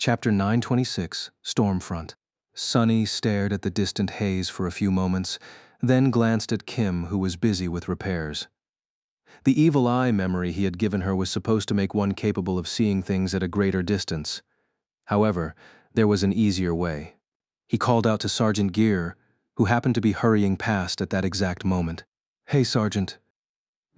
Chapter 926, Stormfront. Sunny stared at the distant haze for a few moments, then glanced at Kim, who was busy with repairs. The evil eye memory he had given her was supposed to make one capable of seeing things at a greater distance. However, there was an easier way. He called out to Sergeant Gear, who happened to be hurrying past at that exact moment. "Hey, Sergeant."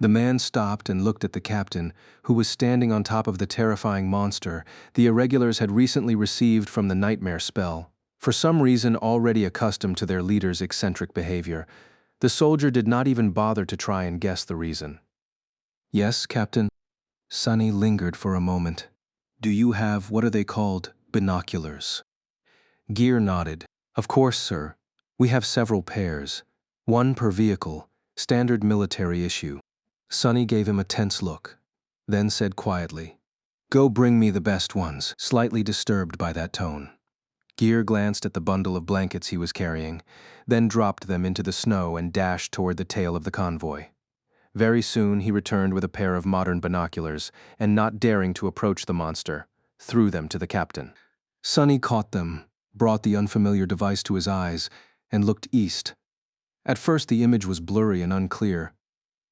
The man stopped and looked at the captain, who was standing on top of the terrifying monster the irregulars had recently received from the nightmare spell. For some reason already accustomed to their leader's eccentric behavior, the soldier did not even bother to try and guess the reason. "Yes, Captain." Sunny lingered for a moment. "Do you have, what are they called, binoculars?" Gear nodded. "Of course, sir. We have several pairs. One per vehicle, standard military issue." Sunny gave him a tense look, then said quietly, "Go bring me the best ones," slightly disturbed by that tone. Gear glanced at the bundle of blankets he was carrying, then dropped them into the snow and dashed toward the tail of the convoy. Very soon he returned with a pair of modern binoculars, and not daring to approach the monster, threw them to the captain. Sunny caught them, brought the unfamiliar device to his eyes, and looked east. At first the image was blurry and unclear,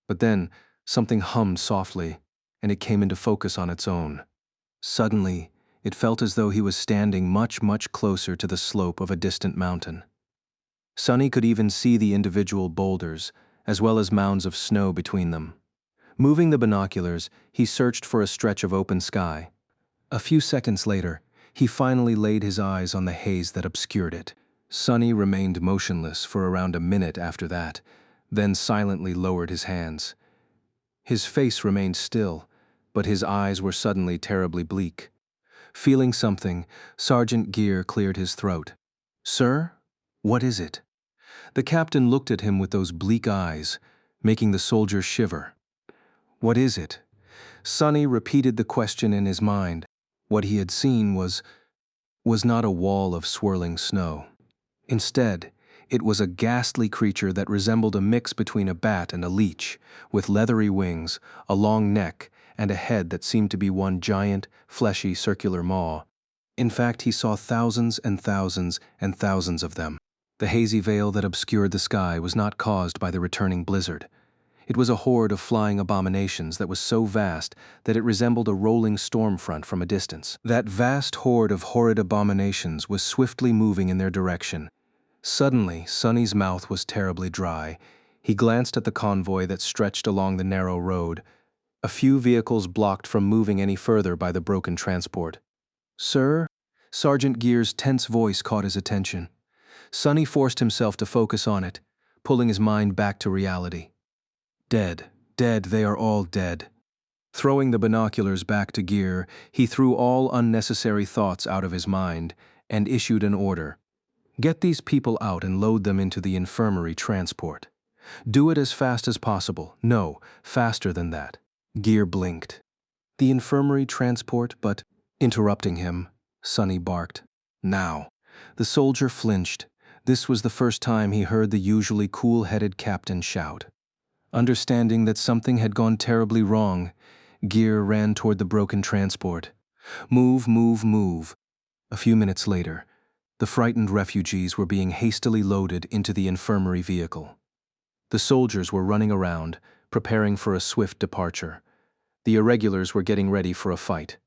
but then something hummed softly, and it came into focus on its own. Suddenly, it felt as though he was standing much, much closer to the slope of a distant mountain. Sunny could even see the individual boulders, as well as mounds of snow between them. Moving the binoculars, he searched for a stretch of open sky. A few seconds later, he finally laid his eyes on the haze that obscured it. Sunny remained motionless for around a minute after that, then silently lowered his hands. His face remained still, but his eyes were suddenly terribly bleak. Feeling something, Sergeant Gear cleared his throat. "Sir, what is it?" The captain looked at him with those bleak eyes, making the soldier shiver. "What is it?" Sunny repeated the question in his mind. What he had seen was not a wall of swirling snow. Instead, it was a ghastly creature that resembled a mix between a bat and a leech, with leathery wings, a long neck, and a head that seemed to be one giant, fleshy, circular maw. In fact, he saw thousands and thousands and thousands of them. The hazy veil that obscured the sky was not caused by the returning blizzard. It was a horde of flying abominations that was so vast that it resembled a rolling storm front from a distance. That vast horde of horrid abominations was swiftly moving in their direction. Suddenly, Sunny's mouth was terribly dry. He glanced at the convoy that stretched along the narrow road, a few vehicles blocked from moving any further by the broken transport. "Sir?" Sergeant Gear's tense voice caught his attention. Sunny forced himself to focus on it, pulling his mind back to reality. "Dead, dead, they are all dead." Throwing the binoculars back to Gear, he threw all unnecessary thoughts out of his mind and issued an order. "Get these people out and load them into the infirmary transport. Do it as fast as possible. No, faster than that." Gear blinked. "The infirmary transport, but—" Interrupting him, Sunny barked, "Now." The soldier flinched. This was the first time he heard the usually cool-headed captain shout. Understanding that something had gone terribly wrong, Gear ran toward the broken transport. "Move, move, move." A few minutes later, the frightened refugees were being hastily loaded into the infirmary vehicle. The soldiers were running around, preparing for a swift departure. The irregulars were getting ready for a fight.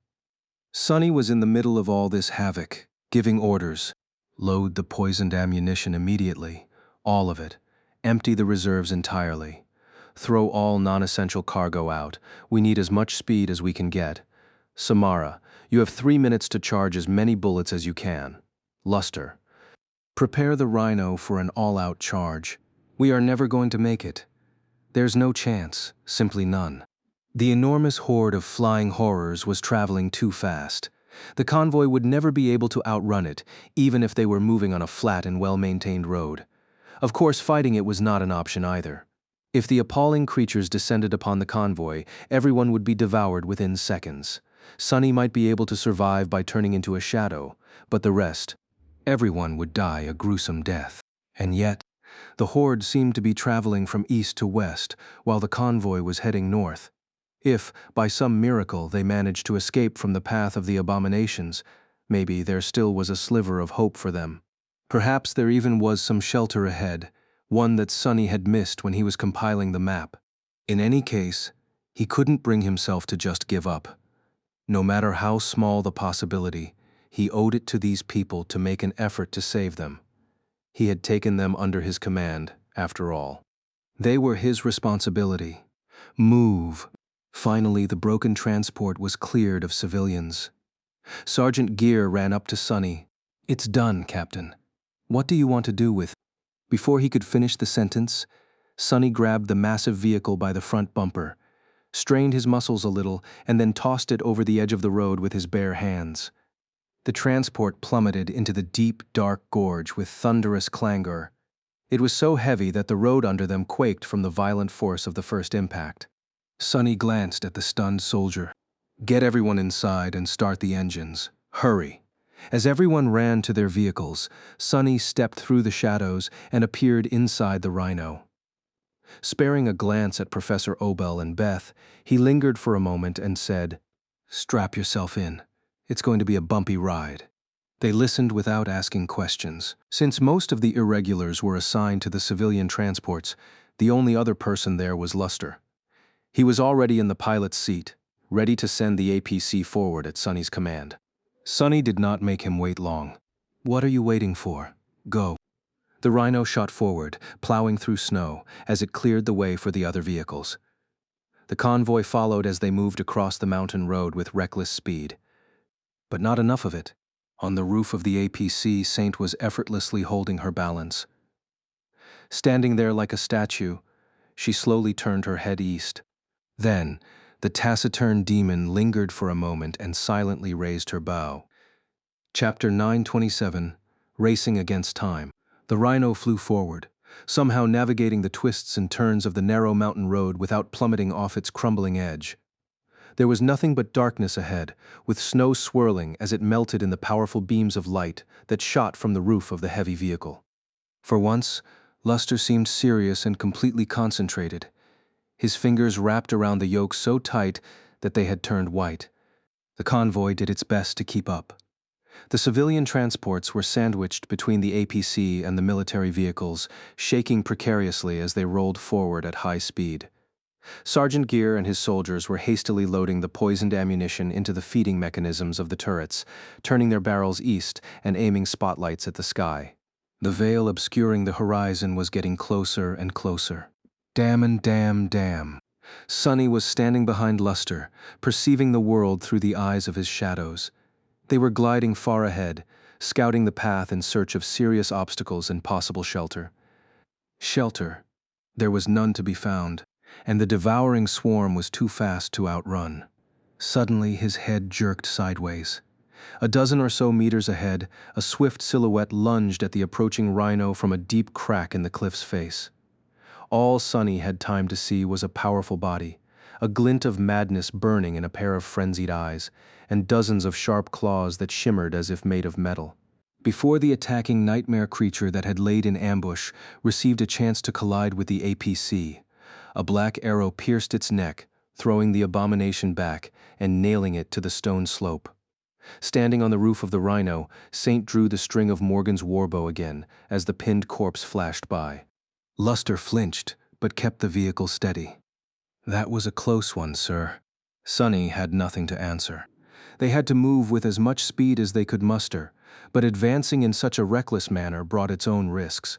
Sunny was in the middle of all this havoc, giving orders. Load the poisoned ammunition immediately, all of it. Empty the reserves entirely. Throw all non-essential cargo out. We need as much speed as we can get. Samara, you have 3 minutes to charge as many bullets as you can. Luster, prepare the Rhino for an all-out charge. We are never going to make it. There's no chance, simply none. The enormous horde of flying horrors was traveling too fast. The convoy would never be able to outrun it, even if they were moving on a flat and well-maintained road. Of course, fighting it was not an option either. If the appalling creatures descended upon the convoy, everyone would be devoured within seconds. Sunny might be able to survive by turning into a shadow, but the rest, everyone would die a gruesome death. And yet, the horde seemed to be traveling from east to west, while the convoy was heading north. If, by some miracle, they managed to escape from the path of the abominations, Maybe there still was a sliver of hope for them. Perhaps there even was some shelter ahead, one that Sonny had missed when he was compiling the map. In any case, he couldn't bring himself to just give up. No matter how small the possibility, he owed it to these people to make an effort to save them. He had taken them under his command, after all. They were his responsibility. Move. Finally, the broken transport was cleared of civilians. Sergeant Gear ran up to Sonny. "It's done, Captain. What do you want to do with it?" Before he could finish the sentence, Sonny grabbed the massive vehicle by the front bumper, strained his muscles a little, and then tossed it over the edge of the road with his bare hands. The transport plummeted into the deep, dark gorge with thunderous clangor. It was so heavy that the road under them quaked from the violent force of the first impact. Sonny glanced at the stunned soldier. "Get everyone inside and start the engines. Hurry." As everyone ran to their vehicles, Sonny stepped through the shadows and appeared inside the Rhino. Sparing a glance at Professor Obel and Beth, he lingered for a moment and said, "Strap yourself in. It's going to be a bumpy ride." They listened without asking questions. Since most of the irregulars were assigned to the civilian transports, the only other person there was Luster. He was already in the pilot's seat, ready to send the APC forward at Sonny's command. Sonny did not make him wait long. "What are you waiting for? Go." The Rhino shot forward, plowing through snow, as it cleared the way for the other vehicles. The convoy followed as they moved across the mountain road with reckless speed. But not enough of it. On the roof of the APC, Saint was effortlessly holding her balance. Standing there like a statue, she slowly turned her head east. Then, the taciturn demon lingered for a moment and silently raised her bow. Chapter 927, Racing Against Time. The Rhino flew forward, somehow navigating the twists and turns of the narrow mountain road without plummeting off its crumbling edge. There was nothing but darkness ahead, with snow swirling as it melted in the powerful beams of light that shot from the roof of the heavy vehicle. For once, Luster seemed serious and completely concentrated. His fingers wrapped around the yoke so tight that they had turned white. The convoy did its best to keep up. The civilian transports were sandwiched between the APC and the military vehicles, shaking precariously as they rolled forward at high speed. Sergeant Gear and his soldiers were hastily loading the poisoned ammunition into the feeding mechanisms of the turrets, turning their barrels east and aiming spotlights at the sky. The veil obscuring the horizon was getting closer and closer. Damn and damn, damn. Sonny was standing behind Luster, perceiving the world through the eyes of his shadows. They were gliding far ahead, scouting the path in search of serious obstacles and possible shelter. Shelter. There was none to be found, and the devouring swarm was too fast to outrun. Suddenly, his head jerked sideways. A dozen or so meters ahead, a swift silhouette lunged at the approaching Rhino from a deep crack in the cliff's face. All Sonny had time to see was a powerful body, a glint of madness burning in a pair of frenzied eyes, and dozens of sharp claws that shimmered as if made of metal. Before the attacking nightmare creature that had laid in ambush received a chance to collide with the APC, a black arrow pierced its neck, throwing the abomination back and nailing it to the stone slope. Standing on the roof of the Rhino, Saint drew the string of Morgan's warbow again as the pinned corpse flashed by. Luster flinched, but kept the vehicle steady. "That was a close one, sir." Sonny had nothing to answer. They had to move with as much speed as they could muster, but advancing in such a reckless manner brought its own risks.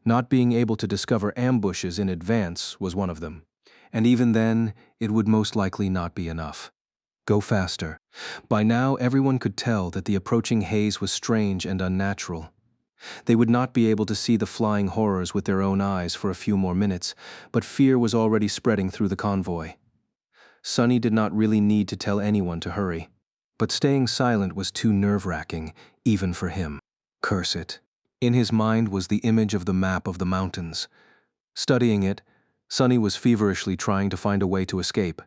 Not being able to discover ambushes in advance was one of them, and even then, it would most likely not be enough. Go faster. By now, everyone could tell that the approaching haze was strange and unnatural. They would not be able to see the flying horrors with their own eyes for a few more minutes, but fear was already spreading through the convoy. Sonny did not really need to tell anyone to hurry, but staying silent was too nerve-wracking, even for him. Curse it. In his mind was the image of the map of the mountains. Studying it, Sonny was feverishly trying to find a way to escape.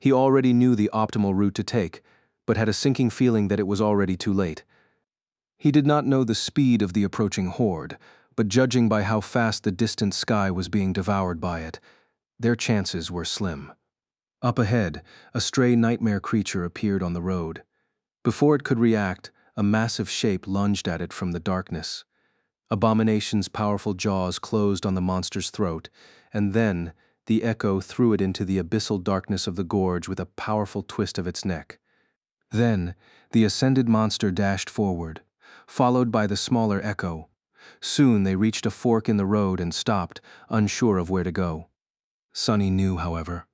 He already knew the optimal route to take, but had a sinking feeling that it was already too late. He did not know the speed of the approaching horde, but judging by how fast the distant sky was being devoured by it, their chances were slim. Up ahead, a stray nightmare creature appeared on the road. Before it could react, A massive shape lunged at it from the darkness. Abomination's powerful jaws closed on the monster's throat, and then the echo threw it into the abyssal darkness of the gorge with a powerful twist of its neck. Then, the ascended monster dashed forward, followed by the smaller echo. Soon they reached a fork in the road and stopped, unsure of where to go. Sonny knew, however.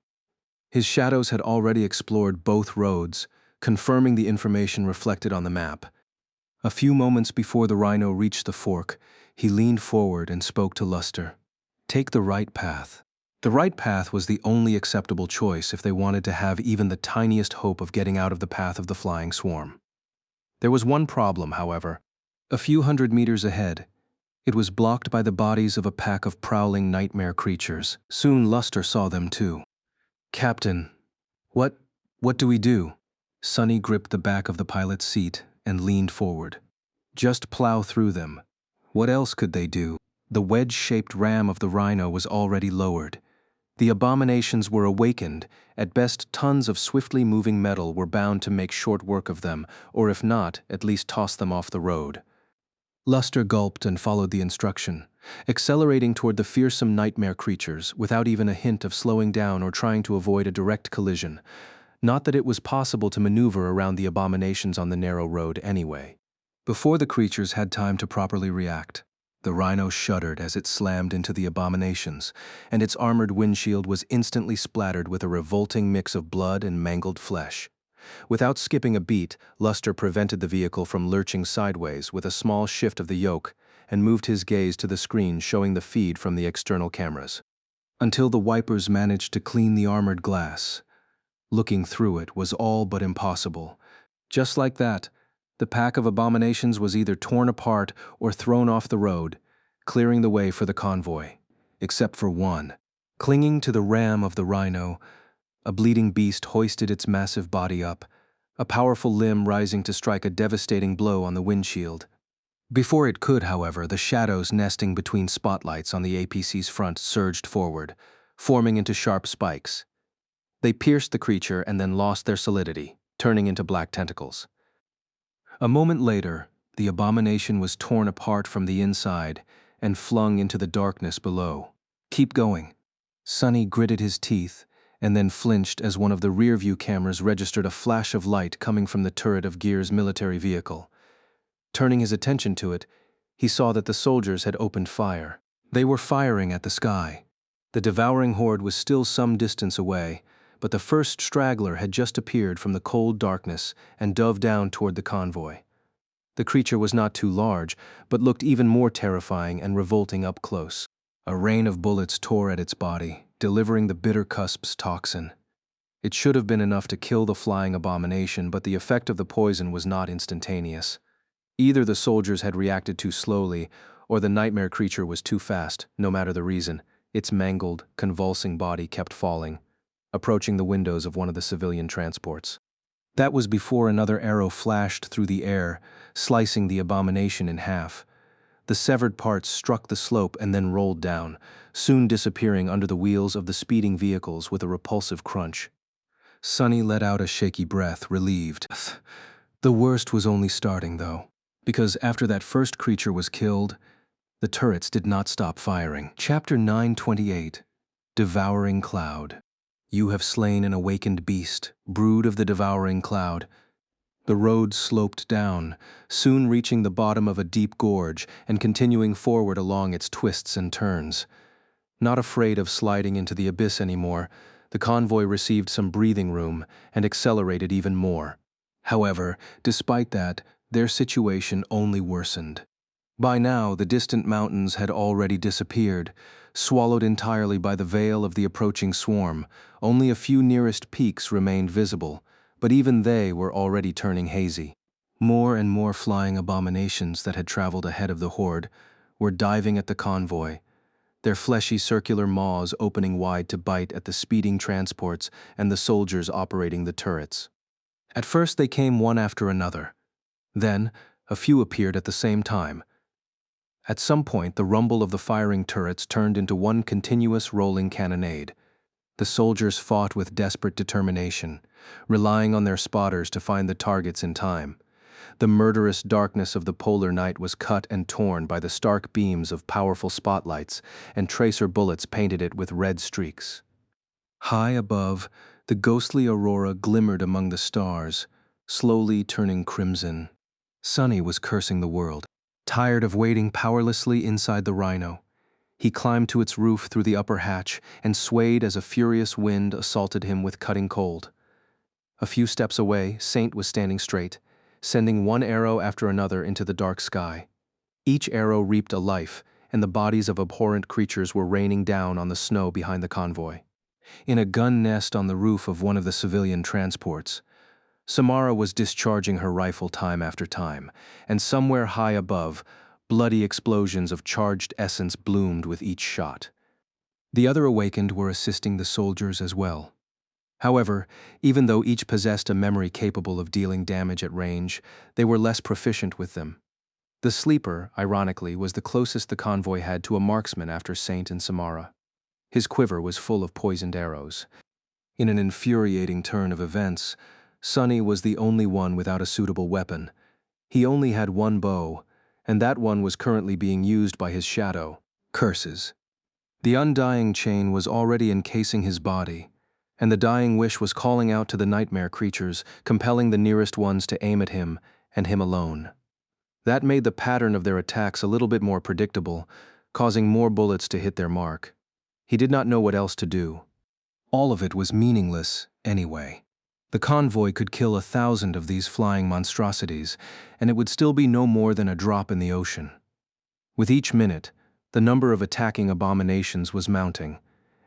His shadows had already explored both roads, confirming the information reflected on the map. A few moments before the rhino reached the fork, he leaned forward and spoke to Luster. Take the right path. The right path was the only acceptable choice if they wanted to have even the tiniest hope of getting out of the path of the flying swarm. There was one problem, however. A few hundred meters ahead, it was blocked by the bodies of a pack of prowling nightmare creatures. Soon Luster saw them too. Captain, what do we do? Sonny gripped the back of the pilot's seat and leaned forward. Just plow through them. What else could they do? The wedge-shaped ram of the rhino was already lowered. The abominations were awakened. At best, tons of swiftly moving metal were bound to make short work of them, or if not, at least toss them off the road. Luster gulped and followed the instruction, accelerating toward the fearsome nightmare creatures without even a hint of slowing down or trying to avoid a direct collision. Not that it was possible to maneuver around the abominations on the narrow road anyway. Before the creatures had time to properly react, the rhino shuddered as it slammed into the abominations, and its armored windshield was instantly splattered with a revolting mix of blood and mangled flesh. Without skipping a beat, Luster prevented the vehicle from lurching sideways with a small shift of the yoke and moved his gaze to the screen showing the feed from the external cameras. Until the wipers managed to clean the armored glass, looking through it was all but impossible. Just like that, the pack of abominations was either torn apart or thrown off the road, clearing the way for the convoy. Except for one. Clinging to the ram of the rhino, a bleeding beast hoisted its massive body up, a powerful limb rising to strike a devastating blow on the windshield. Before it could, however, the shadows nesting between spotlights on the APC's front surged forward, forming into sharp spikes. They pierced the creature and then lost their solidity, turning into black tentacles. A moment later, the abomination was torn apart from the inside and flung into the darkness below. Keep going. Sonny gritted his teeth and then flinched as one of the rear-view cameras registered a flash of light coming from the turret of Gear's military vehicle. Turning his attention to it, he saw that the soldiers had opened fire. They were firing at the sky. The devouring horde was still some distance away, but the first straggler had just appeared from the cold darkness and dove down toward the convoy. The creature was not too large, but looked even more terrifying and revolting up close. A rain of bullets tore at its body, delivering the bitter cusp's toxin. It should have been enough to kill the flying abomination, but the effect of the poison was not instantaneous. Either the soldiers had reacted too slowly, or the nightmare creature was too fast, no matter the reason. Its mangled, convulsing body kept falling, approaching the windows of one of the civilian transports. That was before another arrow flashed through the air, slicing the abomination in half. The severed parts struck the slope and then rolled down, soon disappearing under the wheels of the speeding vehicles with a repulsive crunch. Sonny let out a shaky breath, relieved. The worst was only starting, though, because after that first creature was killed, the turrets did not stop firing. Chapter 928, Devouring Cloud. You have slain an awakened beast, brood of the devouring cloud. The road sloped down, soon reaching the bottom of a deep gorge and continuing forward along its twists and turns. Not afraid of sliding into the abyss anymore, the convoy received some breathing room and accelerated even more. However, despite that, their situation only worsened. By now, the distant mountains had already disappeared, swallowed entirely by the veil of the approaching swarm. Only a few nearest peaks remained visible, but even they were already turning hazy. More and more flying abominations that had traveled ahead of the horde were diving at the convoy, their fleshy circular maws opening wide to bite at the speeding transports and the soldiers operating the turrets. At first they came one after another. Then, a few appeared at the same time. At some point, the rumble of the firing turrets turned into one continuous rolling cannonade. The soldiers fought with desperate determination, relying on their spotters to find the targets in time. The murderous darkness of the polar night was cut and torn by the stark beams of powerful spotlights, and tracer bullets painted it with red streaks. High above, the ghostly aurora glimmered among the stars, slowly turning crimson. Sonny was cursing the world. Tired of waiting powerlessly inside the rhino, he climbed to its roof through the upper hatch and swayed as a furious wind assaulted him with cutting cold. A few steps away, Saint was standing straight, sending one arrow after another into the dark sky. Each arrow reaped a life, and the bodies of abhorrent creatures were raining down on the snow behind the convoy. In a gun nest on the roof of one of the civilian transports, Samara was discharging her rifle time after time, and somewhere high above, bloody explosions of charged essence bloomed with each shot. The other awakened were assisting the soldiers as well. However, even though each possessed a memory capable of dealing damage at range, they were less proficient with them. The sleeper, ironically, was the closest the convoy had to a marksman after Saint and Samara. His quiver was full of poisoned arrows. In an infuriating turn of events, Sonny was the only one without a suitable weapon. He only had one bow, and that one was currently being used by his shadow. Curses. The undying chain was already encasing his body, and the dying wish was calling out to the nightmare creatures, compelling the nearest ones to aim at him, and him alone. That made the pattern of their attacks a little bit more predictable, causing more bullets to hit their mark. He did not know what else to do. All of it was meaningless, anyway. The convoy could kill 1,000 of these flying monstrosities, and it would still be no more than a drop in the ocean. With each minute, the number of attacking abominations was mounting,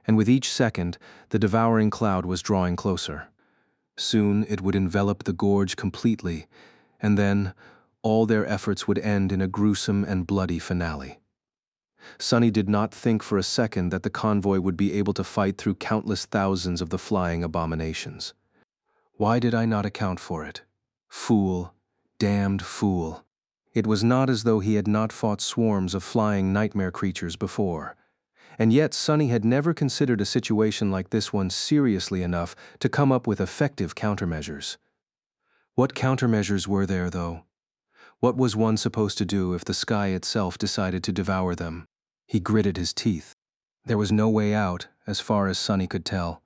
and with each second, the devouring cloud was drawing closer. Soon it would envelop the gorge completely, and then all their efforts would end in a gruesome and bloody finale. Sonny did not think for a second that the convoy would be able to fight through countless thousands of the flying abominations. Why did I not account for it? Fool, damned fool. It was not as though he had not fought swarms of flying nightmare creatures before. And yet Sonny had never considered a situation like this one seriously enough to come up with effective countermeasures. What countermeasures were there, though? What was one supposed to do if the sky itself decided to devour them? He gritted his teeth. There was no way out, as far as Sonny could tell.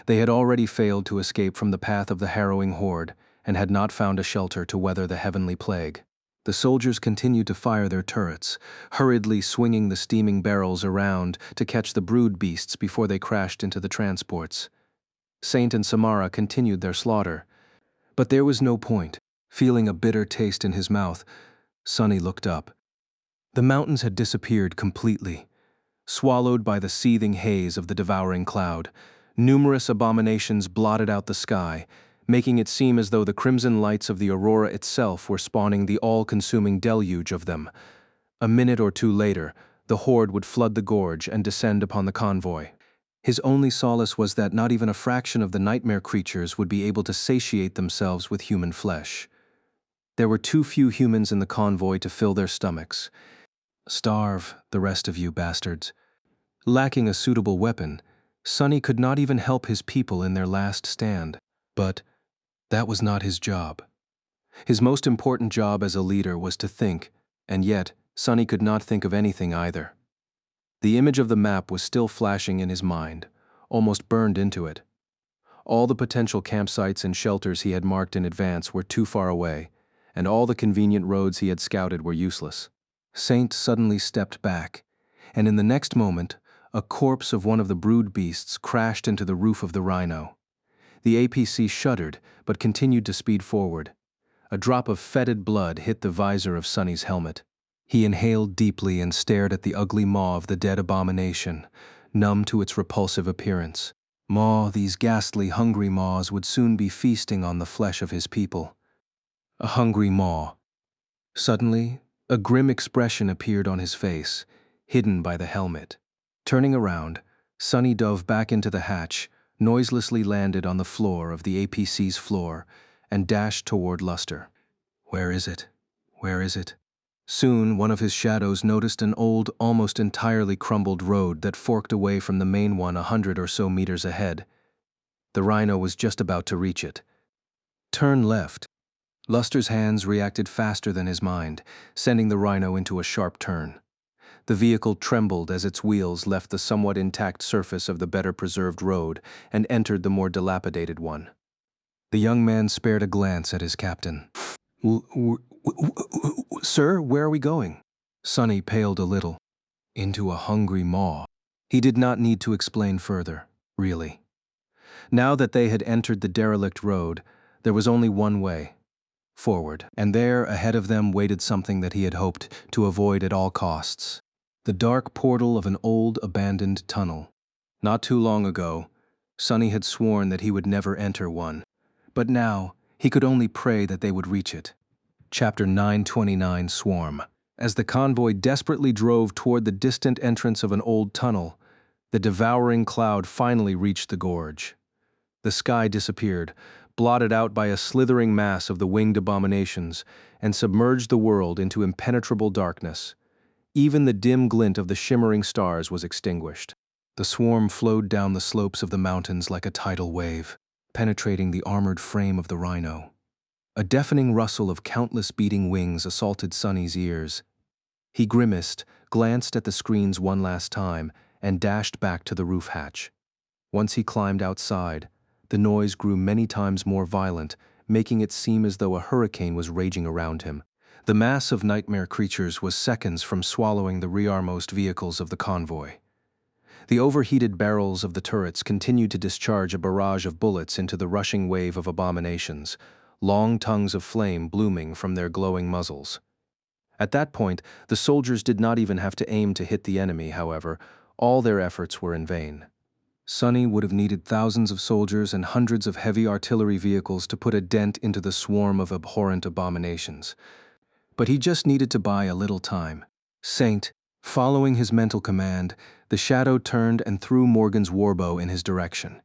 They had already failed to escape from the path of the harrowing horde, and had not found a shelter to weather the heavenly plague. The soldiers continued to fire their turrets, hurriedly swinging the steaming barrels around to catch the brood beasts before they crashed into the transports. Saint and Samara continued their slaughter. But there was no point. Feeling a bitter taste in his mouth, Sonny looked up. The mountains had disappeared completely, swallowed by the seething haze of the devouring cloud. Numerous abominations blotted out the sky, making it seem as though the crimson lights of the aurora itself were spawning the all-consuming deluge of them. A minute or two later, the horde would flood the gorge and descend upon the convoy. His only solace was that not even a fraction of the nightmare creatures would be able to satiate themselves with human flesh. There were too few humans in the convoy to fill their stomachs. Starve, the rest of you bastards. Lacking a suitable weapon, Sonny could not even help his people in their last stand. But that was not his job. His most important job as a leader was to think, and yet Sonny could not think of anything either. The image of the map was still flashing in his mind, almost burned into it. All the potential campsites and shelters he had marked in advance were too far away, and all the convenient roads he had scouted were useless. Saint suddenly stepped back, and in the next moment, a corpse of one of the brood beasts crashed into the roof of the rhino. The APC shuddered, but continued to speed forward. A drop of fetid blood hit the visor of Sonny's helmet. He inhaled deeply and stared at the ugly maw of the dead abomination, numb to its repulsive appearance. These ghastly, hungry maws would soon be feasting on the flesh of his people. A hungry maw. Suddenly, a grim expression appeared on his face, hidden by the helmet. Turning around, Sonny dove back into the hatch, noiselessly landed on the floor of the APC's floor, and dashed toward Luster. Where is it? Where is it? Soon, one of his shadows noticed an old, almost entirely crumbled road that forked away from the main one 100 or so meters ahead. The rhino was just about to reach it. Turn left. Luster's hands reacted faster than his mind, sending the rhino into a sharp turn. The vehicle trembled as its wheels left the somewhat intact surface of the better-preserved road and entered the more dilapidated one. The young man spared a glance at his captain. Sir, where are we going?" Sonny paled a little. Into a hungry maw. He did not need to explain further, really. Now that they had entered the derelict road, there was only one way. Forward. And there, ahead of them, waited something that he had hoped to avoid at all costs. The dark portal of an old, abandoned tunnel. Not too long ago, Sonny had sworn that he would never enter one. But now, he could only pray that they would reach it. Chapter 929, Swarm. As the convoy desperately drove toward the distant entrance of an old tunnel, the devouring cloud finally reached the gorge. The sky disappeared, blotted out by a slithering mass of the winged abominations, and submerged the world into impenetrable darkness. Even the dim glint of the shimmering stars was extinguished. The swarm flowed down the slopes of the mountains like a tidal wave, penetrating the armored frame of the rhino. A deafening rustle of countless beating wings assaulted Sonny's ears. He grimaced, glanced at the screens one last time, and dashed back to the roof hatch. Once he climbed outside, the noise grew many times more violent, making it seem as though a hurricane was raging around him. The mass of nightmare creatures was seconds from swallowing the rearmost vehicles of the convoy. The overheated barrels of the turrets continued to discharge a barrage of bullets into the rushing wave of abominations, long tongues of flame blooming from their glowing muzzles. At that point, the soldiers did not even have to aim to hit the enemy, however. All their efforts were in vain. Sonny would have needed thousands of soldiers and hundreds of heavy artillery vehicles to put a dent into the swarm of abhorrent abominations. But he just needed to buy a little time. Saint, following his mental command, the shadow turned and threw Morgan's warbow in his direction.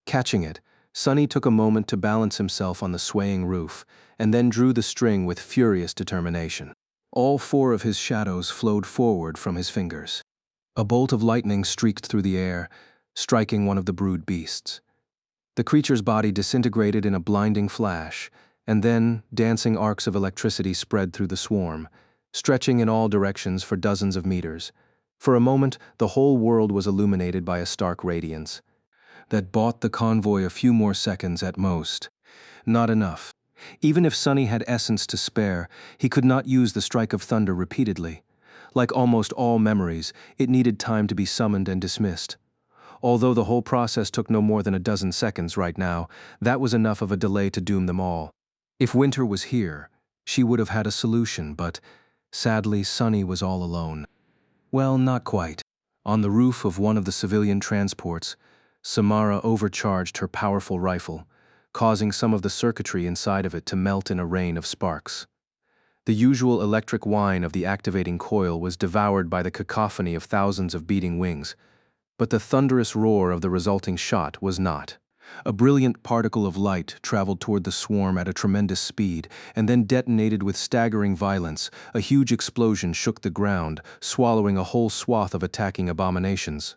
Catching it, Sonny took a moment to balance himself on the swaying roof, and then drew the string with furious determination. All four of his shadows flowed forward from his fingers. A bolt of lightning streaked through the air, striking one of the brood beasts. The creature's body disintegrated in a blinding flash, and then dancing arcs of electricity spread through the swarm, stretching in all directions for dozens of meters. For a moment, the whole world was illuminated by a stark radiance that bought the convoy a few more seconds at most. Not enough. Even if Sonny had essence to spare, he could not use the strike of thunder repeatedly. Like almost all memories, it needed time to be summoned and dismissed. Although the whole process took no more than a dozen seconds right now, that was enough of a delay to doom them all. If Winter was here, she would have had a solution, but sadly, Sonny was all alone. Well, not quite. On the roof of one of the civilian transports, Samara overcharged her powerful rifle, causing some of the circuitry inside of it to melt in a rain of sparks. The usual electric whine of the activating coil was devoured by the cacophony of thousands of beating wings, but the thunderous roar of the resulting shot was not. A brilliant particle of light traveled toward the swarm at a tremendous speed and then detonated with staggering violence. A huge explosion shook the ground, swallowing a whole swath of attacking abominations.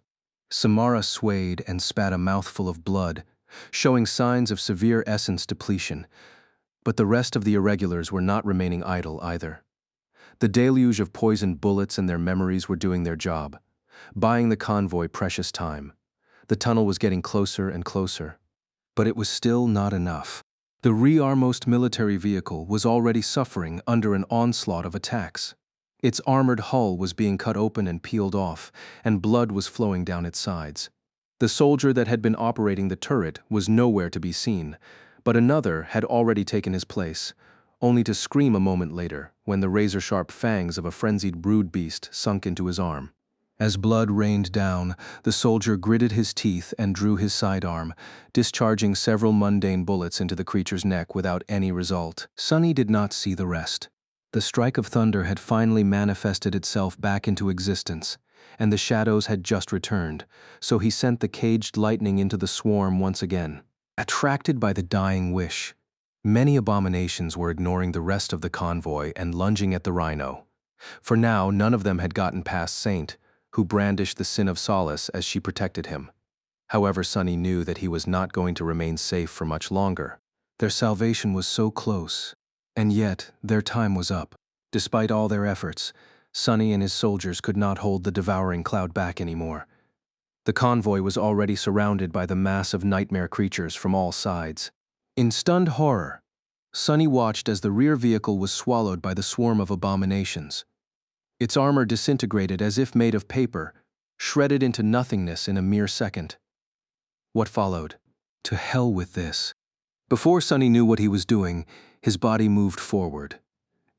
Samara swayed and spat a mouthful of blood, showing signs of severe essence depletion. But the rest of the irregulars were not remaining idle either. The deluge of poisoned bullets and their memories were doing their job, buying the convoy precious time. The tunnel was getting closer and closer. But it was still not enough. The rearmost military vehicle was already suffering under an onslaught of attacks. Its armored hull was being cut open and peeled off, and blood was flowing down its sides. The soldier that had been operating the turret was nowhere to be seen, but another had already taken his place, only to scream a moment later when the razor-sharp fangs of a frenzied brood beast sunk into his arm. As blood rained down, the soldier gritted his teeth and drew his sidearm, discharging several mundane bullets into the creature's neck without any result. Sonny did not see the rest. The strike of thunder had finally manifested itself back into existence, and the shadows had just returned, so he sent the caged lightning into the swarm once again. Attracted by the dying wish, many abominations were ignoring the rest of the convoy and lunging at the rhino. For now, none of them had gotten past Saint, who brandished the sin of solace as she protected him. However, Sonny knew that he was not going to remain safe for much longer. Their salvation was so close. And yet, their time was up. Despite all their efforts, Sonny and his soldiers could not hold the devouring cloud back anymore. The convoy was already surrounded by the mass of nightmare creatures from all sides. In stunned horror, Sonny watched as the rear vehicle was swallowed by the swarm of abominations. Its armor disintegrated as if made of paper, shredded into nothingness in a mere second. What followed? To hell with this. Before Sonny knew what he was doing, his body moved forward.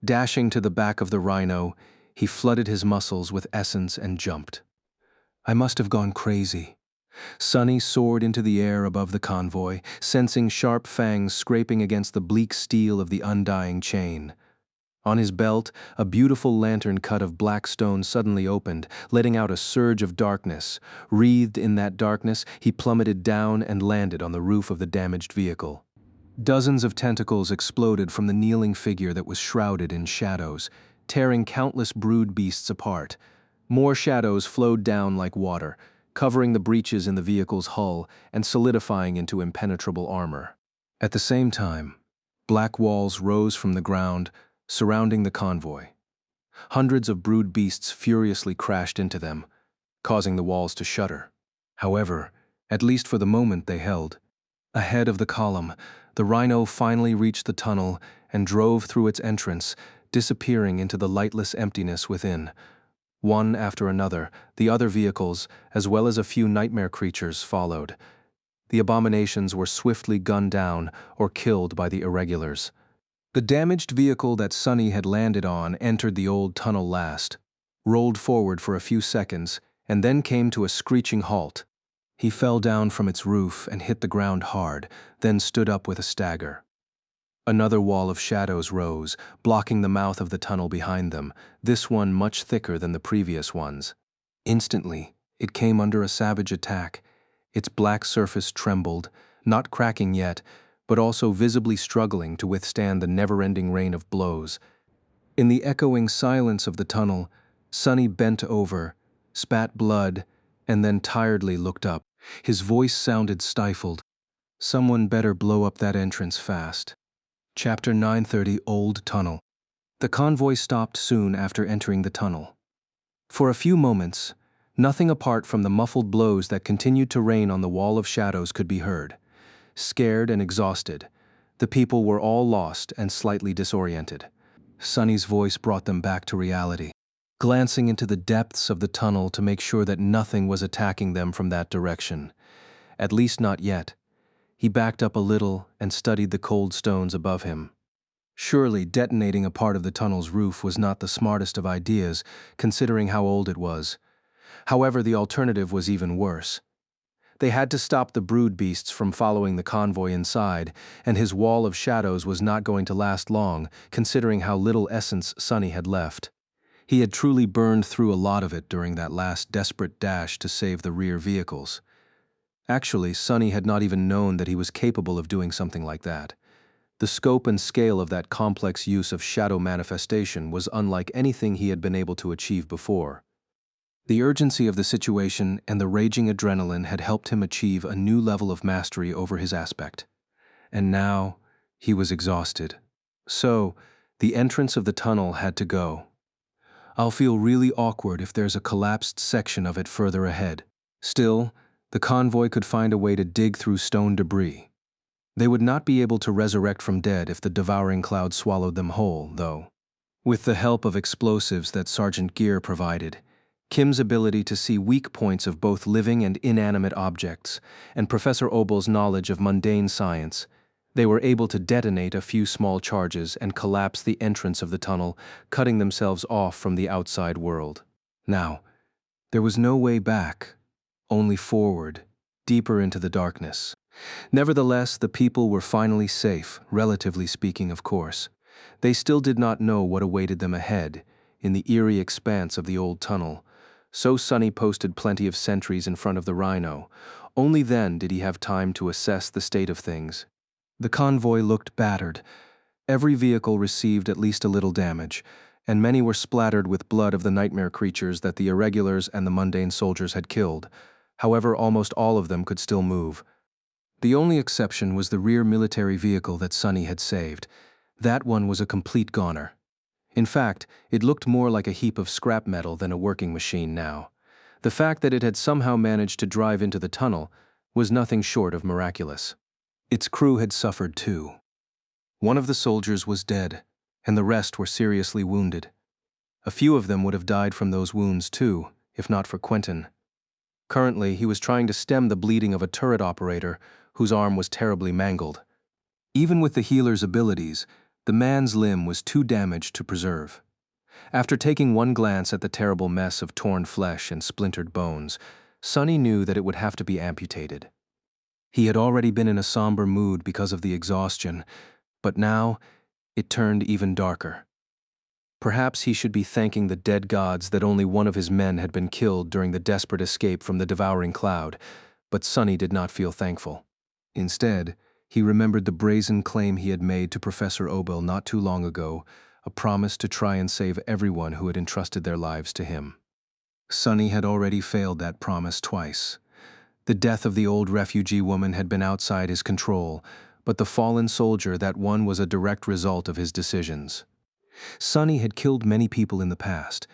Dashing to the back of the rhino, he flooded his muscles with essence and jumped. I must have gone crazy. Sonny soared into the air above the convoy, sensing sharp fangs scraping against the bleak steel of the undying chain. On his belt, a beautiful lantern cut of black stone suddenly opened, letting out a surge of darkness. Wreathed in that darkness, he plummeted down and landed on the roof of the damaged vehicle. Dozens of tentacles exploded from the kneeling figure that was shrouded in shadows, tearing countless brood beasts apart. More shadows flowed down like water, covering the breaches in the vehicle's hull and solidifying into impenetrable armor. At the same time, black walls rose from the ground, surrounding the convoy. Hundreds of brood beasts furiously crashed into them, causing the walls to shudder. However, at least for the moment they held. Ahead of the column, the rhino finally reached the tunnel and drove through its entrance, disappearing into the lightless emptiness within. One after another, the other vehicles, as well as a few nightmare creatures, followed. The abominations were swiftly gunned down or killed by the irregulars. The damaged vehicle that Sonny had landed on entered the old tunnel last, rolled forward for a few seconds, and then came to a screeching halt. He fell down from its roof and hit the ground hard, then stood up with a stagger. Another wall of shadows rose, blocking the mouth of the tunnel behind them, this one much thicker than the previous ones. Instantly, it came under a savage attack. Its black surface trembled, not cracking yet, but also visibly struggling to withstand the never-ending rain of blows. In the echoing silence of the tunnel, Sonny bent over, spat blood, and then tiredly looked up. His voice sounded stifled. Someone better blow up that entrance fast. Chapter 930, Old Tunnel. The convoy stopped soon after entering the tunnel. For a few moments, nothing apart from the muffled blows that continued to rain on the wall of shadows could be heard. Scared and exhausted, the people were all lost and slightly disoriented. Sonny's voice brought them back to reality. Glancing into the depths of the tunnel to make sure that nothing was attacking them from that direction. At least not yet. He backed up a little and studied the cold stones above him. Surely detonating a part of the tunnel's roof was not the smartest of ideas, considering how old it was. However, the alternative was even worse. They had to stop the brood beasts from following the convoy inside, and his wall of shadows was not going to last long, considering how little essence Sonny had left. He had truly burned through a lot of it during that last desperate dash to save the rear vehicles. Actually, Sonny had not even known that he was capable of doing something like that. The scope and scale of that complex use of shadow manifestation was unlike anything he had been able to achieve before. The urgency of the situation and the raging adrenaline had helped him achieve a new level of mastery over his aspect. And now, he was exhausted. So, the entrance of the tunnel had to go. I'll feel really awkward if there's a collapsed section of it further ahead. Still, the convoy could find a way to dig through stone debris. They would not be able to resurrect from dead if the devouring cloud swallowed them whole, though. With the help of explosives that Sergeant Gear provided, Kim's ability to see weak points of both living and inanimate objects, and Professor Obel's knowledge of mundane science, they were able to detonate a few small charges and collapse the entrance of the tunnel, cutting themselves off from the outside world. Now, there was no way back, only forward, deeper into the darkness. Nevertheless, the people were finally safe, relatively speaking, of course. They still did not know what awaited them ahead, in the eerie expanse of the old tunnel. So Sonny posted plenty of sentries in front of the rhino. Only then did he have time to assess the state of things. The convoy looked battered. Every vehicle received at least a little damage, and many were splattered with blood of the nightmare creatures that the irregulars and the mundane soldiers had killed. However, almost all of them could still move. The only exception was the rear military vehicle that Sonny had saved. That one was a complete goner. In fact, it looked more like a heap of scrap metal than a working machine now. The fact that it had somehow managed to drive into the tunnel was nothing short of miraculous. Its crew had suffered too. One of the soldiers was dead, and the rest were seriously wounded. A few of them would have died from those wounds too, if not for Quentin. Currently, he was trying to stem the bleeding of a turret operator whose arm was terribly mangled. Even with the healer's abilities, the man's limb was too damaged to preserve. After taking one glance at the terrible mess of torn flesh and splintered bones, Sonny knew that it would have to be amputated. He had already been in a somber mood because of the exhaustion, but now it turned even darker. Perhaps he should be thanking the dead gods that only one of his men had been killed during the desperate escape from the devouring cloud, but Sonny did not feel thankful. Instead, he remembered the brazen claim he had made to Professor Obel not too long ago, a promise to try and save everyone who had entrusted their lives to him. Sonny had already failed that promise twice. The death of the old refugee woman had been outside his control, but the fallen soldier, that one was a direct result of his decisions. Sonny had killed many people in the past,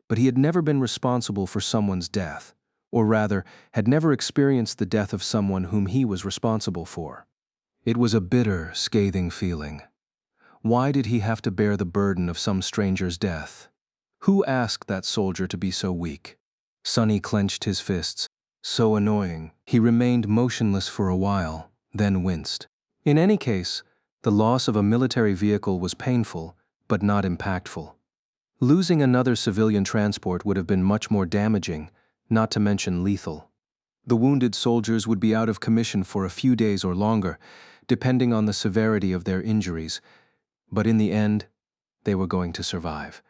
but he had never been responsible for someone's death, or rather, had never experienced the death of someone whom he was responsible for. It was a bitter, scathing feeling. Why did he have to bear the burden of some stranger's death? Who asked that soldier to be so weak? Sonny clenched his fists. So annoying. He remained motionless for a while, then winced. In any case, the loss of a military vehicle was painful, but not impactful. Losing another civilian transport would have been much more damaging, not to mention lethal. The wounded soldiers would be out of commission for a few days or longer, depending on the severity of their injuries, but in the end, they were going to survive.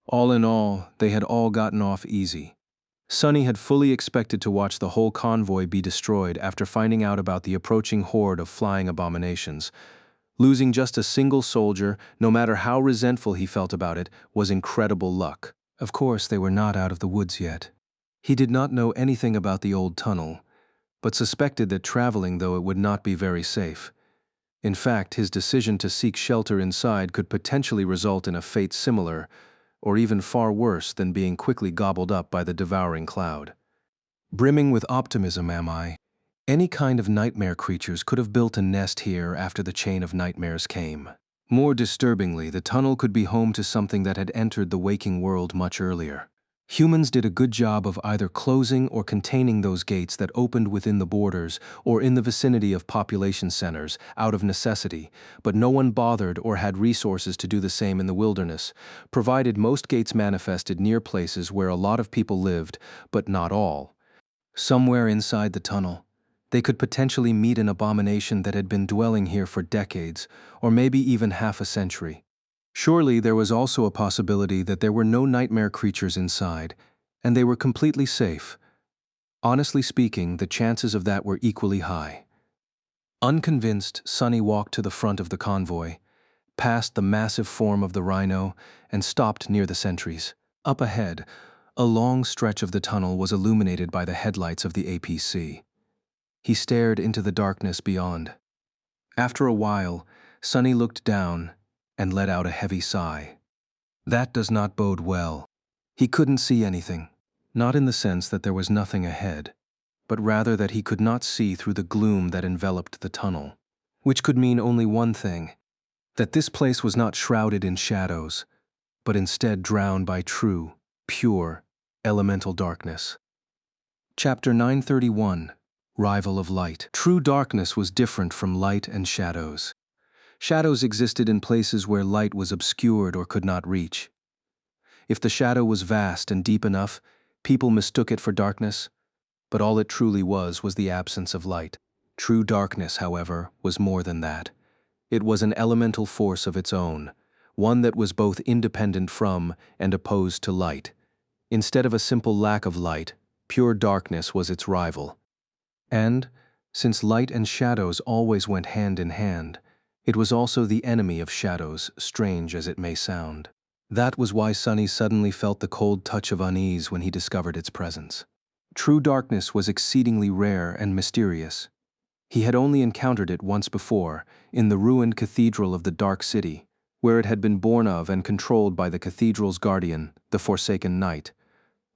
All in all, they had all gotten off easy. Sonny had fully expected to watch the whole convoy be destroyed after finding out about the approaching horde of flying abominations. Losing just a single soldier, no matter how resentful he felt about it, was incredible luck. Of course, they were not out of the woods yet. He did not know anything about the old tunnel, but suspected that traveling though it would not be very safe. In fact, his decision to seek shelter inside could potentially result in a fate similar, or even far worse than being quickly gobbled up by the devouring cloud. Brimming with optimism am I. Any kind of nightmare creatures could have built a nest here after the chain of nightmares came. More disturbingly, the tunnel could be home to something that had entered the waking world much earlier. Humans did a good job of either closing or containing those gates that opened within the borders or in the vicinity of population centers out of necessity, but no one bothered or had resources to do the same in the wilderness, provided most gates manifested near places where a lot of people lived, but not all. Somewhere inside the tunnel, they could potentially meet an abomination that had been dwelling here for decades, or maybe even half a century. Surely there was also a possibility that there were no nightmare creatures inside, and they were completely safe. Honestly speaking, the chances of that were equally high. Unconvinced, Sonny walked to the front of the convoy, past the massive form of the rhino, and stopped near the sentries. Up ahead, a long stretch of the tunnel was illuminated by the headlights of the APC. He stared into the darkness beyond. After a while, Sonny looked down and let out a heavy sigh. That does not bode well. He couldn't see anything, not in the sense that there was nothing ahead, but rather that he could not see through the gloom that enveloped the tunnel, which could mean only one thing, that this place was not shrouded in shadows, but instead drowned by true, pure, elemental darkness. Chapter 931, Rival of Light. True darkness was different from light and shadows. Shadows existed in places where light was obscured or could not reach. If the shadow was vast and deep enough, people mistook it for darkness, but all it truly was the absence of light. True darkness, however, was more than that. It was an elemental force of its own, one that was both independent from and opposed to light. Instead of a simple lack of light, pure darkness was its rival. And, since light and shadows always went hand in hand, it was also the enemy of shadows, strange as it may sound. That was why Sonny suddenly felt the cold touch of unease when he discovered its presence. True darkness was exceedingly rare and mysterious. He had only encountered it once before, in the ruined cathedral of the Dark City, where it had been born of and controlled by the cathedral's guardian, the Forsaken Knight,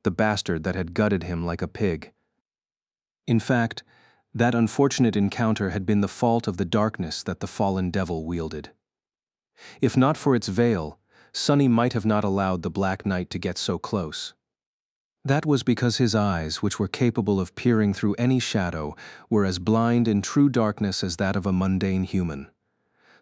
the bastard that had gutted him like a pig. In fact, that unfortunate encounter had been the fault of the darkness that the fallen devil wielded. If not for its veil, Sunny might have not allowed the Black Knight to get so close. That was because his eyes, which were capable of peering through any shadow, were as blind in true darkness as that of a mundane human.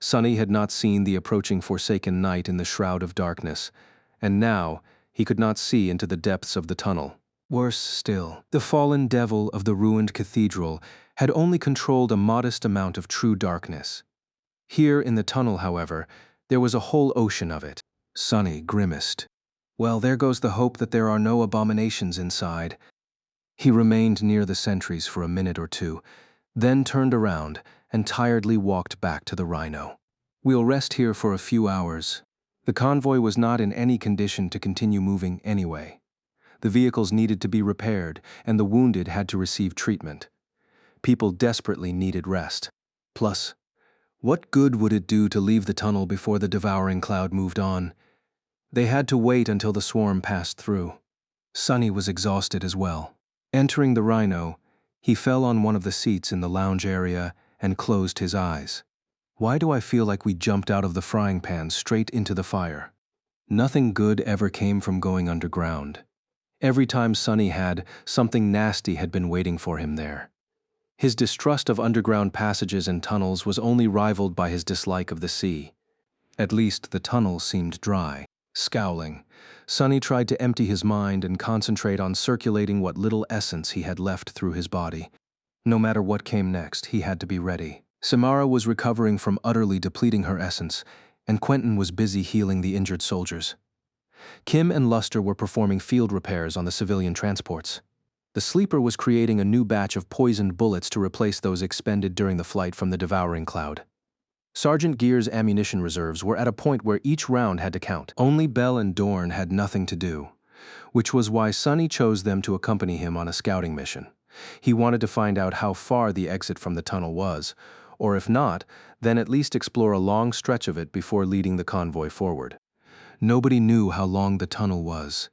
Sunny had not seen the approaching Forsaken Knight in the shroud of darkness, and now he could not see into the depths of the tunnel. Worse still, the fallen devil of the ruined cathedral had only controlled a modest amount of true darkness. Here in the tunnel, however, there was a whole ocean of it. Sunny grimaced. Well, there goes the hope that there are no abominations inside. He remained near the sentries for a minute or two, then turned around and tiredly walked back to the Rhino. We'll rest here for a few hours. The convoy was not in any condition to continue moving anyway. The vehicles needed to be repaired, and the wounded had to receive treatment. People desperately needed rest. Plus, what good would it do to leave the tunnel before the devouring cloud moved on? They had to wait until the swarm passed through. Sunny was exhausted as well. Entering the Rhino, he fell on one of the seats in the lounge area and closed his eyes. Why do I feel like we jumped out of the frying pan straight into the fire? Nothing good ever came from going underground. Every time Sunny had, something nasty had been waiting for him there. His distrust of underground passages and tunnels was only rivaled by his dislike of the sea. At least the tunnel seemed dry. Scowling, Sunny tried to empty his mind and concentrate on circulating what little essence he had left through his body. No matter what came next, he had to be ready. Samara was recovering from utterly depleting her essence, and Quentin was busy healing the injured soldiers. Kim and Luster were performing field repairs on the civilian transports. The Sleeper was creating a new batch of poisoned bullets to replace those expended during the flight from the devouring cloud. Sergeant Gear's ammunition reserves were at a point where each round had to count. Only Bell and Dorn had nothing to do, which was why Sunny chose them to accompany him on a scouting mission. He wanted to find out how far the exit from the tunnel was, or if not, then at least explore a long stretch of it before leading the convoy forward. Nobody knew how long the tunnel was.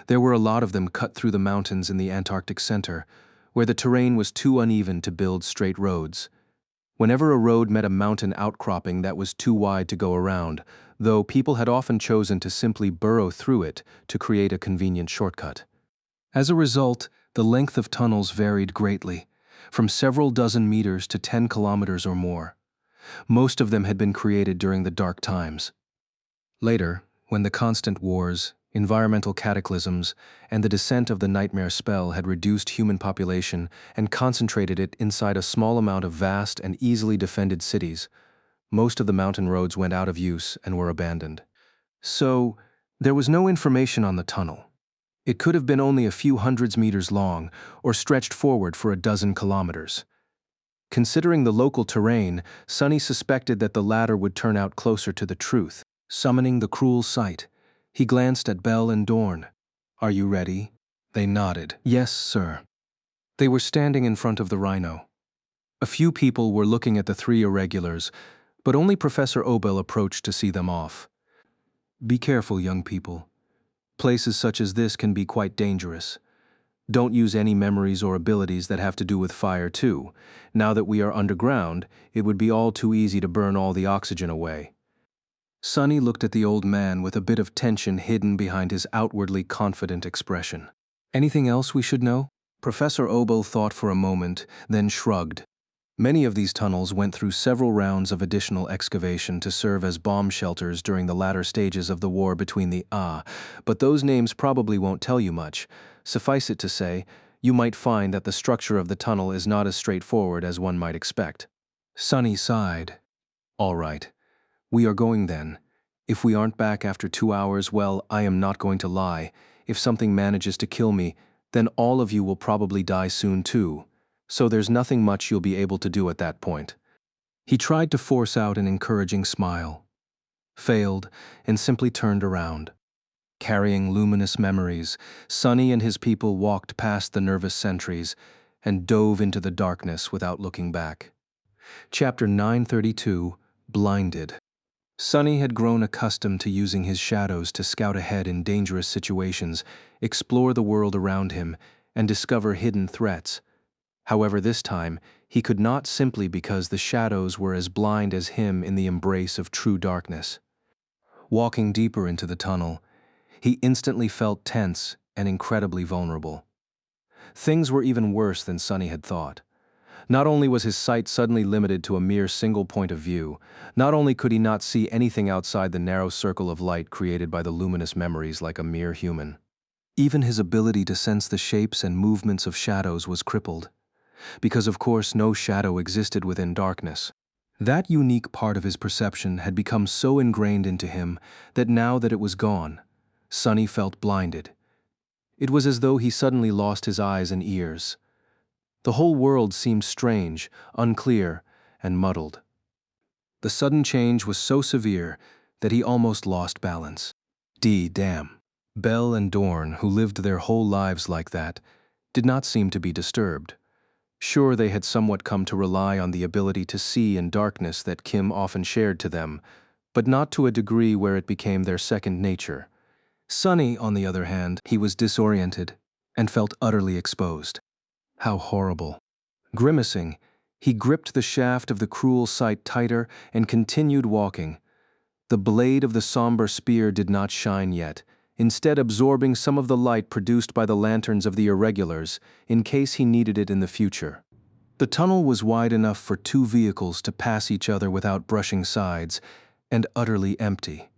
There were a lot of them cut through the mountains in the Antarctic center, where the terrain was too uneven to build straight roads. Whenever a road met a mountain outcropping that was too wide to go around, though people had often chosen to simply burrow through it to create a convenient shortcut. As a result, the length of tunnels varied greatly, from several dozen meters to 10 kilometers or more. Most of them had been created during the dark times. Later, when the constant wars, environmental cataclysms, and the descent of the nightmare spell had reduced human population and concentrated it inside a small amount of vast and easily defended cities, most of the mountain roads went out of use and were abandoned. So, there was no information on the tunnel. It could have been only a few hundreds meters long or stretched forward for a dozen kilometers. Considering the local terrain, Sunny suspected that the latter would turn out closer to the truth. Summoning the cruel sight, he glanced at Bell and Dorn. "Are you ready?" They nodded. "Yes, sir." They were standing in front of the Rhino. A few people were looking at the three irregulars, but only Professor Obel approached to see them off. "Be careful, young people. Places such as this can be quite dangerous. Don't use any memories or abilities that have to do with fire, too. Now that we are underground, it would be all too easy to burn all the oxygen away." Sunny looked at the old man with a bit of tension hidden behind his outwardly confident expression. "Anything else we should know?" Professor Obel thought for a moment, then shrugged. Many of these tunnels went through several rounds of additional excavation to serve as bomb shelters during the latter stages of the war between the but those names probably won't tell you much. Suffice it to say, you might find that the structure of the tunnel is not as straightforward as one might expect. Sunny sighed. "All right. We are going then. If we aren't back after 2 hours, well, I am not going to lie. If something manages to kill me, then all of you will probably die soon too. So there's nothing much you'll be able to do at that point." He tried to force out an encouraging smile, failed, and simply turned around. Carrying luminous memories, Sunny and his people walked past the nervous sentries and dove into the darkness without looking back. Chapter 932, Blinded. Sunny had grown accustomed to using his shadows to scout ahead in dangerous situations, explore the world around him, and discover hidden threats. However, this time, he could not simply because the shadows were as blind as him in the embrace of true darkness. Walking deeper into the tunnel, he instantly felt tense and incredibly vulnerable. Things were even worse than Sunny had thought. Not only was his sight suddenly limited to a mere single point of view, not only could he not see anything outside the narrow circle of light created by the luminous memories like a mere human. Even his ability to sense the shapes and movements of shadows was crippled, because of course no shadow existed within darkness. That unique part of his perception had become so ingrained into him that now that it was gone, Sunny felt blinded. It was as though he suddenly lost his eyes and ears. The whole world seemed strange, unclear, and muddled. The sudden change was so severe that he almost lost balance. Damn. Belle and Dorn, who lived their whole lives like that, did not seem to be disturbed. Sure, they had somewhat come to rely on the ability to see in darkness that Kim often shared to them, but not to a degree where it became their second nature. Sunny, on the other hand, he was disoriented and felt utterly exposed. How horrible. Grimacing, he gripped the shaft of the cruel sight tighter and continued walking. The blade of the somber spear did not shine yet, instead absorbing some of the light produced by the lanterns of the irregulars in case he needed it in the future. The tunnel was wide enough for two vehicles to pass each other without brushing sides, and utterly empty.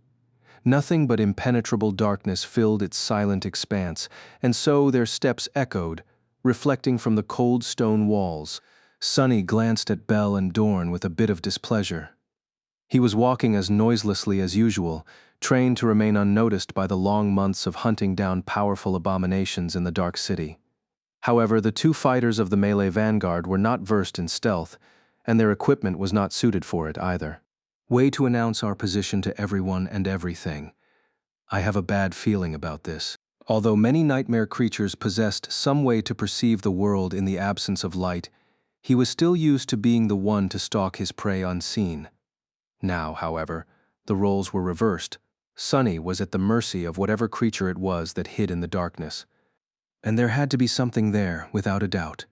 Nothing but impenetrable darkness filled its silent expanse, and so their steps echoed, reflecting from the cold stone walls. Sunny glanced at Belle and Dorn with a bit of displeasure. He was walking as noiselessly as usual, trained to remain unnoticed by the long months of hunting down powerful abominations in the Dark City. However, the two fighters of the melee vanguard were not versed in stealth, and their equipment was not suited for it either. Way to announce our position to everyone and everything. I have a bad feeling about this. Although many nightmare creatures possessed some way to perceive the world in the absence of light, he was still used to being the one to stalk his prey unseen. Now, however, the roles were reversed. Sunny was at the mercy of whatever creature it was that hid in the darkness. And there had to be something there, without a doubt.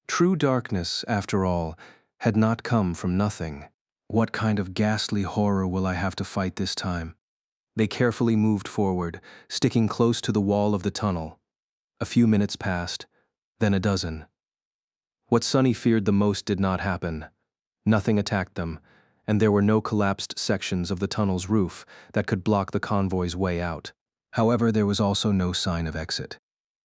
True darkness, after all, had not come from nothing. What kind of ghastly horror will I have to fight this time? They carefully moved forward, sticking close to the wall of the tunnel. A few minutes passed, then a dozen. What Sunny feared the most did not happen. Nothing attacked them, and there were no collapsed sections of the tunnel's roof that could block the convoy's way out. However, there was also no sign of exit.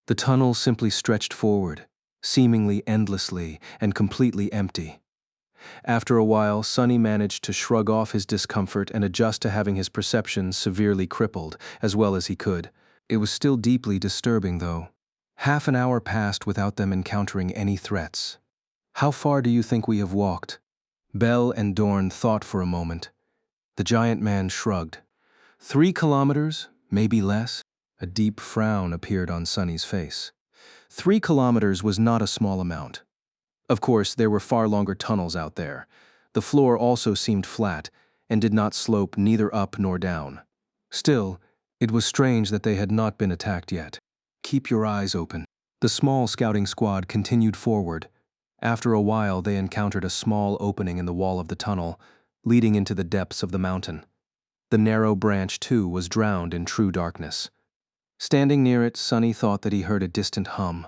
The tunnel simply stretched forward, seemingly endlessly and completely empty. After a while, Sunny managed to shrug off his discomfort and adjust to having his perception severely crippled, as well as he could. It was still deeply disturbing, though. Half an hour passed without them encountering any threats. How far do you think we have walked? Belle and Dorn thought for a moment. The giant man shrugged. 3 kilometers, maybe less. A deep frown appeared on Sunny's face. 3 kilometers was not a small amount. Of course, there were far longer tunnels out there. The floor also seemed flat and did not slope neither up nor down. Still, it was strange that they had not been attacked yet. Keep your eyes open. The small scouting squad continued forward. After a while, they encountered a small opening in the wall of the tunnel, leading into the depths of the mountain. The narrow branch, too, was drowned in true darkness. Standing near it, Sunny thought that he heard a distant hum.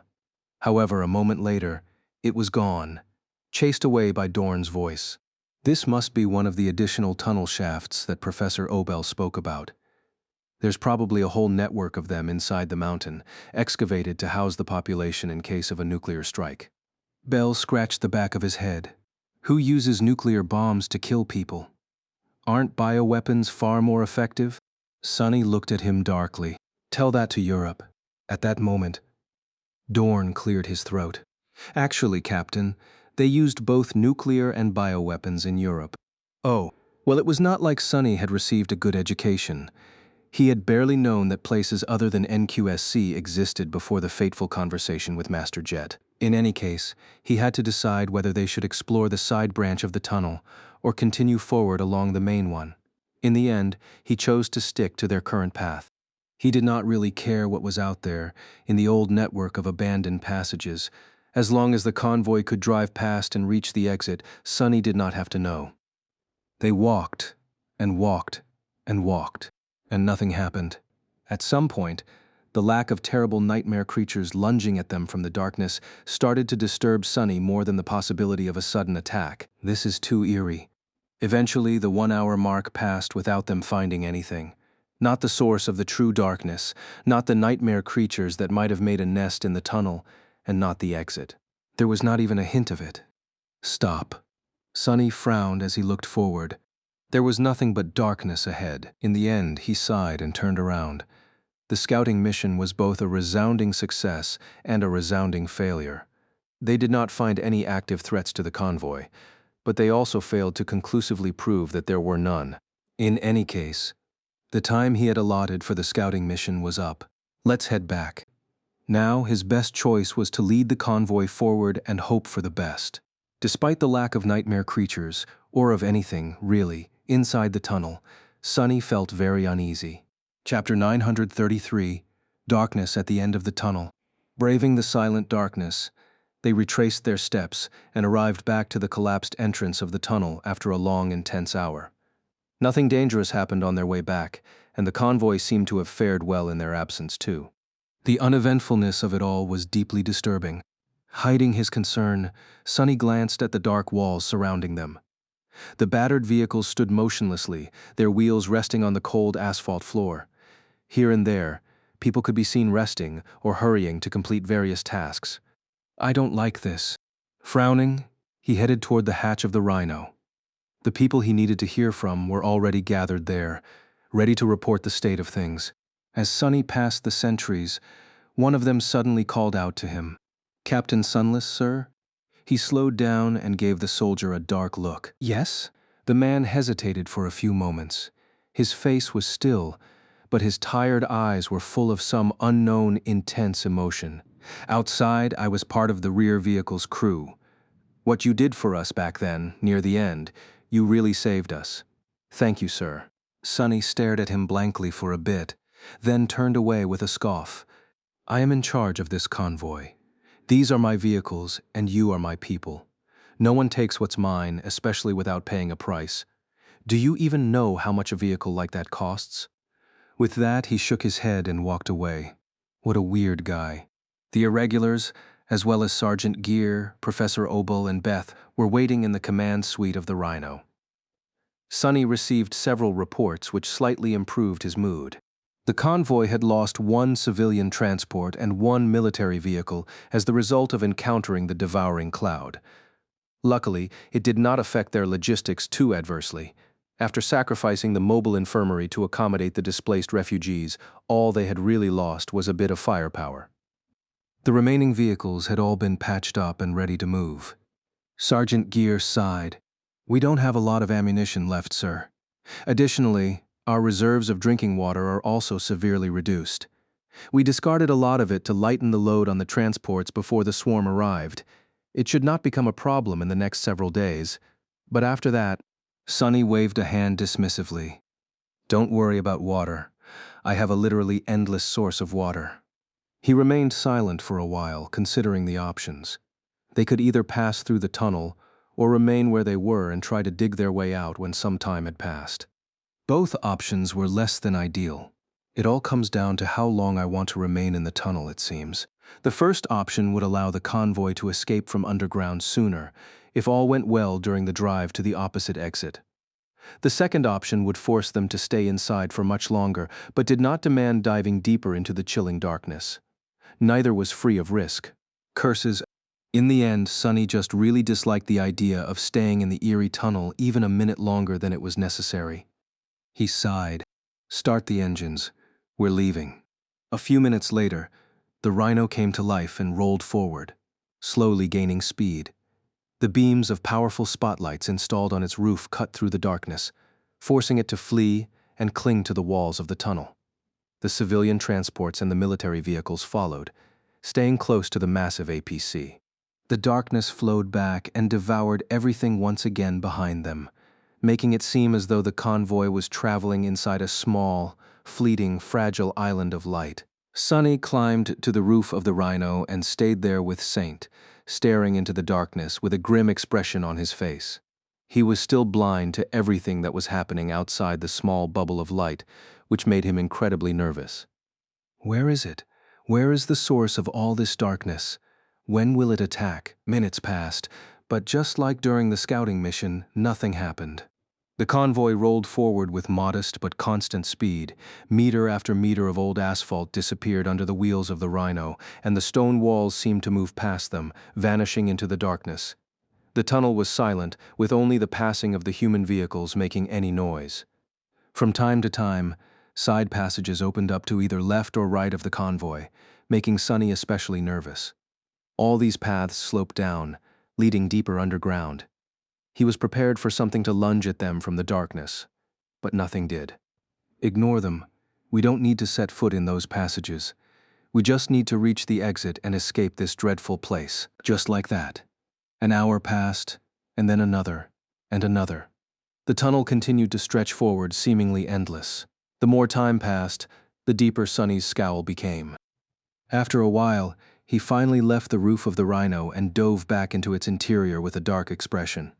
However, a moment later, it was gone, chased away by Dorn's voice. This must be one of the additional tunnel shafts that Professor Obel spoke about. There's probably a whole network of them inside the mountain, excavated to house the population in case of a nuclear strike. Bell scratched the back of his head. Who uses nuclear bombs to kill people? Aren't bioweapons far more effective? Sunny looked at him darkly. Tell that to Europe. At that moment, Dorn cleared his throat. Actually, Captain, they used both nuclear and bioweapons in Europe. Oh, well, it was not like Sunny had received a good education. He had barely known that places other than NQSC existed before the fateful conversation with Master Jet. In any case, he had to decide whether they should explore the side branch of the tunnel or continue forward along the main one. In the end, he chose to stick to their current path. He did not really care what was out there in the old network of abandoned passages. As long as the convoy could drive past and reach the exit, Sonny did not have to know. They walked, and walked, and walked, and nothing happened. At some point, the lack of terrible nightmare creatures lunging at them from the darkness started to disturb Sonny more than the possibility of a sudden attack. This is too eerie. Eventually, the 1-hour mark passed without them finding anything. Not the source of the true darkness, not the nightmare creatures that might have made a nest in the tunnel, and not the exit. There was not even a hint of it. Stop. Sonny frowned as he looked forward. There was nothing but darkness ahead. In the end, he sighed and turned around. The scouting mission was both a resounding success and a resounding failure. They did not find any active threats to the convoy, but they also failed to conclusively prove that there were none. In any case, the time he had allotted for the scouting mission was up. Let's head back. Now, his best choice was to lead the convoy forward and hope for the best. Despite the lack of nightmare creatures, or of anything, really, inside the tunnel, Sonny felt very uneasy. Chapter 933, Darkness at the End of the Tunnel. Braving the silent darkness, they retraced their steps and arrived back to the collapsed entrance of the tunnel after a long, intense hour. Nothing dangerous happened on their way back, and the convoy seemed to have fared well in their absence too. The uneventfulness of it all was deeply disturbing. Hiding his concern, Sonny glanced at the dark walls surrounding them. The battered vehicles stood motionlessly, their wheels resting on the cold asphalt floor. Here and there, people could be seen resting or hurrying to complete various tasks. I don't like this. Frowning, he headed toward the hatch of the Rhino. The people he needed to hear from were already gathered there, ready to report the state of things. As Sonny passed the sentries, one of them suddenly called out to him. "Captain Sunless, sir?" He slowed down and gave the soldier a dark look. "Yes?" The man hesitated for a few moments. His face was still, but his tired eyes were full of some unknown, intense emotion. "Outside, I was part of the rear vehicle's crew. What you did for us back then, near the end, you really saved us. Thank you, sir." Sonny stared at him blankly for a bit, then turned away with a scoff. "I am in charge of this convoy. These are my vehicles, and you are my people. No one takes what's mine, especially without paying a price. Do you even know how much a vehicle like that costs?" With that, he shook his head and walked away. What a weird guy. The irregulars, as well as Sergeant Gear, Professor Obel, and Beth, were waiting in the command suite of the Rhino. Sonny received several reports which slightly improved his mood. The convoy had lost one civilian transport and one military vehicle as the result of encountering the devouring cloud. Luckily, it did not affect their logistics too adversely. After sacrificing the mobile infirmary to accommodate the displaced refugees, all they had really lost was a bit of firepower. The remaining vehicles had all been patched up and ready to move. Sergeant Gear sighed. "We don't have a lot of ammunition left, sir. Additionally, our reserves of drinking water are also severely reduced. We discarded a lot of it to lighten the load on the transports before the swarm arrived. It should not become a problem in the next several days. But after that..." Sonny waved a hand dismissively. "Don't worry about water. I have a literally endless source of water." He remained silent for a while, considering the options. They could either pass through the tunnel or remain where they were and try to dig their way out when some time had passed. Both options were less than ideal. It all comes down to how long I want to remain in the tunnel, it seems. The first option would allow the convoy to escape from underground sooner, if all went well during the drive to the opposite exit. The second option would force them to stay inside for much longer, but did not demand diving deeper into the chilling darkness. Neither was free of risk. Curses. In the end, Sonny just really disliked the idea of staying in the eerie tunnel even a minute longer than it was necessary. He sighed. "Start the engines. We're leaving." A few minutes later, the Rhino came to life and rolled forward, slowly gaining speed. The beams of powerful spotlights installed on its roof cut through the darkness, forcing it to flee and cling to the walls of the tunnel. The civilian transports and the military vehicles followed, staying close to the massive APC. The darkness flowed back and devoured everything once again behind them, making it seem as though the convoy was traveling inside a small, fleeting, fragile island of light. Sonny climbed to the roof of the Rhino and stayed there with Saint, staring into the darkness with a grim expression on his face. He was still blind to everything that was happening outside the small bubble of light, which made him incredibly nervous. Where is it? Where is the source of all this darkness? When will it attack? Minutes passed, but just like during the scouting mission, nothing happened. The convoy rolled forward with modest but constant speed. Meter after meter of old asphalt disappeared under the wheels of the Rhino, and the stone walls seemed to move past them, vanishing into the darkness. The tunnel was silent, with only the passing of the human vehicles making any noise. From time to time, side passages opened up to either left or right of the convoy, making Sonny especially nervous. All these paths sloped down, leading deeper underground. He was prepared for something to lunge at them from the darkness, but nothing did. Ignore them. We don't need to set foot in those passages. We just need to reach the exit and escape this dreadful place. Just like that. An hour passed, and then another, and another. The tunnel continued to stretch forward, seemingly endless. The more time passed, the deeper Sonny's scowl became. After a while, he finally left the roof of the Rhino and dove back into its interior with a dark expression.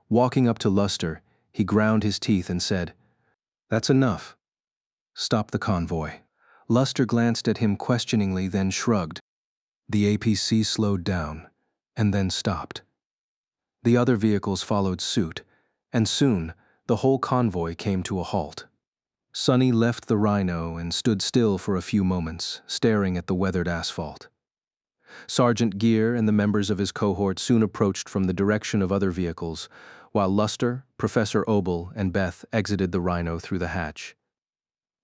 Walking up to Luster, he ground his teeth and said, "That's enough. Stop the convoy." Luster glanced at him questioningly, then shrugged. The APC slowed down, and then stopped. The other vehicles followed suit, and soon the whole convoy came to a halt. Sonny left the Rhino and stood still for a few moments, staring at the weathered asphalt. Sergeant Gear and the members of his cohort soon approached from the direction of other vehicles, while Luster, Professor Obel, and Beth exited the Rhino through the hatch.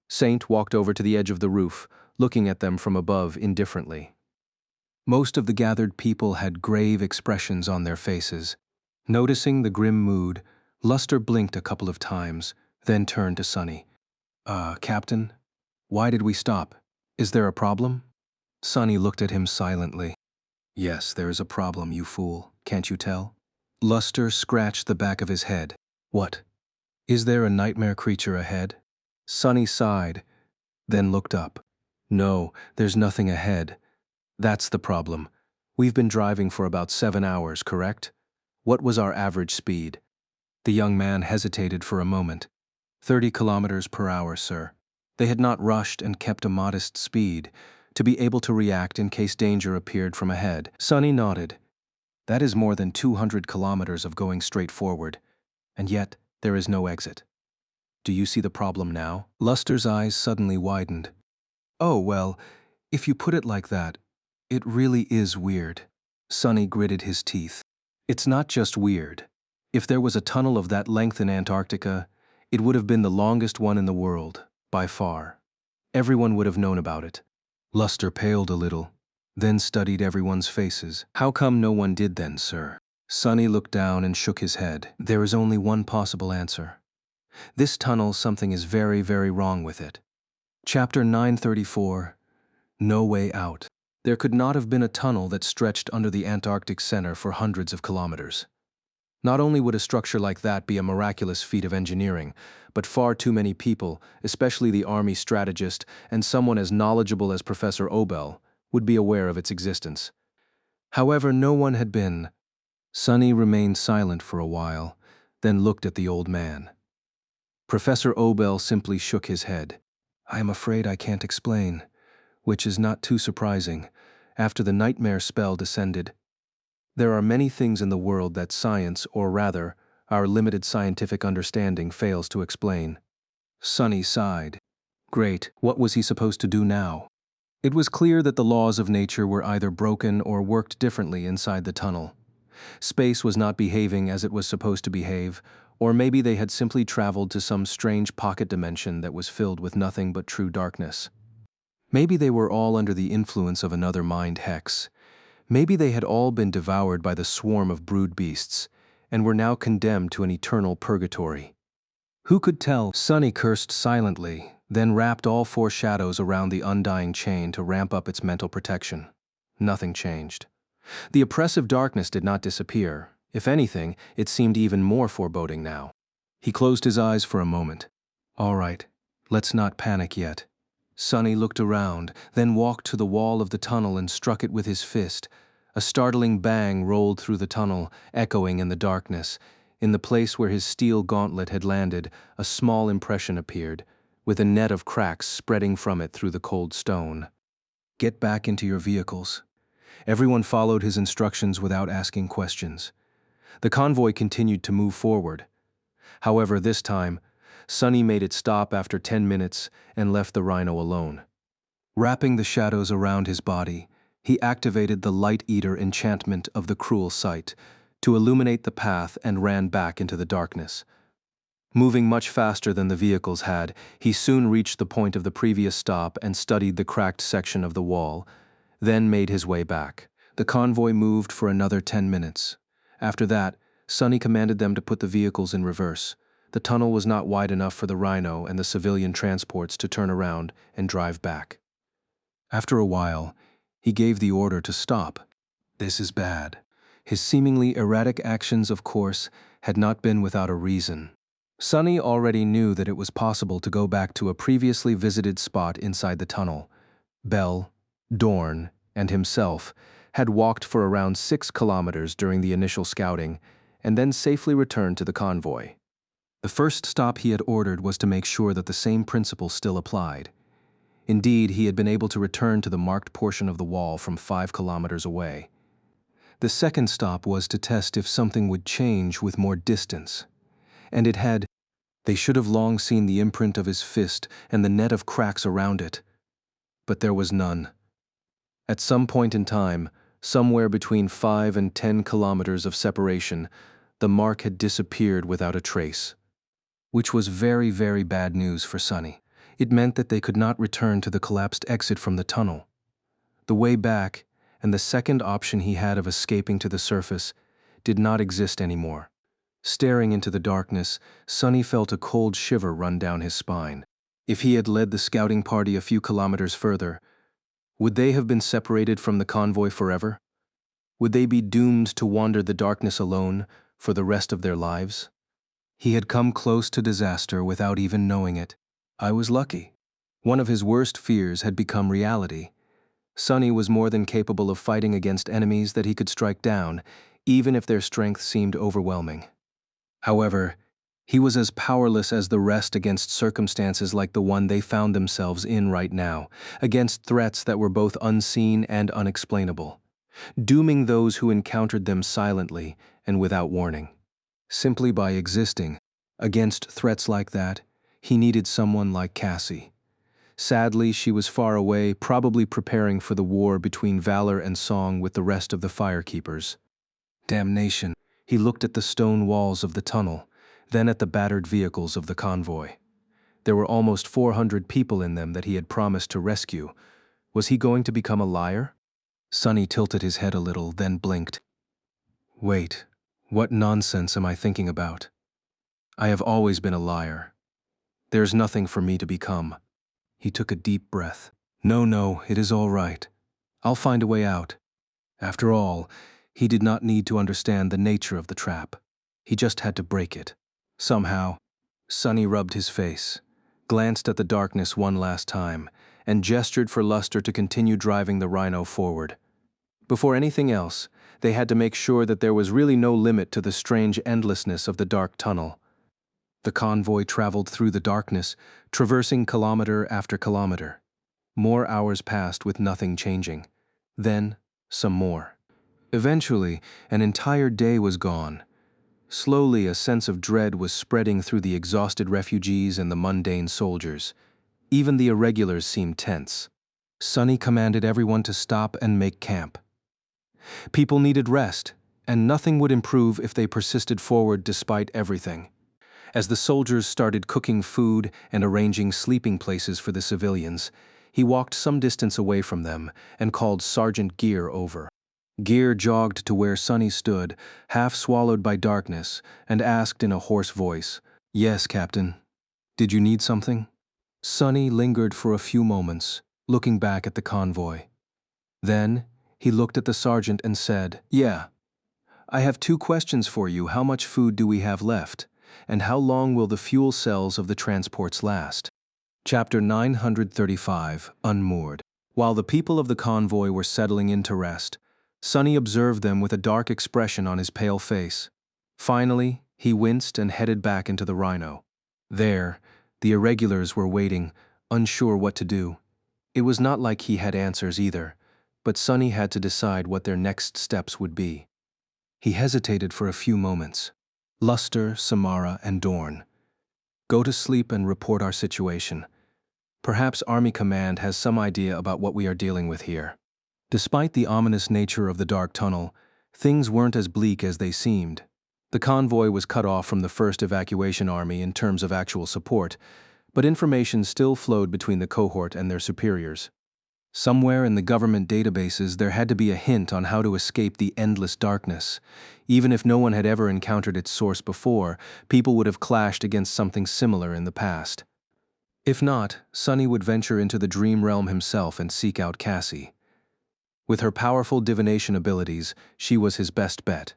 Saint walked over to the edge of the roof, looking at them from above indifferently. Most of the gathered people had grave expressions on their faces. Noticing the grim mood, Luster blinked a couple of times, then turned to Sonny. Captain, why did we stop? Is there a problem?" Sonny looked at him silently. "Yes, there is a problem, you fool. Can't you tell?" Luster scratched the back of his head. "What? Is there a nightmare creature ahead?" Sonny sighed, then looked up. "No, there's nothing ahead. That's the problem. We've been driving for about 7 hours, correct? What was our average speed?" The young man hesitated for a moment. 30 kilometers per hour, sir. They had not rushed and kept a modest speed, to be able to react in case danger appeared from ahead. Sonny nodded. "That is more than 200 kilometers of going straight forward, and yet there is no exit. Do you see the problem now?" Luster's eyes suddenly widened. "Oh, well, if you put it like that, it really is weird." Sonny gritted his teeth. "It's not just weird. If there was a tunnel of that length in Antarctica, it would have been the longest one in the world, by far. Everyone would have known about it." Luster paled a little, then studied everyone's faces. "How come no one did then, sir?" Sonny looked down and shook his head. "There is only one possible answer. This tunnel, something is very, very wrong with it. Chapter 934, No Way Out. There could not have been a tunnel that stretched under the Antarctic center for hundreds of kilometers. Not only would a structure like that be a miraculous feat of engineering, but far too many people, especially the Army strategist and someone as knowledgeable as Professor Obel, would be aware of its existence. However, no one had been. Sonny remained silent for a while, then looked at the old man. Professor Obel simply shook his head. "I am afraid I can't explain," which is not too surprising. After the nightmare spell descended, there are many things in the world that science, or rather, our limited scientific understanding, fails to explain. Sonny sighed. Great, what was he supposed to do now? It was clear that the laws of nature were either broken or worked differently inside the tunnel. Space was not behaving as it was supposed to behave, or maybe they had simply traveled to some strange pocket dimension that was filled with nothing but true darkness. Maybe they were all under the influence of another mind hex. Maybe they had all been devoured by the swarm of brood beasts, and were now condemned to an eternal purgatory. Who could tell? Sonny cursed silently, then wrapped all 4 shadows around the undying chain to ramp up its mental protection. Nothing changed. The oppressive darkness did not disappear. If anything, it seemed even more foreboding now. He closed his eyes for a moment. All right, let's not panic yet. Sonny looked around, then walked to the wall of the tunnel and struck it with his fist. A startling bang rolled through the tunnel, echoing in the darkness. In the place where his steel gauntlet had landed, a small impression appeared, with a net of cracks spreading from it through the cold stone. Get back into your vehicles. Everyone followed his instructions without asking questions. The convoy continued to move forward. However, this time, Sonny made it stop after 10 minutes and left the rhino alone. Wrapping the shadows around his body, he activated the Light Eater enchantment of the Cruel Sight to illuminate the path and ran back into the darkness. Moving much faster than the vehicles had, he soon reached the point of the previous stop and studied the cracked section of the wall, then made his way back. The convoy moved for another 10 minutes. After that, Sonny commanded them to put the vehicles in reverse. The tunnel was not wide enough for the rhino and the civilian transports to turn around and drive back. After a while, he gave the order to stop. This is bad. His seemingly erratic actions, of course, had not been without a reason. Sonny already knew that it was possible to go back to a previously visited spot inside the tunnel. Bell, Dorn, and himself had walked for around 6 kilometers during the initial scouting and then safely returned to the convoy. The first stop he had ordered was to make sure that the same principle still applied. Indeed, he had been able to return to the marked portion of the wall from 5 kilometers away. The second stop was to test if something would change with more distance. And it had. They should have long seen the imprint of his fist and the net of cracks around it. But there was none. At some point in time, somewhere between 5 and 10 kilometers of separation, the mark had disappeared without a trace. Which was very, very bad news for Sonny. It meant that they could not return to the collapsed exit from the tunnel. The way back, and the second option he had of escaping to the surface, did not exist anymore. Staring into the darkness, Sonny felt a cold shiver run down his spine. If he had led the scouting party a few kilometers further, would they have been separated from the convoy forever? Would they be doomed to wander the darkness alone for the rest of their lives? He had come close to disaster without even knowing it. I was lucky. One of his worst fears had become reality. Sonny was more than capable of fighting against enemies that he could strike down, even if their strength seemed overwhelming. However, he was as powerless as the rest against circumstances like the one they found themselves in right now, against threats that were both unseen and unexplainable, dooming those who encountered them silently and without warning. Simply by existing, against threats like that, he needed someone like Cassie. Sadly, she was far away, probably preparing for the war between Valor and Song with the rest of the Firekeepers. Damnation. He looked at the stone walls of the tunnel, then at the battered vehicles of the convoy. There were almost 400 people in them that he had promised to rescue. Was he going to become a liar? Sonny tilted his head a little, then blinked. Wait, what nonsense am I thinking about? I have always been a liar. There's nothing for me to become. He took a deep breath. No, it is all right. I'll find a way out. After all, he did not need to understand the nature of the trap. He just had to break it. Somehow, Sonny rubbed his face, glanced at the darkness one last time, and gestured for Luster to continue driving the rhino forward. Before anything else, they had to make sure that there was really no limit to the strange endlessness of the dark tunnel. The convoy traveled through the darkness, traversing kilometer after kilometer. More hours passed with nothing changing. Then, some more. Eventually, an entire day was gone. Slowly, a sense of dread was spreading through the exhausted refugees and the mundane soldiers. Even the irregulars seemed tense. Sonny commanded everyone to stop and make camp. People needed rest, and nothing would improve if they persisted forward despite everything. As the soldiers started cooking food and arranging sleeping places for the civilians, he walked some distance away from them and called Sergeant Gear over. Gear jogged to where Sonny stood, half swallowed by darkness, and asked in a hoarse voice, "Yes, Captain. Did you need something?" Sonny lingered for a few moments, looking back at the convoy. Then, He looked at the sergeant and said, "Yeah, I have 2 questions for you. How much food do we have left? And how long will the fuel cells of the transports last?" Chapter 935, Unmoored. While the people of the convoy were settling in to rest, Sonny observed them with a dark expression on his pale face. Finally, he winced and headed back into the Rhino. There, the irregulars were waiting, unsure what to do. It was not like he had answers either, but Sonny had to decide what their next steps would be. He hesitated for a few moments. "Luster, Samara, and Dorn, go to sleep and report our situation. Perhaps Army Command has some idea about what we are dealing with here." Despite the ominous nature of the dark tunnel, things weren't as bleak as they seemed. The convoy was cut off from the first evacuation army in terms of actual support, but information still flowed between the cohort and their superiors. Somewhere in the government databases there had to be a hint on how to escape the endless darkness. Even if no one had ever encountered its source before, people would have clashed against something similar in the past. If not, Sonny would venture into the dream realm himself and seek out Cassie. With her powerful divination abilities, she was his best bet.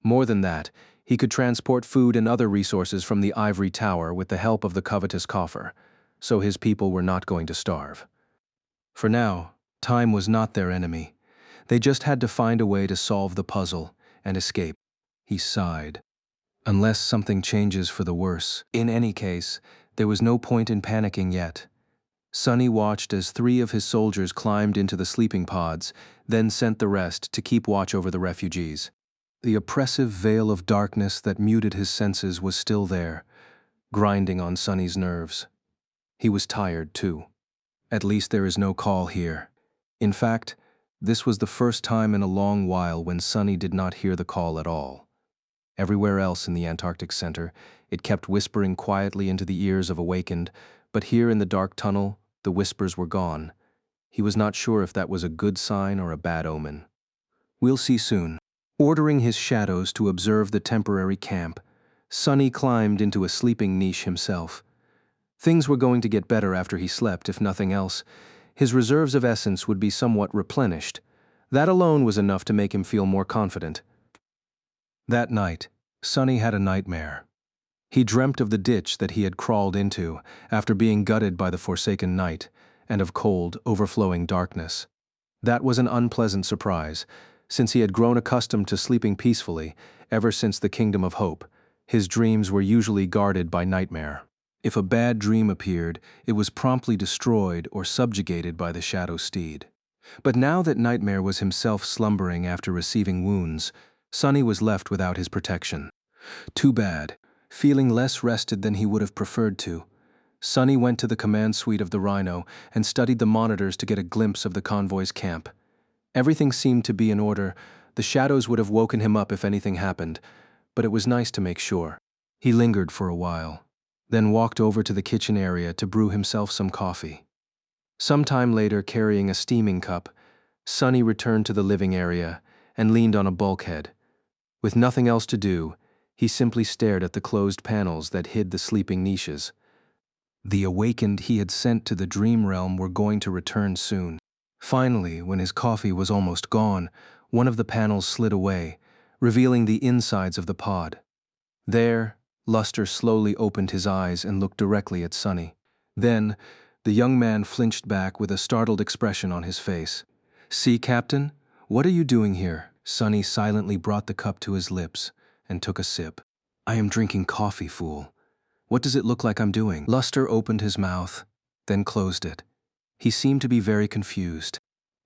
More than that, he could transport food and other resources from the ivory tower with the help of the covetous coffer, so his people were not going to starve. For now, time was not their enemy. They just had to find a way to solve the puzzle and escape. He sighed. Unless something changes for the worse. In any case, there was no point in panicking yet. Sonny watched as 3 of his soldiers climbed into the sleeping pods, then sent the rest to keep watch over the refugees. The oppressive veil of darkness that muted his senses was still there, grinding on Sonny's nerves. He was tired, too. At least there is no call here. In fact, this was the first time in a long while when Sonny did not hear the call at all. Everywhere else in the Antarctic Center, it kept whispering quietly into the ears of awakened, but here in the dark tunnel, the whispers were gone. He was not sure if that was a good sign or a bad omen. "We'll see soon." Ordering his shadows to observe the temporary camp, Sonny climbed into a sleeping niche himself. Things were going to get better after he slept, if nothing else. His reserves of essence would be somewhat replenished. That alone was enough to make him feel more confident. That night, Sonny had a nightmare. He dreamt of the ditch that he had crawled into after being gutted by the forsaken night, and of cold, overflowing darkness. That was an unpleasant surprise, since he had grown accustomed to sleeping peacefully ever since the Kingdom of Hope. His dreams were usually guarded by nightmare. If a bad dream appeared, it was promptly destroyed or subjugated by the shadow steed. But now that Nightmare was himself slumbering after receiving wounds, Sonny was left without his protection. Too bad. Feeling less rested than he would have preferred to, Sonny went to the command suite of the Rhino and studied the monitors to get a glimpse of the convoy's camp. Everything seemed to be in order. The shadows would have woken him up if anything happened, but it was nice to make sure. He lingered for a while, then walked over to the kitchen area to brew himself some coffee. Sometime later, carrying a steaming cup, Sonny returned to the living area and leaned on a bulkhead. With nothing else to do, he simply stared at the closed panels that hid the sleeping niches. The awakened he had sent to the dream realm were going to return soon. Finally, when his coffee was almost gone, one of the panels slid away, revealing the insides of the pod. There, Luster slowly opened his eyes and looked directly at Sonny. Then, the young man flinched back with a startled expression on his face. "See, Captain? What are you doing here?" Sonny silently brought the cup to his lips and took a sip. "I am drinking coffee, fool. What does it look like I'm doing?" Luster opened his mouth, then closed it. He seemed to be very confused.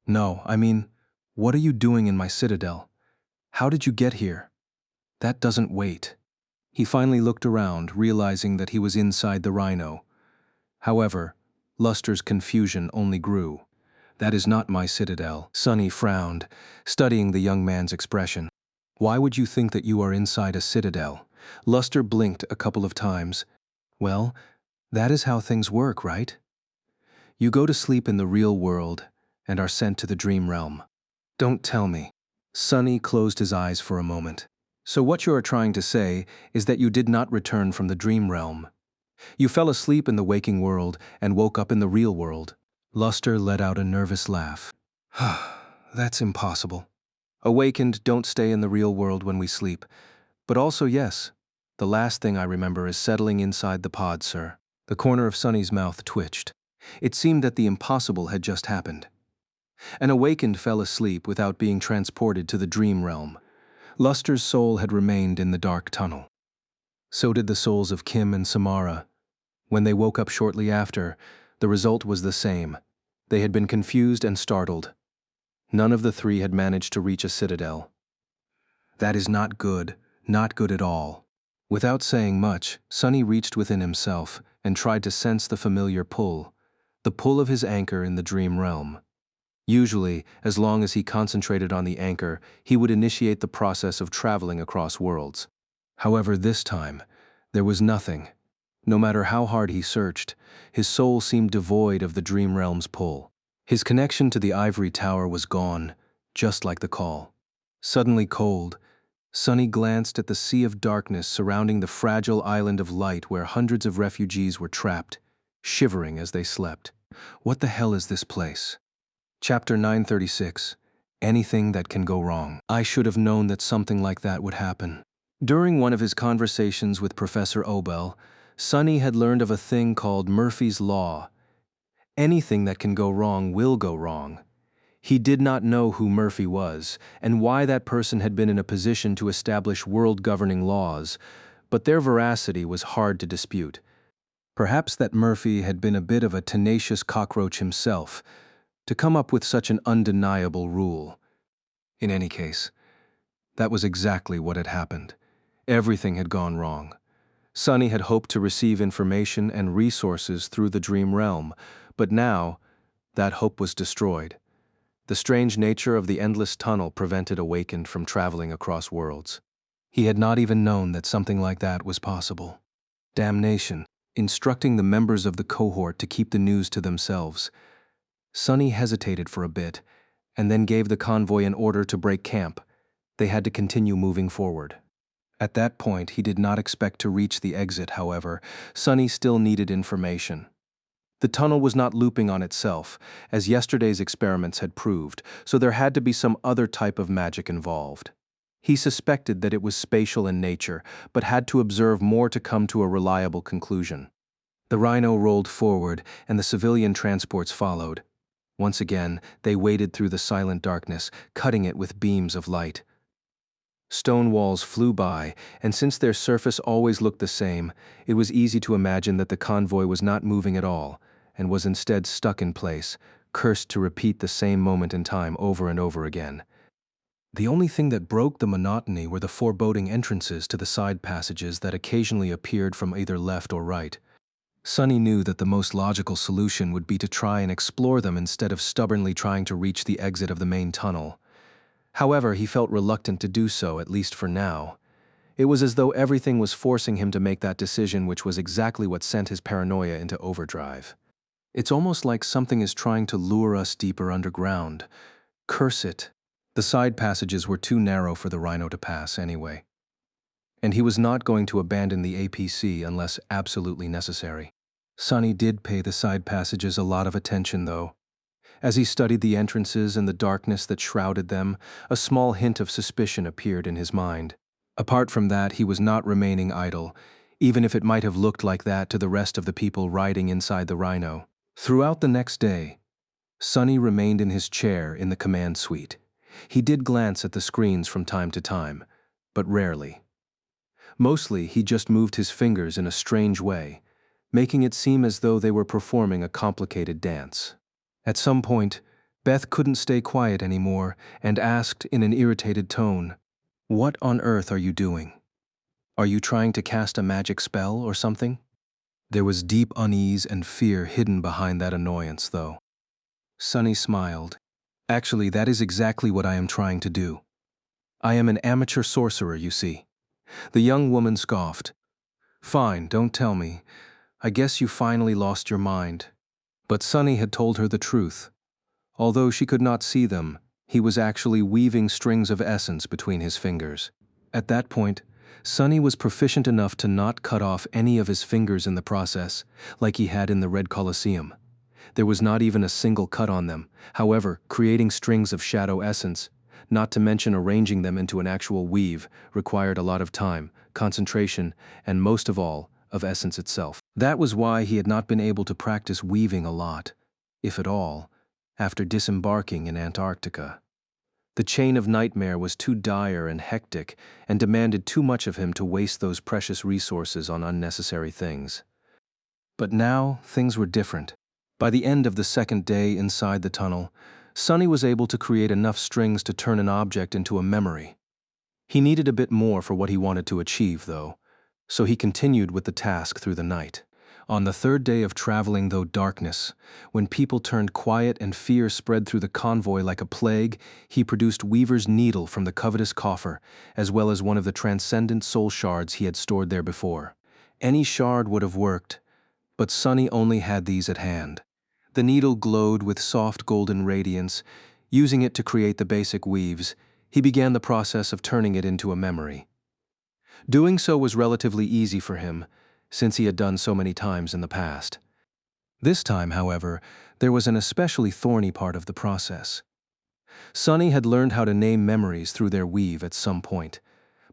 "No, I mean, what are you doing in my citadel? How did you get here? That doesn't wait." He finally looked around, realizing that he was inside the Rhino. However, Luster's confusion only grew. "That is not my citadel." Sonny frowned, studying the young man's expression. "Why would you think that you are inside a citadel?" Luster blinked a couple of times. "Well, that is how things work, right? You go to sleep in the real world and are sent to the dream realm." "Don't tell me." Sonny closed his eyes for a moment. "So what you are trying to say is that you did not return from the dream realm. You fell asleep in the waking world and woke up in the real world." Luster let out a nervous laugh. That's impossible. Awakened don't stay in the real world when we sleep. But also, yes, the last thing I remember is settling inside the pod, sir. The corner of Sonny's mouth twitched. It seemed that the impossible had just happened. An awakened fell asleep without being transported to the dream realm. Luster's soul had remained in the dark tunnel. So did the souls of Kim and Samara. When they woke up shortly after, the result was the same. They had been confused and startled. None of the three had managed to reach a citadel. That is not good at all. Without saying much, Sonny reached within himself and tried to sense the familiar pull, the pull of his anchor in the dream realm. Usually, as long as he concentrated on the anchor, he would initiate the process of traveling across worlds. However, this time, there was nothing. No matter how hard he searched, his soul seemed devoid of the dream realm's pull. His connection to the ivory tower was gone, just like the call. Suddenly cold, Sonny glanced at the sea of darkness surrounding the fragile island of light where hundreds of refugees were trapped, shivering as they slept. What the hell is this place? Chapter 936. Anything that can go wrong. I should have known that something like that would happen. During one of his conversations with Professor Obel, Sonny had learned of a thing called Murphy's Law. Anything that can go wrong will go wrong. He did not know who Murphy was, and why that person had been in a position to establish world-governing laws, but their veracity was hard to dispute. Perhaps that Murphy had been a bit of a tenacious cockroach himself, to come up with such an undeniable rule. In any case, that was exactly what had happened. Everything had gone wrong. Sonny had hoped to receive information and resources through the dream realm, but now, that hope was destroyed. The strange nature of the endless tunnel prevented Awakened from traveling across worlds. He had not even known that something like that was possible. Damnation, instructing the members of the cohort to keep the news to themselves. Sonny hesitated for a bit, and then gave the convoy an order to break camp. They had to continue moving forward. At that point, he did not expect to reach the exit, however. Sonny still needed information. The tunnel was not looping on itself, as yesterday's experiments had proved, so there had to be some other type of magic involved. He suspected that it was spatial in nature, but had to observe more to come to a reliable conclusion. The Rhino rolled forward, and the civilian transports followed. Once again, they waded through the silent darkness, cutting it with beams of light. Stone walls flew by, and since their surface always looked the same, it was easy to imagine that the convoy was not moving at all, and was instead stuck in place, cursed to repeat the same moment in time over and over again. The only thing that broke the monotony were the foreboding entrances to the side passages that occasionally appeared from either left or right. Sonny knew that the most logical solution would be to try and explore them instead of stubbornly trying to reach the exit of the main tunnel. However, he felt reluctant to do so, at least for now. It was as though everything was forcing him to make that decision, which was exactly what sent his paranoia into overdrive. It's almost like something is trying to lure us deeper underground. Curse it. The side passages were too narrow for the Rhino to pass anyway. And he was not going to abandon the APC unless absolutely necessary. Sonny did pay the side passages a lot of attention, though. As he studied the entrances and the darkness that shrouded them, a small hint of suspicion appeared in his mind. Apart from that, he was not remaining idle, even if it might have looked like that to the rest of the people riding inside the Rhino. Throughout the next day, Sonny remained in his chair in the command suite. He did glance at the screens from time to time, but rarely. Mostly, he just moved his fingers in a strange way, making it seem as though they were performing a complicated dance. At some point, Beth couldn't stay quiet anymore and asked in an irritated tone, "What on earth are you doing? Are you trying to cast a magic spell or something?" There was deep unease and fear hidden behind that annoyance, though. Sonny smiled. "Actually, that is exactly what I am trying to do. I am an amateur sorcerer, you see." The young woman scoffed. "Fine, don't tell me. I guess you finally lost your mind." But Sonny had told her the truth. Although she could not see them, he was actually weaving strings of essence between his fingers. At that point, Sonny was proficient enough to not cut off any of his fingers in the process, like he had in the Red Colosseum. There was not even a single cut on them. However, creating strings of shadow essence, not to mention arranging them into an actual weave, required a lot of time, concentration, and most of all, of essence itself. That was why he had not been able to practice weaving a lot, if at all, after disembarking in Antarctica. The chain of nightmare was too dire and hectic and demanded too much of him to waste those precious resources on unnecessary things. But now, things were different. By the end of the second day inside the tunnel, Sonny was able to create enough strings to turn an object into a memory. He needed a bit more for what he wanted to achieve, though, so he continued with the task through the night. On the third day of traveling through darkness, when people turned quiet and fear spread through the convoy like a plague, he produced Weaver's needle from the covetous coffer, as well as one of the transcendent soul shards he had stored there before. Any shard would have worked, but Sonny only had these at hand. The needle glowed with soft golden radiance. Using it to create the basic weaves, he began the process of turning it into a memory. Doing so was relatively easy for him, since he had done so many times in the past. This time, however, there was an especially thorny part of the process. Sonny had learned how to name memories through their weave at some point,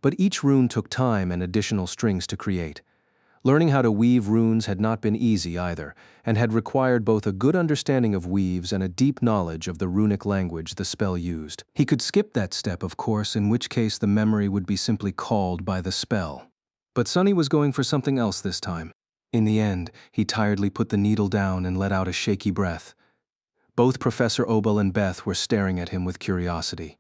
but each rune took time and additional strings to create. Learning how to weave runes had not been easy either, and had required both a good understanding of weaves and a deep knowledge of the runic language the spell used. He could skip that step, of course, in which case the memory would be simply called by the spell. But Sonny was going for something else this time. In the end, he tiredly put the needle down and let out a shaky breath. Both Professor Obel and Beth were staring at him with curiosity.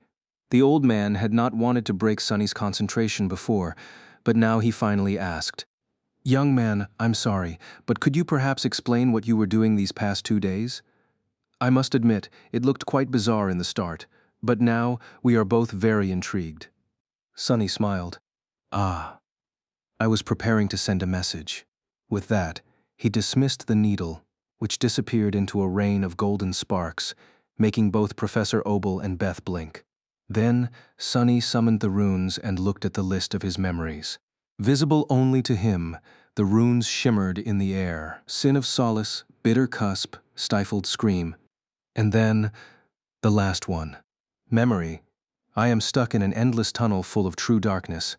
The old man had not wanted to break Sonny's concentration before, but now he finally asked, "Young man, I'm sorry, but could you perhaps explain what you were doing these past 2 days? I must admit, it looked quite bizarre in the start, but now we are both very intrigued." Sonny smiled. "Ah, I was preparing to send a message." With that, he dismissed the needle, which disappeared into a rain of golden sparks, making both Professor Obel and Beth blink. Then, Sonny summoned the runes and looked at the list of his memories. Visible only to him, the runes shimmered in the air: sin of solace, bitter cusp, stifled scream. And then, the last one. Memory. I am stuck in an endless tunnel full of true darkness.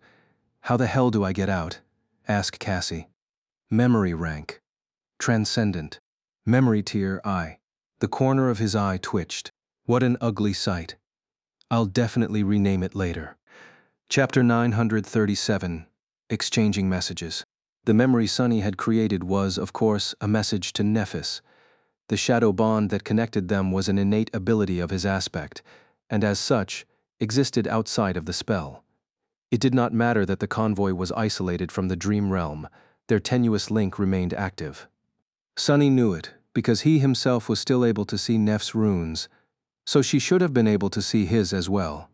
How the hell do I get out? Ask Cassie. Memory rank. Transcendent. Memory tier I. The corner of his eye twitched. What an ugly sight. I'll definitely rename it later. Chapter 937. Exchanging messages. The memory Sonny had created was, of course, a message to Nephis. The shadow bond that connected them was an innate ability of his aspect, and as such, existed outside of the spell. It did not matter that the convoy was isolated from the dream realm. Their tenuous link remained active. Sonny knew it, because he himself was still able to see Neph's runes, so she should have been able to see his as well.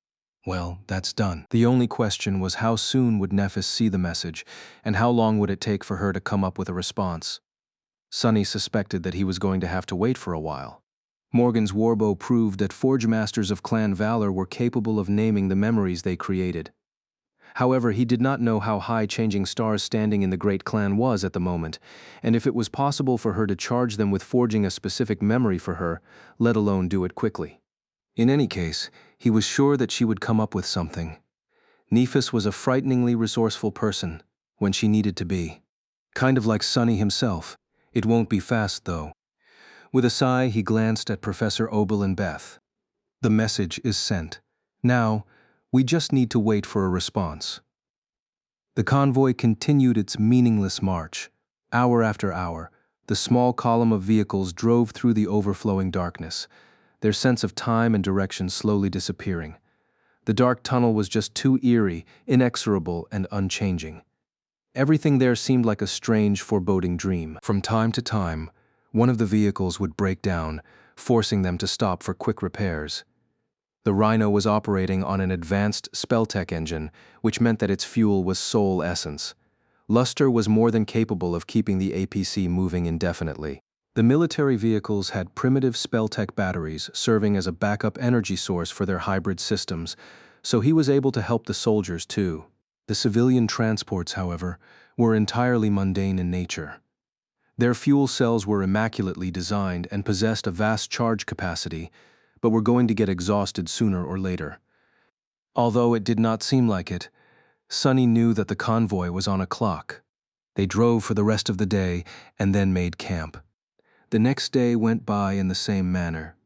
Well, that's done. The only question was how soon would Nephis see the message, and how long would it take for her to come up with a response. Sonny suspected that he was going to have to wait for a while. Morgan's warbow proved that Forge Masters of Clan Valor were capable of naming the memories they created. However, he did not know how high Changing Star's standing in the Great Clan was at the moment, and if it was possible for her to charge them with forging a specific memory for her, let alone do it quickly. In any case, he was sure that she would come up with something. Nephis was a frighteningly resourceful person, when she needed to be. Kind of like Sonny himself. It won't be fast, though. With a sigh, he glanced at Professor Obel and Beth. The message is sent. Now, we just need to wait for a response. The convoy continued its meaningless march. Hour after hour, the small column of vehicles drove through the overflowing darkness, their sense of time and direction slowly disappearing. The dark tunnel was just too eerie, inexorable, and unchanging. Everything there seemed like a strange, foreboding dream. From time to time, one of the vehicles would break down, forcing them to stop for quick repairs. The Rhino was operating on an advanced Spelltech engine, which meant that its fuel was soul essence. Luster was more than capable of keeping the APC moving indefinitely. The military vehicles had primitive Spelltech batteries serving as a backup energy source for their hybrid systems, so he was able to help the soldiers too. The civilian transports, however, were entirely mundane in nature. Their fuel cells were immaculately designed and possessed a vast charge capacity, but were going to get exhausted sooner or later. Although it did not seem like it, Sunny knew that the convoy was on a clock. They drove for the rest of the day and then made camp. The next day went by in the same manner.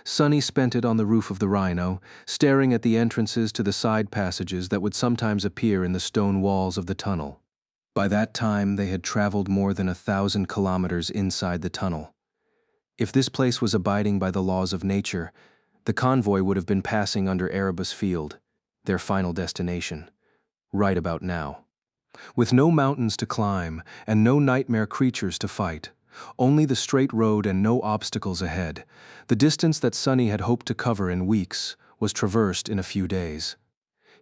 Sunny spent it on the roof of the Rhino, staring at the entrances to the side passages that would sometimes appear in the stone walls of the tunnel. By that time, they had traveled more than 1,000 kilometers inside the tunnel. If this place was abiding by the laws of nature, the convoy would have been passing under Erebus Field, their final destination, right about now. With no mountains to climb and no nightmare creatures to fight, only the straight road and no obstacles ahead, the distance that Sunny had hoped to cover in weeks was traversed in a few days.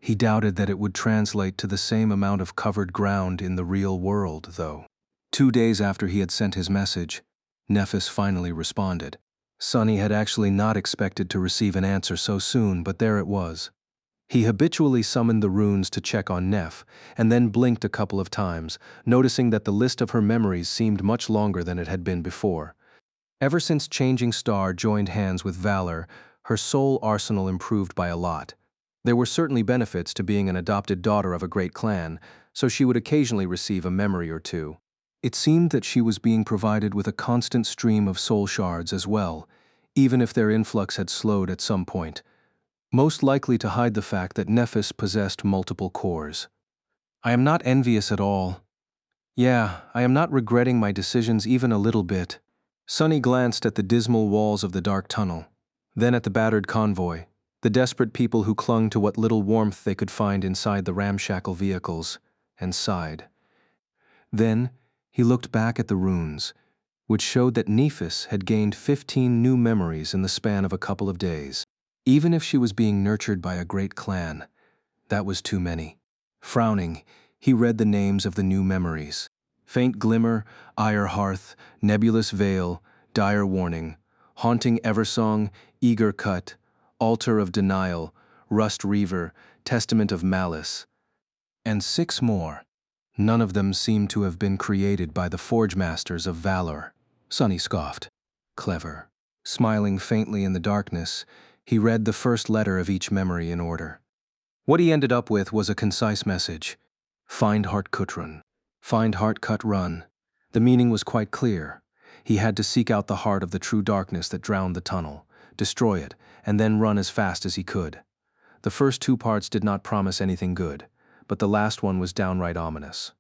He doubted that it would translate to the same amount of covered ground in the real world, though. 2 days after he had sent his message, Nephis finally responded. Sunny had actually not expected to receive an answer so soon, but there it was. He habitually summoned the runes to check on Neph, and then blinked a couple of times, noticing that the list of her memories seemed much longer than it had been before. Ever since Changing Star joined hands with Valor, her soul arsenal improved by a lot. There were certainly benefits to being an adopted daughter of a great clan, so she would occasionally receive a memory or two. It seemed that she was being provided with a constant stream of soul shards as well, even if their influx had slowed at some point, most likely to hide the fact that Nephis possessed multiple cores. I am not envious at all. Yeah, I am not regretting my decisions even a little bit. Sunny glanced at the dismal walls of the dark tunnel, then at the battered convoy, the desperate people who clung to what little warmth they could find inside the ramshackle vehicles, and sighed. Then he looked back at the runes, which showed that Nephis had gained 15 new memories in the span of a couple of days. Even if she was being nurtured by a great clan, that was too many. Frowning, he read the names of the new memories. Faint Glimmer, Ire Hearth, Nebulous Veil, Dire Warning, Haunting Eversong, Eager Cut, Altar of Denial, Rust Reaver, Testament of Malice, and 6 more. None of them seemed to have been created by the Forge Masters of Valor. Sunny scoffed. Clever. Smiling faintly in the darkness, he read the first letter of each memory in order. What he ended up with was a concise message. Find Heart Kutrun. Find Heart Cut Run. The meaning was quite clear. He had to seek out the heart of the true darkness that drowned the tunnel, destroy it, and then run as fast as he could. The first 2 parts did not promise anything good, but the last one was downright ominous.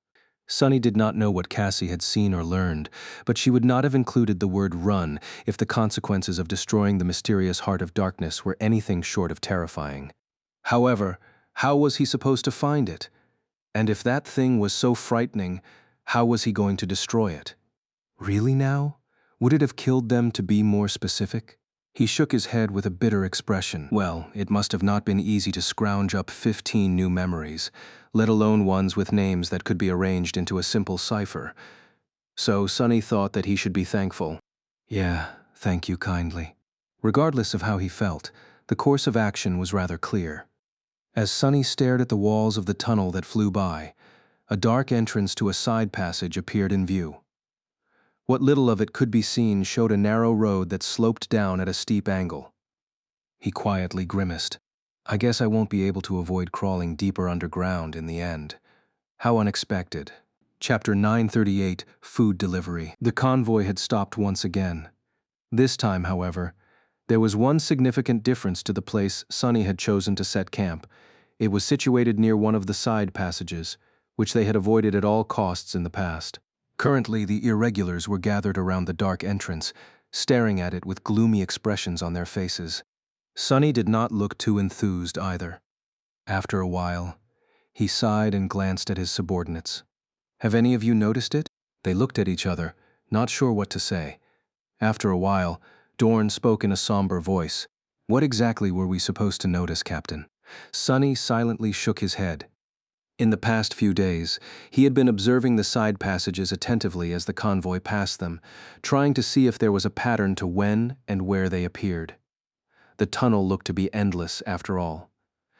Sunny did not know what Cassie had seen or learned, but she would not have included the word run if the consequences of destroying the mysterious heart of darkness were anything short of terrifying. However, how was he supposed to find it? And if that thing was so frightening, how was he going to destroy it? Really now? Would it have killed them to be more specific? He shook his head with a bitter expression. Well, it must have not been easy to scrounge up 15 new memories, let alone ones with names that could be arranged into a simple cipher. So Sunny thought that he should be thankful. Yeah, thank you kindly. Regardless of how he felt, the course of action was rather clear. As Sunny stared at the walls of the tunnel that flew by, a dark entrance to a side passage appeared in view. What little of it could be seen showed a narrow road that sloped down at a steep angle. He quietly grimaced. I guess I won't be able to avoid crawling deeper underground in the end. How unexpected. Chapter 938, Food Delivery. The convoy had stopped once again. This time, however, there was one significant difference to the place Sunny had chosen to set camp. It was situated near one of the side passages, which they had avoided at all costs in the past. Currently, the irregulars were gathered around the dark entrance, staring at it with gloomy expressions on their faces. Sunny did not look too enthused either. After a while, he sighed and glanced at his subordinates. Have any of you noticed it? They looked at each other, not sure what to say. After a while, Dorn spoke in a somber voice. What exactly were we supposed to notice, Captain? Sunny silently shook his head. In the past few days, he had been observing the side passages attentively as the convoy passed them, trying to see if there was a pattern to when and where they appeared. The tunnel looked to be endless, after all.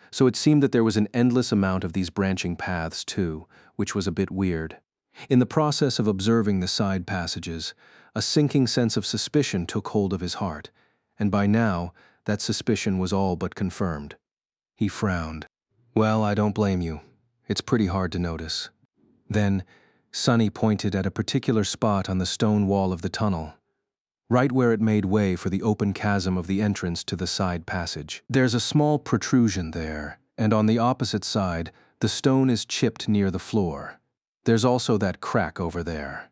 So it seemed that there was an endless amount of these branching paths, too, which was a bit weird. In the process of observing the side passages, a sinking sense of suspicion took hold of his heart, and by now, that suspicion was all but confirmed. He frowned. Well, I don't blame you. It's pretty hard to notice. Then, Sonny pointed at a particular spot on the stone wall of the tunnel, right where it made way for the open chasm of the entrance to the side passage. There's a small protrusion there, and on the opposite side, the stone is chipped near the floor. There's also that crack over there.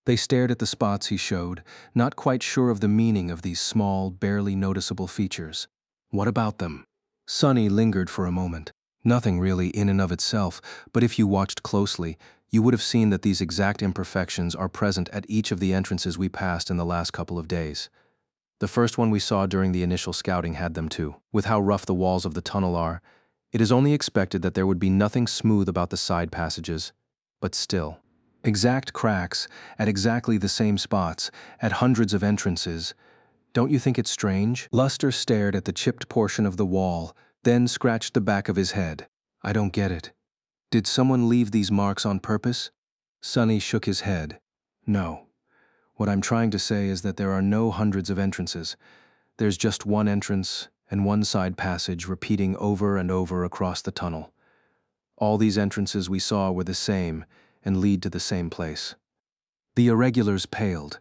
They stared at the spots he showed, not quite sure of the meaning of these small, barely noticeable features. What about them? Sonny lingered for a moment. Nothing really in and of itself, but if you watched closely, you would have seen that these exact imperfections are present at each of the entrances we passed in the last couple of days. The first one we saw during the initial scouting had them too. With how rough the walls of the tunnel are, it is only expected that there would be nothing smooth about the side passages. But still, exact cracks at exactly the same spots, at hundreds of entrances. Don't you think it's strange? Luster stared at the chipped portion of the wall, then scratched the back of his head. I don't get it. Did someone leave these marks on purpose? Sonny shook his head. No. What I'm trying to say is that there are no hundreds of entrances. There's just one entrance and one side passage repeating over and over across the tunnel. All these entrances we saw were the same and lead to the same place. The irregulars paled.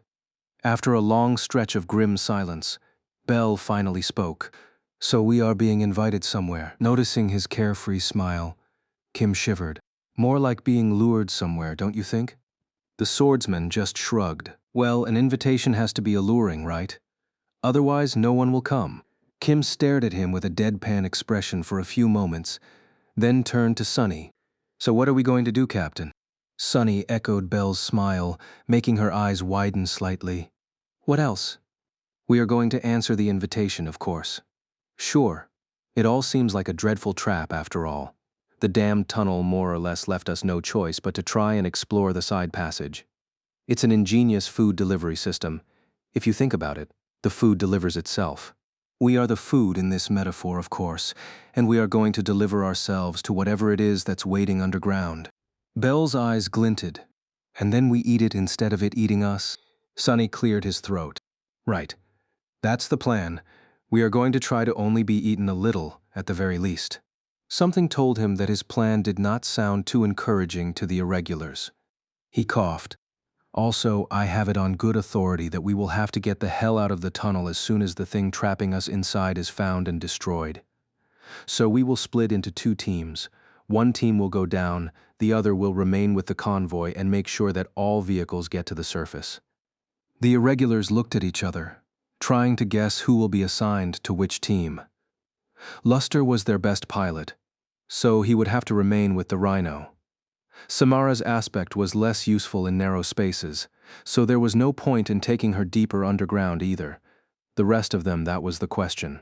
After a long stretch of grim silence, Bell finally spoke. So we are being invited somewhere. Noticing his carefree smile, Kim shivered. More like being lured somewhere, don't you think? The swordsman just shrugged. Well, an invitation has to be alluring, right? Otherwise, no one will come. Kim stared at him with a deadpan expression for a few moments, then turned to Sonny. So what are we going to do, Captain? Sonny echoed Bell's smile, making her eyes widen slightly. What else? We are going to answer the invitation, of course. Sure. It all seems like a dreadful trap after all. The damned tunnel more or less left us no choice but to try and explore the side passage. It's an ingenious food delivery system. If you think about it, the food delivers itself. We are the food in this metaphor, of course, and we are going to deliver ourselves to whatever it is that's waiting underground. Bell's eyes glinted. And then we eat it instead of it eating us? Sonny cleared his throat. Right. That's the plan. We are going to try to only be eaten a little, at the very least. Something told him that his plan did not sound too encouraging to the irregulars. He coughed. Also, I have it on good authority that we will have to get the hell out of the tunnel as soon as the thing trapping us inside is found and destroyed. So we will split into two teams. One team will go down, the other will remain with the convoy and make sure that all vehicles get to the surface. The irregulars looked at each other, trying to guess who will be assigned to which team. Luster was their best pilot, so he would have to remain with the Rhino. Samara's aspect was less useful in narrow spaces, so there was no point in taking her deeper underground either. The rest of them, that was the question.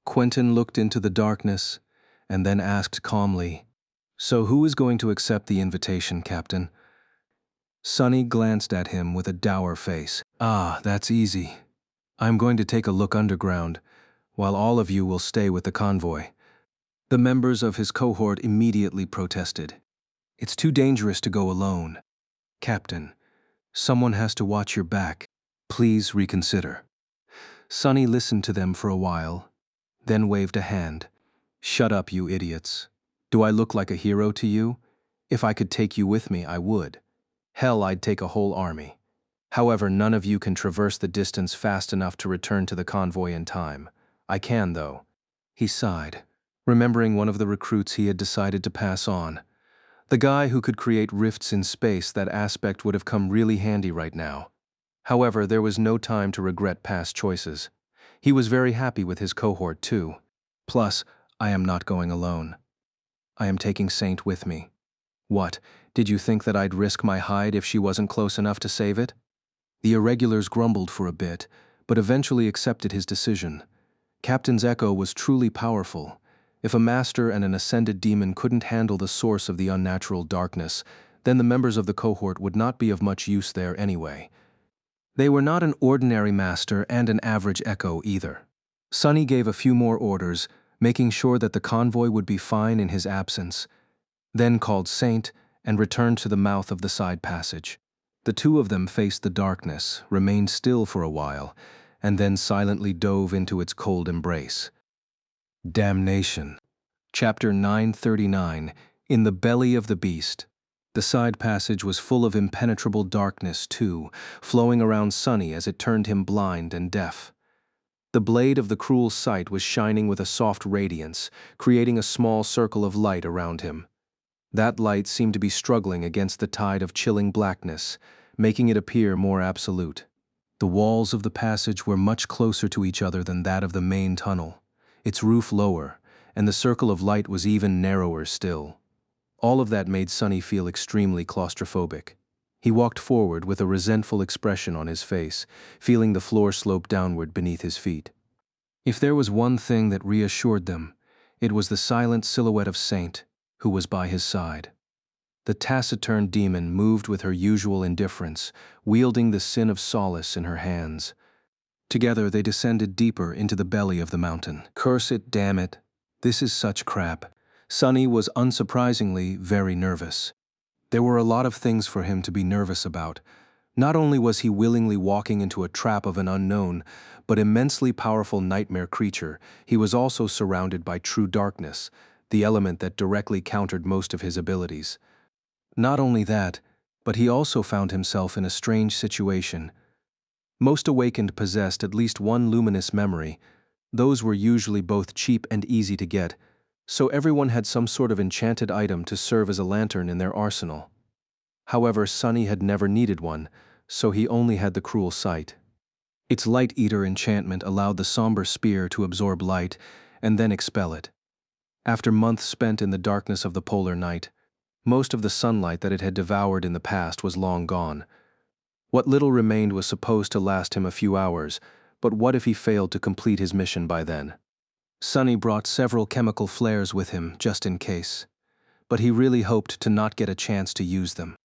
Quentin looked into the darkness and then asked calmly, So who is going to accept the invitation, Captain? Sonny glanced at him with a dour face. Ah, that's easy. I'm going to take a look underground, while all of you will stay with the convoy. The members of his cohort immediately protested. It's too dangerous to go alone. Captain, someone has to watch your back. Please reconsider. Sonny listened to them for a while, then waved a hand. Shut up, you idiots. Do I look like a hero to you? If I could take you with me, I would. Hell, I'd take a whole army. However, none of you can traverse the distance fast enough to return to the convoy in time. I can, though. He sighed, remembering one of the recruits he had decided to pass on. The guy who could create rifts in space, that aspect would have come really handy right now. However, there was no time to regret past choices. He was very happy with his cohort, too. Plus, I am not going alone. I am taking Saint with me. What, did you think that I'd risk my hide if she wasn't close enough to save it? The irregulars grumbled for a bit, but eventually accepted his decision. Captain's echo was truly powerful. If a master and an ascended demon couldn't handle the source of the unnatural darkness, then the members of the cohort would not be of much use there anyway. They were not an ordinary master and an average echo either. Sonny gave a few more orders, making sure that the convoy would be fine in his absence, then called Saint and returned to the mouth of the side passage. The two of them faced the darkness, remained still for a while, and then silently dove into its cold embrace. Damnation. Chapter 939, In the Belly of the Beast. The side passage was full of impenetrable darkness, too, flowing around Sonny as it turned him blind and deaf. The blade of the cruel sight was shining with a soft radiance, creating a small circle of light around him. That light seemed to be struggling against the tide of chilling blackness, making it appear more absolute. The walls of the passage were much closer to each other than that of the main tunnel, its roof lower, and the circle of light was even narrower still. All of that made Sonny feel extremely claustrophobic. He walked forward with a resentful expression on his face, feeling the floor slope downward beneath his feet. If there was one thing that reassured them, it was the silent silhouette of Saint, who was by his side. The taciturn demon moved with her usual indifference, wielding the sin of solace in her hands. Together they descended deeper into the belly of the mountain. Curse it, damn it. This is such crap. Sonny was unsurprisingly very nervous. There were a lot of things for him to be nervous about. Not only was he willingly walking into a trap of an unknown, but immensely powerful nightmare creature, he was also surrounded by true darkness, the element that directly countered most of his abilities. Not only that, but he also found himself in a strange situation. Most awakened possessed at least one luminous memory. Those were usually both cheap and easy to get, so everyone had some sort of enchanted item to serve as a lantern in their arsenal. However, Sonny had never needed one, so he only had the cruel sight. Its Light Eater enchantment allowed the somber spear to absorb light and then expel it. After months spent in the darkness of the polar night, most of the sunlight that it had devoured in the past was long gone. What little remained was supposed to last him a few hours, but what if he failed to complete his mission by then? Sonny brought several chemical flares with him, just in case, but he really hoped to not get a chance to use them.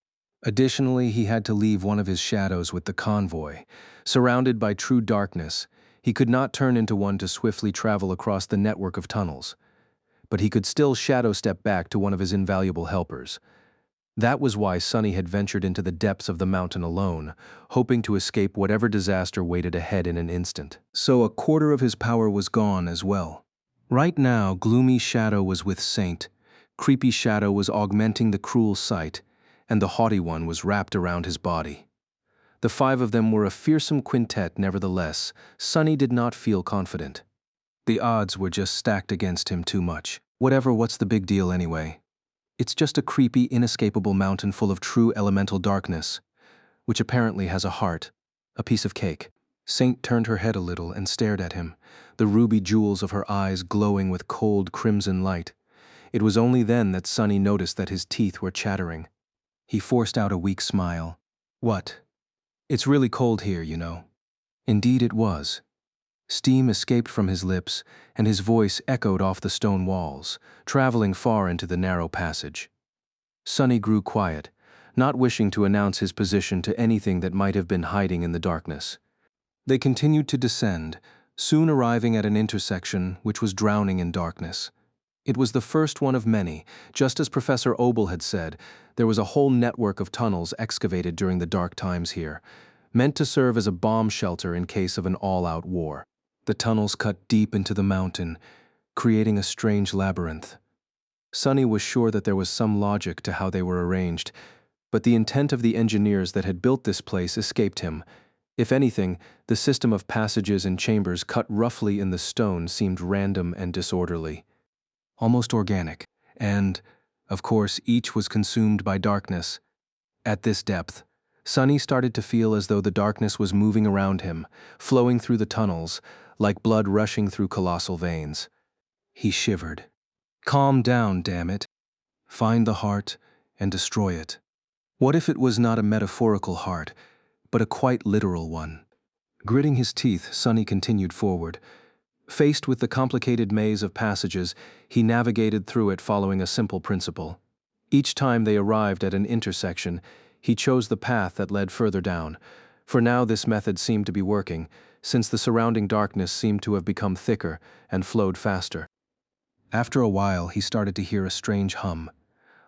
Additionally, he had to leave one of his shadows with the convoy. Surrounded by true darkness, he could not turn into one to swiftly travel across the network of tunnels, but he could still shadow step back to one of his invaluable helpers. That was why Sonny had ventured into the depths of the mountain alone, hoping to escape whatever disaster waited ahead in an instant. So a quarter of his power was gone as well. Right now, Gloomy Shadow was with Saint, Creepy Shadow was augmenting the cruel sight, and the Haughty One was wrapped around his body. The five of them were a fearsome quintet nevertheless. Sonny did not feel confident. The odds were just stacked against him too much. What's the big deal anyway? It's just a creepy, inescapable mountain full of true elemental darkness, which apparently has a heart, a piece of cake. Saint turned her head a little and stared at him, the ruby jewels of her eyes glowing with cold crimson light. It was only then that Sonny noticed that his teeth were chattering. He forced out a weak smile. What? It's really cold here, you know. Indeed it was. Steam escaped from his lips, and his voice echoed off the stone walls, traveling far into the narrow passage. Sonny grew quiet, not wishing to announce his position to anything that might have been hiding in the darkness. They continued to descend, soon arriving at an intersection which was drowning in darkness. It was the first one of many. Just as Professor Obel had said, there was a whole network of tunnels excavated during the dark times here, meant to serve as a bomb shelter in case of an all-out war. The tunnels cut deep into the mountain, creating a strange labyrinth. Sonny was sure that there was some logic to how they were arranged, but the intent of the engineers that had built this place escaped him. If anything, the system of passages and chambers cut roughly in the stone seemed random and disorderly, almost organic, and, of course, each was consumed by darkness. At this depth, Sonny started to feel as though the darkness was moving around him, flowing through the tunnels, like blood rushing through colossal veins. He shivered. Calm down, damn it. Find the heart and destroy it. What if it was not a metaphorical heart, but a quite literal one? Gritting his teeth, Sonny continued forward. Faced with the complicated maze of passages, he navigated through it following a simple principle. Each time they arrived at an intersection, he chose the path that led further down. For now this method seemed to be working, since the surrounding darkness seemed to have become thicker and flowed faster. After a while, he started to hear a strange hum,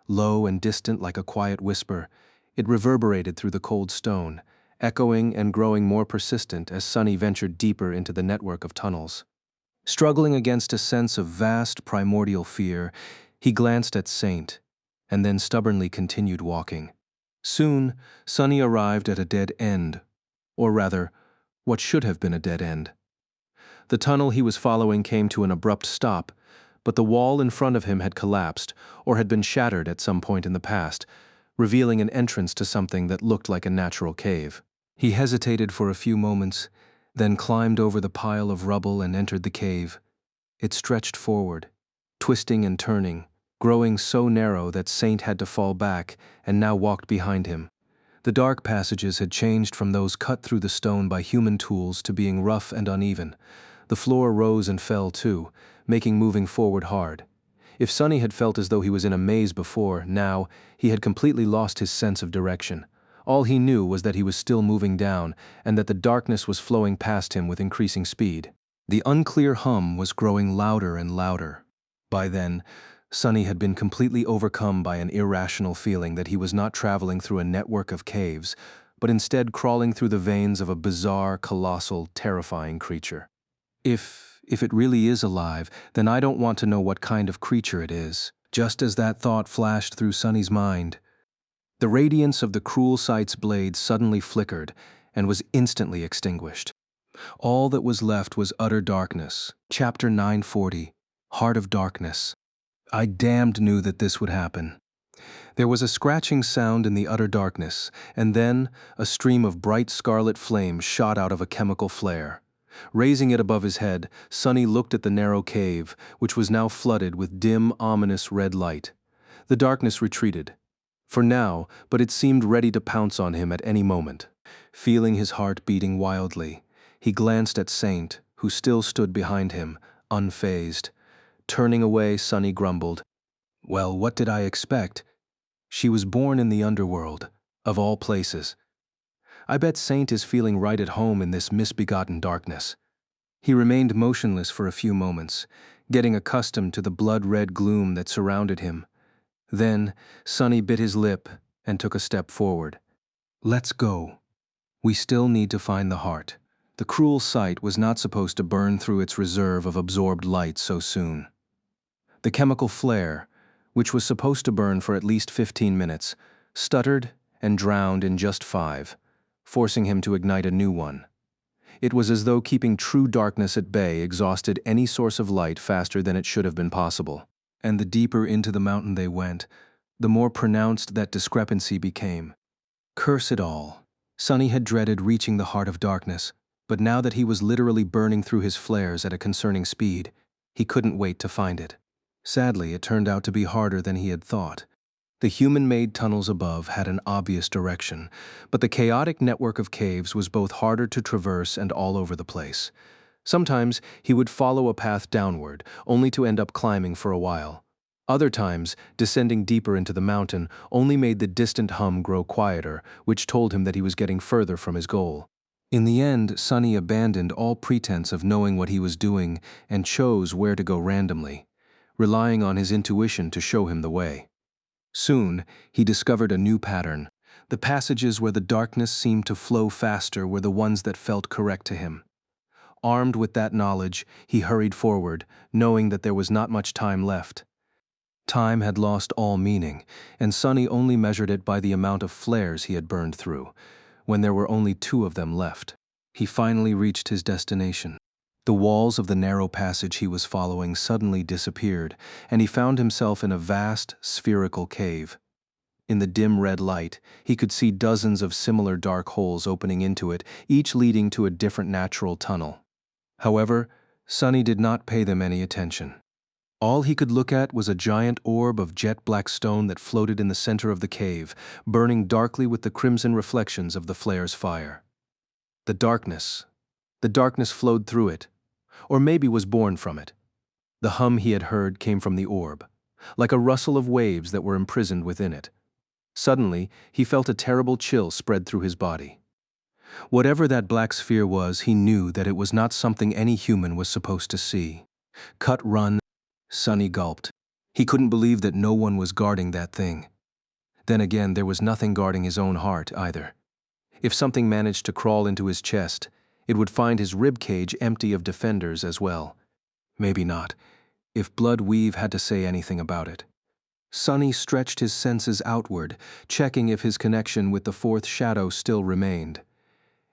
low and distant like a quiet whisper. It reverberated through the cold stone, echoing and growing more persistent as Sonny ventured deeper into the network of tunnels. Struggling against a sense of vast primordial fear, he glanced at Saint, and then stubbornly continued walking. Soon, Sonny arrived at a dead end, or rather, what should have been a dead end. The tunnel he was following came to an abrupt stop, but the wall in front of him had collapsed or had been shattered at some point in the past, revealing an entrance to something that looked like a natural cave. He hesitated for a few moments, then climbed over the pile of rubble and entered the cave. It stretched forward, twisting and turning, growing so narrow that Saint had to fall back and now walked behind him. The dark passages had changed from those cut through the stone by human tools to being rough and uneven. The floor rose and fell too, making moving forward hard. If Sonny had felt as though he was in a maze before, now, he had completely lost his sense of direction. All he knew was that he was still moving down, and that the darkness was flowing past him with increasing speed. The unclear hum was growing louder and louder. By then, Sonny had been completely overcome by an irrational feeling that he was not traveling through a network of caves, but instead crawling through the veins of a bizarre, colossal, terrifying creature. If it really is alive, then I don't want to know what kind of creature it is. Just as that thought flashed through Sonny's mind, the radiance of the cruel sight's blade suddenly flickered and was instantly extinguished. All that was left was utter darkness. Chapter 940, Heart of Darkness. I damned knew that this would happen. There was a scratching sound in the utter darkness, and then a stream of bright scarlet flame shot out of a chemical flare. Raising it above his head, Sonny looked at the narrow cave, which was now flooded with dim, ominous red light. The darkness retreated. For now, but it seemed ready to pounce on him at any moment. Feeling his heart beating wildly, he glanced at Saint, who still stood behind him, unfazed. Turning away, Sonny grumbled, "Well, what did I expect? She was born in the underworld, of all places. I bet Saint is feeling right at home in this misbegotten darkness." He remained motionless for a few moments, getting accustomed to the blood-red gloom that surrounded him. Then, Sonny bit his lip and took a step forward. "Let's go. We still need to find the heart." The cruel sight was not supposed to burn through its reserve of absorbed light so soon. The chemical flare, which was supposed to burn for at least 15 minutes, stuttered and drowned in just 5, forcing him to ignite a new one. It was as though keeping true darkness at bay exhausted any source of light faster than it should have been possible. And the deeper into the mountain they went, the more pronounced that discrepancy became. Curse it all. Sonny had dreaded reaching the heart of darkness, but now that he was literally burning through his flares at a concerning speed, he couldn't wait to find it. Sadly, it turned out to be harder than he had thought. The human-made tunnels above had an obvious direction, but the chaotic network of caves was both harder to traverse and all over the place. Sometimes he would follow a path downward, only to end up climbing for a while. Other times, descending deeper into the mountain only made the distant hum grow quieter, which told him that he was getting further from his goal. In the end, Sonny abandoned all pretense of knowing what he was doing and chose where to go randomly, relying on his intuition to show him the way. Soon, he discovered a new pattern. The passages where the darkness seemed to flow faster were the ones that felt correct to him. Armed with that knowledge, he hurried forward, knowing that there was not much time left. Time had lost all meaning, and Sonny only measured it by the amount of flares he had burned through, when there were only 2 of them left. He finally reached his destination. The walls of the narrow passage he was following suddenly disappeared, and he found himself in a vast, spherical cave. In the dim red light, he could see dozens of similar dark holes opening into it, each leading to a different natural tunnel. However, Sonny did not pay them any attention. All he could look at was a giant orb of jet-black stone that floated in the center of the cave, burning darkly with the crimson reflections of the flare's fire. The darkness flowed through it, or maybe was born from it. The hum he had heard came from the orb, like a rustle of waves that were imprisoned within it. Suddenly, he felt a terrible chill spread through his body. Whatever that black sphere was, he knew that it was not something any human was supposed to see. Cut, run. Sonny gulped. He couldn't believe that no one was guarding that thing. Then again, there was nothing guarding his own heart either. If something managed to crawl into his chest, it would find his ribcage empty of defenders as well. Maybe not, if Blood Weave had to say anything about it. Sonny stretched his senses outward, checking if his connection with the fourth shadow still remained.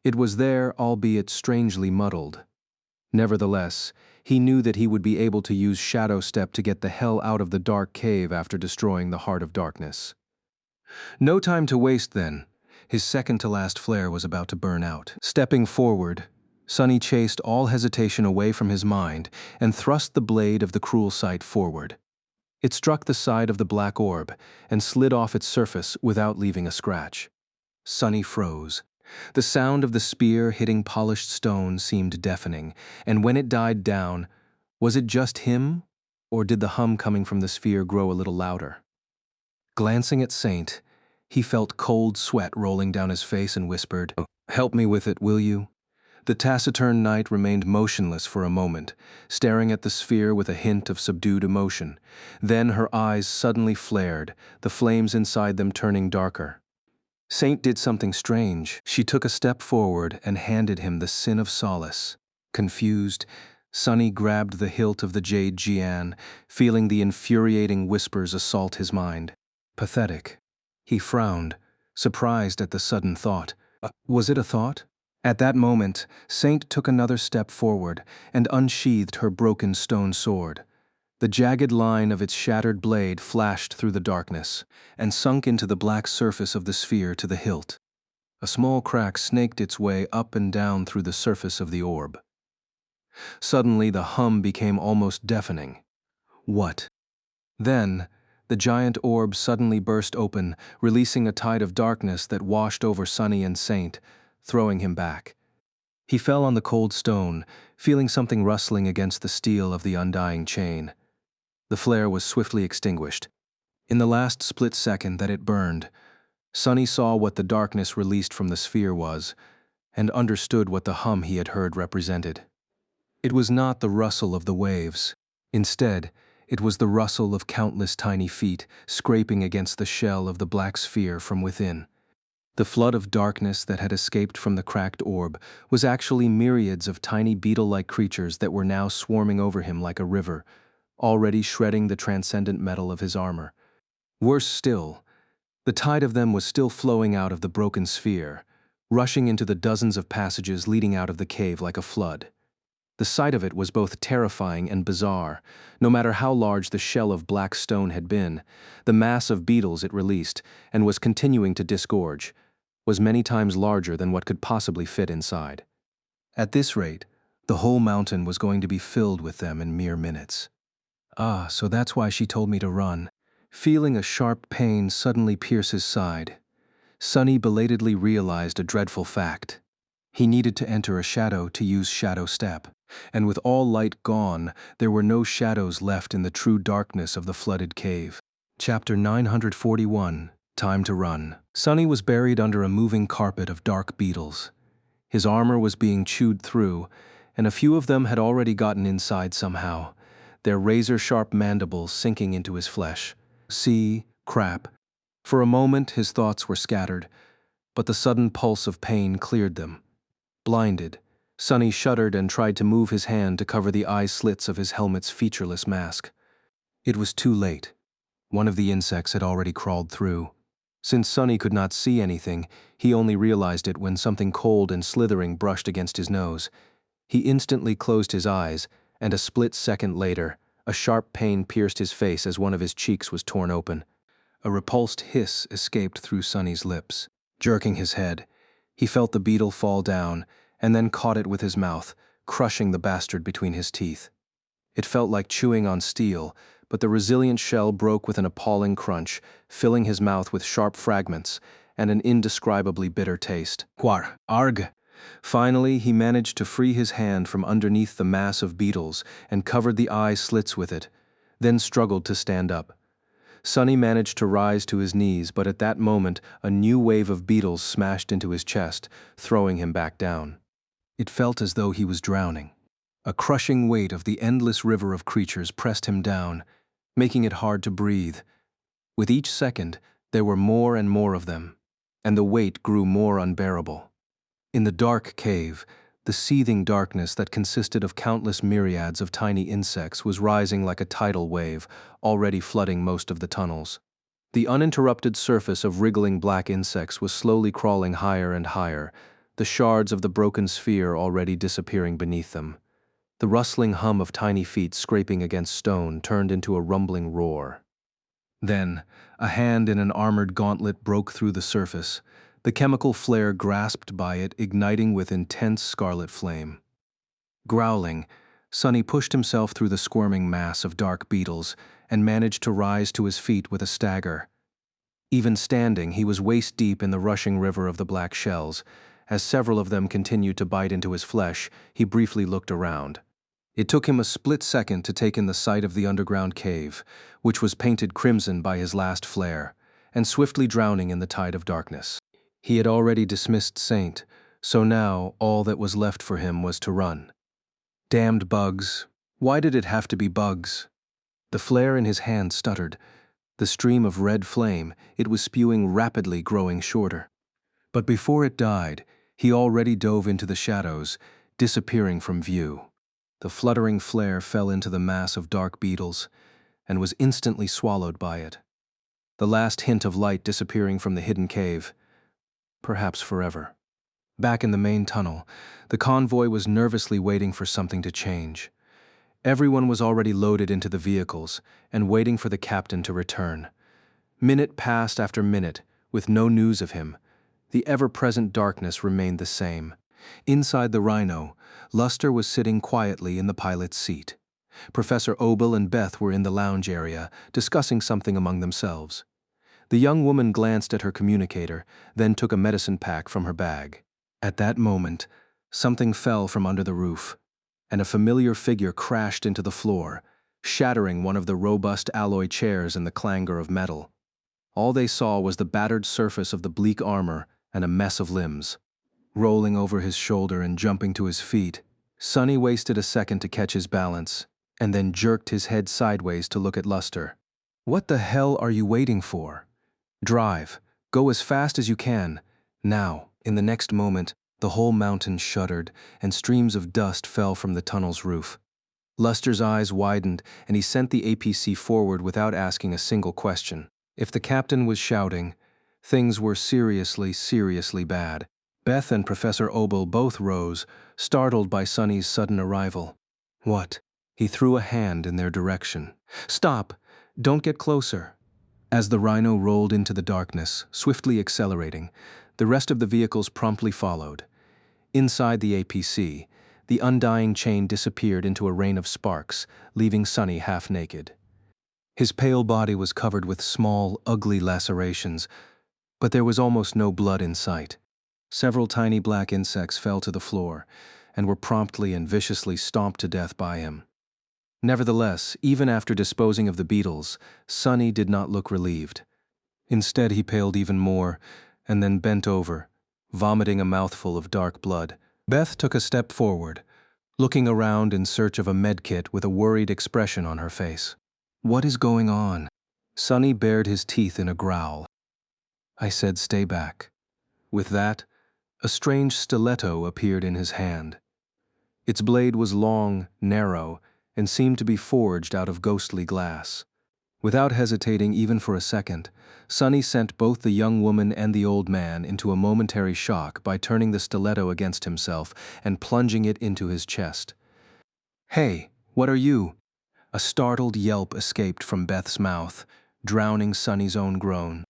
It was there, albeit strangely muddled. Nevertheless, he knew that he would be able to use Shadow Step to get the hell out of the dark cave after destroying the Heart of Darkness. No time to waste then. His second-to-last flare was about to burn out. Stepping forward, Sonny chased all hesitation away from his mind and thrust the blade of the cruel sight forward. It struck the side of the black orb and slid off its surface without leaving a scratch. Sonny froze. The sound of the spear hitting polished stone seemed deafening, and when it died down, was it just him, or did the hum coming from the sphere grow a little louder? Glancing at Saint, he felt cold sweat rolling down his face and whispered, "Help me with it, will you?" The taciturn knight remained motionless for a moment, staring at the sphere with a hint of subdued emotion. Then her eyes suddenly flared, the flames inside them turning darker. Saint did something strange. She took a step forward and handed him the Sin of Solace. Confused, Sonny grabbed the hilt of the Jade Jian, feeling the infuriating whispers assault his mind. Pathetic. He frowned, surprised at the sudden thought. Was it a thought? At that moment, Saint took another step forward and unsheathed her broken stone sword. The jagged line of its shattered blade flashed through the darkness and sunk into the black surface of the sphere to the hilt. A small crack snaked its way up and down through the surface of the orb. Suddenly, the hum became almost deafening. What? Then, the giant orb suddenly burst open, releasing a tide of darkness that washed over Sonny and Saint, throwing him back. He fell on the cold stone, feeling something rustling against the steel of the undying chain. The flare was swiftly extinguished. In the last split second that it burned, Sonny saw what the darkness released from the sphere was, and understood what the hum he had heard represented. It was not the rustle of the waves. Instead, it was the rustle of countless tiny feet scraping against the shell of the black sphere from within. The flood of darkness that had escaped from the cracked orb was actually myriads of tiny beetle-like creatures that were now swarming over him like a river, already shredding the transcendent metal of his armor. Worse still, the tide of them was still flowing out of the broken sphere, rushing into the dozens of passages leading out of the cave like a flood. The sight of it was both terrifying and bizarre. No matter how large the shell of black stone had been, the mass of beetles it released, and was continuing to disgorge, was many times larger than what could possibly fit inside. At this rate, the whole mountain was going to be filled with them in mere minutes. Ah, so that's why she told me to run. Feeling a sharp pain suddenly pierce his side, Sonny belatedly realized a dreadful fact. He needed to enter a shadow to use Shadow Step, and with all light gone, there were no shadows left in the true darkness of the flooded cave. Chapter 941, Time to Run. Sonny was buried under a moving carpet of dark beetles. His armor was being chewed through, and a few of them had already gotten inside somehow, their razor-sharp mandibles sinking into his flesh. Crap. For a moment his thoughts were scattered, but the sudden pulse of pain cleared them. Blinded, Sonny shuddered and tried to move his hand to cover the eye slits of his helmet's featureless mask. It was too late. One of the insects had already crawled through. Since Sonny could not see anything, he only realized it when something cold and slithering brushed against his nose. He instantly closed his eyes, and a split second later, a sharp pain pierced his face as one of his cheeks was torn open. A repulsed hiss escaped through Sonny's lips. Jerking his head, he felt the beetle fall down, and then caught it with his mouth, crushing the bastard between his teeth. It felt like chewing on steel, but the resilient shell broke with an appalling crunch, filling his mouth with sharp fragments and an indescribably bitter taste. Arg! Finally, he managed to free his hand from underneath the mass of beetles and covered the eye slits with it, then struggled to stand up. Sonny managed to rise to his knees, but at that moment a new wave of beetles smashed into his chest, throwing him back down. It felt as though he was drowning. A crushing weight of the endless river of creatures pressed him down, making it hard to breathe. With each second, there were more and more of them, and the weight grew more unbearable. In the dark cave, the seething darkness that consisted of countless myriads of tiny insects was rising like a tidal wave, already flooding most of the tunnels. The uninterrupted surface of wriggling black insects was slowly crawling higher and higher, the shards of the broken sphere already disappearing beneath them. The rustling hum of tiny feet scraping against stone turned into a rumbling roar. Then, a hand in an armored gauntlet broke through the surface, the chemical flare grasped by it igniting with intense scarlet flame. Growling, Sonny pushed himself through the squirming mass of dark beetles and managed to rise to his feet with a stagger. Even standing, he was waist-deep in the rushing river of the black shells. As several of them continued to bite into his flesh, he briefly looked around. It took him a split second to take in the sight of the underground cave, which was painted crimson by his last flare, and swiftly drowning in the tide of darkness. He had already dismissed Saint, so now all that was left for him was to run. Damned bugs. Why did it have to be bugs? The flare in his hand stuttered. The stream of red flame, it was spewing rapidly, growing shorter. But before it died, he already dove into the shadows, disappearing from view. The fluttering flare fell into the mass of dark beetles and was instantly swallowed by it. The last hint of light disappearing from the hidden cave, perhaps forever. Back in the main tunnel, the convoy was nervously waiting for something to change. Everyone was already loaded into the vehicles and waiting for the captain to return. Minute passed after minute, with no news of him. The ever-present darkness remained the same. Inside the Rhino, Luster was sitting quietly in the pilot's seat. Professor Obel and Beth were in the lounge area, discussing something among themselves. The young woman glanced at her communicator, then took a medicine pack from her bag. At that moment, something fell from under the roof, and a familiar figure crashed into the floor, shattering one of the robust alloy chairs and the clangor of metal. All they saw was the battered surface of the bleak armor and a mess of limbs. Rolling over his shoulder and jumping to his feet, Sonny wasted a second to catch his balance, and then jerked his head sideways to look at Luster. "What the hell are you waiting for? Drive. Go as fast as you can. Now." In the next moment, the whole mountain shuddered, and streams of dust fell from the tunnel's roof. Luster's eyes widened, and he sent the APC forward without asking a single question. If the captain was shouting, things were seriously bad. Beth and Professor Obel both rose, startled by Sonny's sudden arrival. "What?" He threw a hand in their direction. "Stop! Don't get closer." As the Rhino rolled into the darkness, swiftly accelerating, the rest of the vehicles promptly followed. Inside the APC, the undying chain disappeared into a rain of sparks, leaving Sonny half naked. His pale body was covered with small, ugly lacerations, but there was almost no blood in sight. Several tiny black insects fell to the floor and were promptly and viciously stomped to death by him. Nevertheless, even after disposing of the beetles, Sonny did not look relieved. Instead, he paled even more and then bent over, vomiting a mouthful of dark blood. Beth took a step forward, looking around in search of a medkit with a worried expression on her face. "What is going on?" Sonny bared his teeth in a growl. "I said stay back." With that, a strange stiletto appeared in his hand. Its blade was long, narrow, and seemed to be forged out of ghostly glass. Without hesitating even for a second, Sonny sent both the young woman and the old man into a momentary shock by turning the stiletto against himself and plunging it into his chest. "Hey, what are you?" A startled yelp escaped from Beth's mouth, drowning Sonny's own groan.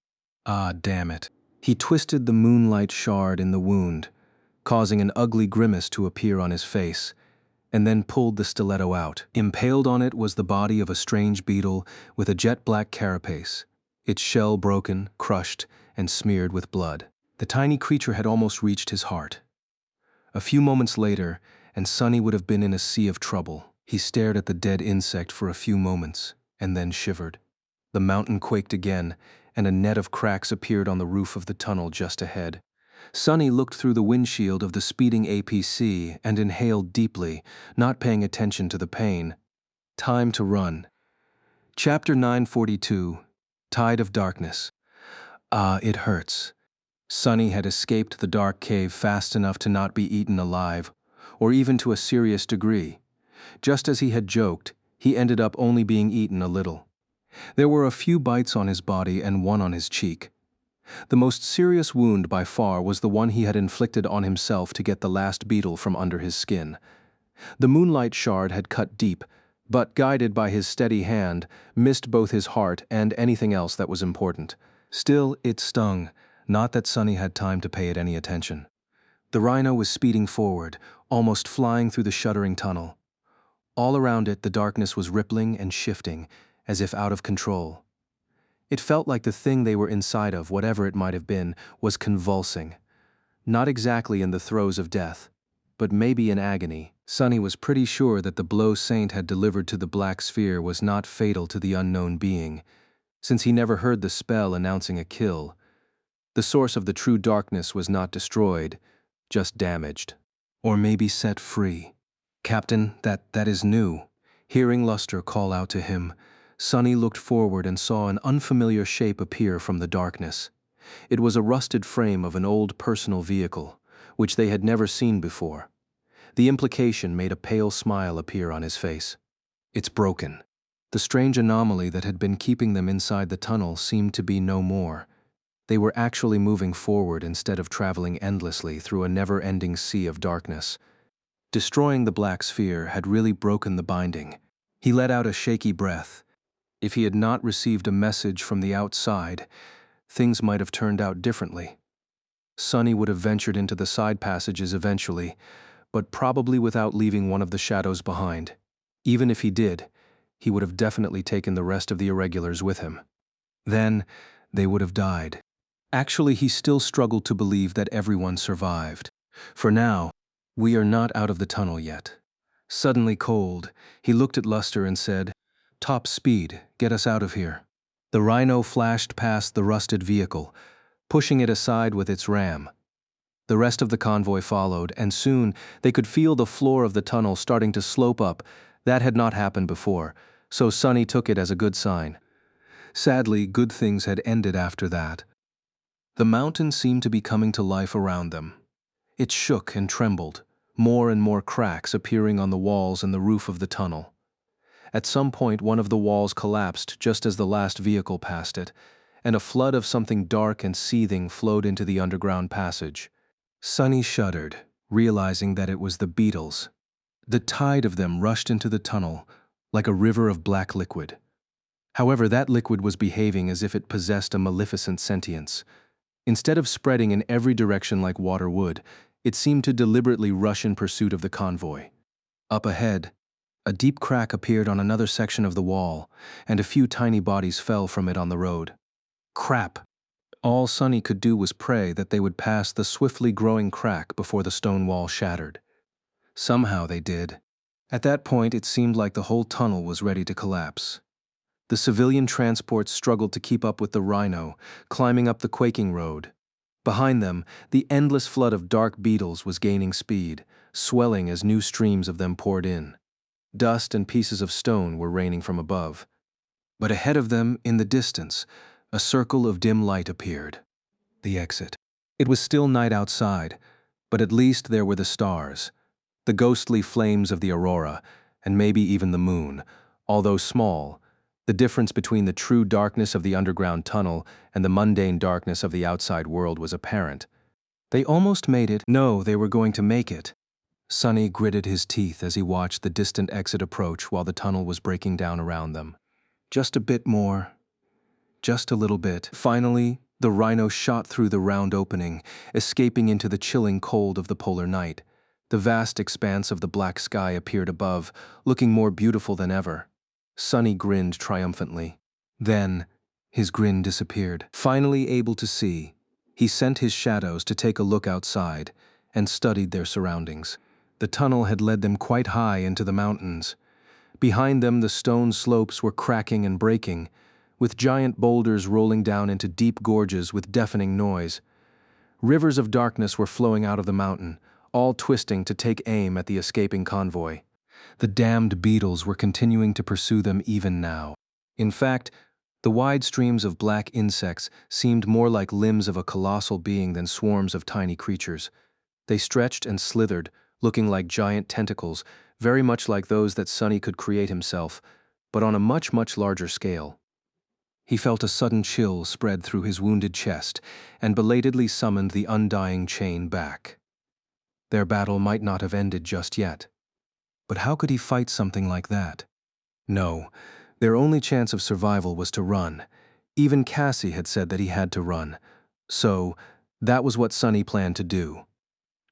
Ah, damn it. He twisted the moonlight shard in the wound, causing an ugly grimace to appear on his face, and then pulled the stiletto out. Impaled on it was the body of a strange beetle with a jet-black carapace, its shell broken, crushed, and smeared with blood. The tiny creature had almost reached his heart. A few moments later, and Sonny would have been in a sea of trouble. He stared at the dead insect for a few moments, and then shivered. The mountain quaked again, and a net of cracks appeared on the roof of the tunnel just ahead. Sonny looked through the windshield of the speeding APC and inhaled deeply, not paying attention to the pain. Time to run. Chapter 942, Tide of Darkness. Ah, it hurts. Sonny had escaped the dark cave fast enough to not be eaten alive, or even to a serious degree. Just as he had joked, he ended up only being eaten a little. There were a few bites on his body and one on his cheek. The most serious wound by far was the one he had inflicted on himself to get the last beetle from under his skin. The moonlight shard had cut deep, but guided by his steady hand, missed both his heart and anything else that was important. Still, it stung, not that Sonny had time to pay it any attention. The rhino was speeding forward, almost flying through the shuddering tunnel. All around it, the darkness was rippling and shifting, as if out of control. It felt like the thing they were inside of, whatever it might have been, was convulsing. Not exactly in the throes of death, but maybe in agony. Sonny was pretty sure that the blow Saint had delivered to the black sphere was not fatal to the unknown being, since he never heard the spell announcing a kill. The source of the true darkness was not destroyed, just damaged. Or maybe set free. Captain, that is new. Hearing Luster call out to him, Sonny looked forward and saw an unfamiliar shape appear from the darkness. It was a rusted frame of an old personal vehicle, which they had never seen before. The implication made a pale smile appear on his face. It's broken. The strange anomaly that had been keeping them inside the tunnel seemed to be no more. They were actually moving forward instead of traveling endlessly through a never-ending sea of darkness. Destroying the black sphere had really broken the binding. He let out a shaky breath. If he had not received a message from the outside, things might have turned out differently. Sonny would have ventured into the side passages eventually, but probably without leaving one of the shadows behind. Even if he did, he would have definitely taken the rest of the irregulars with him. Then, they would have died. Actually, he still struggled to believe that everyone survived. For now, we are not out of the tunnel yet. Suddenly cold, he looked at Luster and said, "Top speed, get us out of here." The rhino flashed past the rusted vehicle, pushing it aside with its ram. The rest of the convoy followed, and soon they could feel the floor of the tunnel starting to slope up. That had not happened before, so Sonny took it as a good sign. Sadly, good things had ended after that. The mountain seemed to be coming to life around them. It shook and trembled, more and more cracks appearing on the walls and the roof of the tunnel. At some point, one of the walls collapsed just as the last vehicle passed it, and a flood of something dark and seething flowed into the underground passage. Sonny shuddered, realizing that it was the beetles. The tide of them rushed into the tunnel, like a river of black liquid. However, that liquid was behaving as if it possessed a maleficent sentience. Instead of spreading in every direction like water would, it seemed to deliberately rush in pursuit of the convoy. Up ahead, a deep crack appeared on another section of the wall, and a few tiny bodies fell from it on the road. Crap! All Sonny could do was pray that they would pass the swiftly growing crack before the stone wall shattered. Somehow they did. At that point, it seemed like the whole tunnel was ready to collapse. The civilian transports struggled to keep up with the rhino, climbing up the quaking road. Behind them, the endless flood of dark beetles was gaining speed, swelling as new streams of them poured in. Dust and pieces of stone were raining from above. But ahead of them, in the distance, a circle of dim light appeared. The exit. It was still night outside, but at least there were the stars, the ghostly flames of the aurora, and maybe even the moon. Although small, the difference between the true darkness of the underground tunnel and the mundane darkness of the outside world was apparent. They almost made it. No, they were going to make it. Sonny gritted his teeth as he watched the distant exit approach while the tunnel was breaking down around them. Just a bit more. Just a little bit. Finally, the rhino shot through the round opening, escaping into the chilling cold of the polar night. The vast expanse of the black sky appeared above, looking more beautiful than ever. Sonny grinned triumphantly. Then, his grin disappeared. Finally able to see, he sent his shadows to take a look outside and studied their surroundings. The tunnel had led them quite high into the mountains. Behind them, the stone slopes were cracking and breaking, with giant boulders rolling down into deep gorges with deafening noise. Rivers of darkness were flowing out of the mountain, all twisting to take aim at the escaping convoy. The damned beetles were continuing to pursue them even now. In fact, the wide streams of black insects seemed more like limbs of a colossal being than swarms of tiny creatures. They stretched and slithered, looking like giant tentacles, very much like those that Sonny could create himself, but on a much, much larger scale. He felt a sudden chill spread through his wounded chest and belatedly summoned the undying chain back. Their battle might not have ended just yet. But how could he fight something like that? No, their only chance of survival was to run. Even Cassie had said that he had to run. So, that was what Sonny planned to do.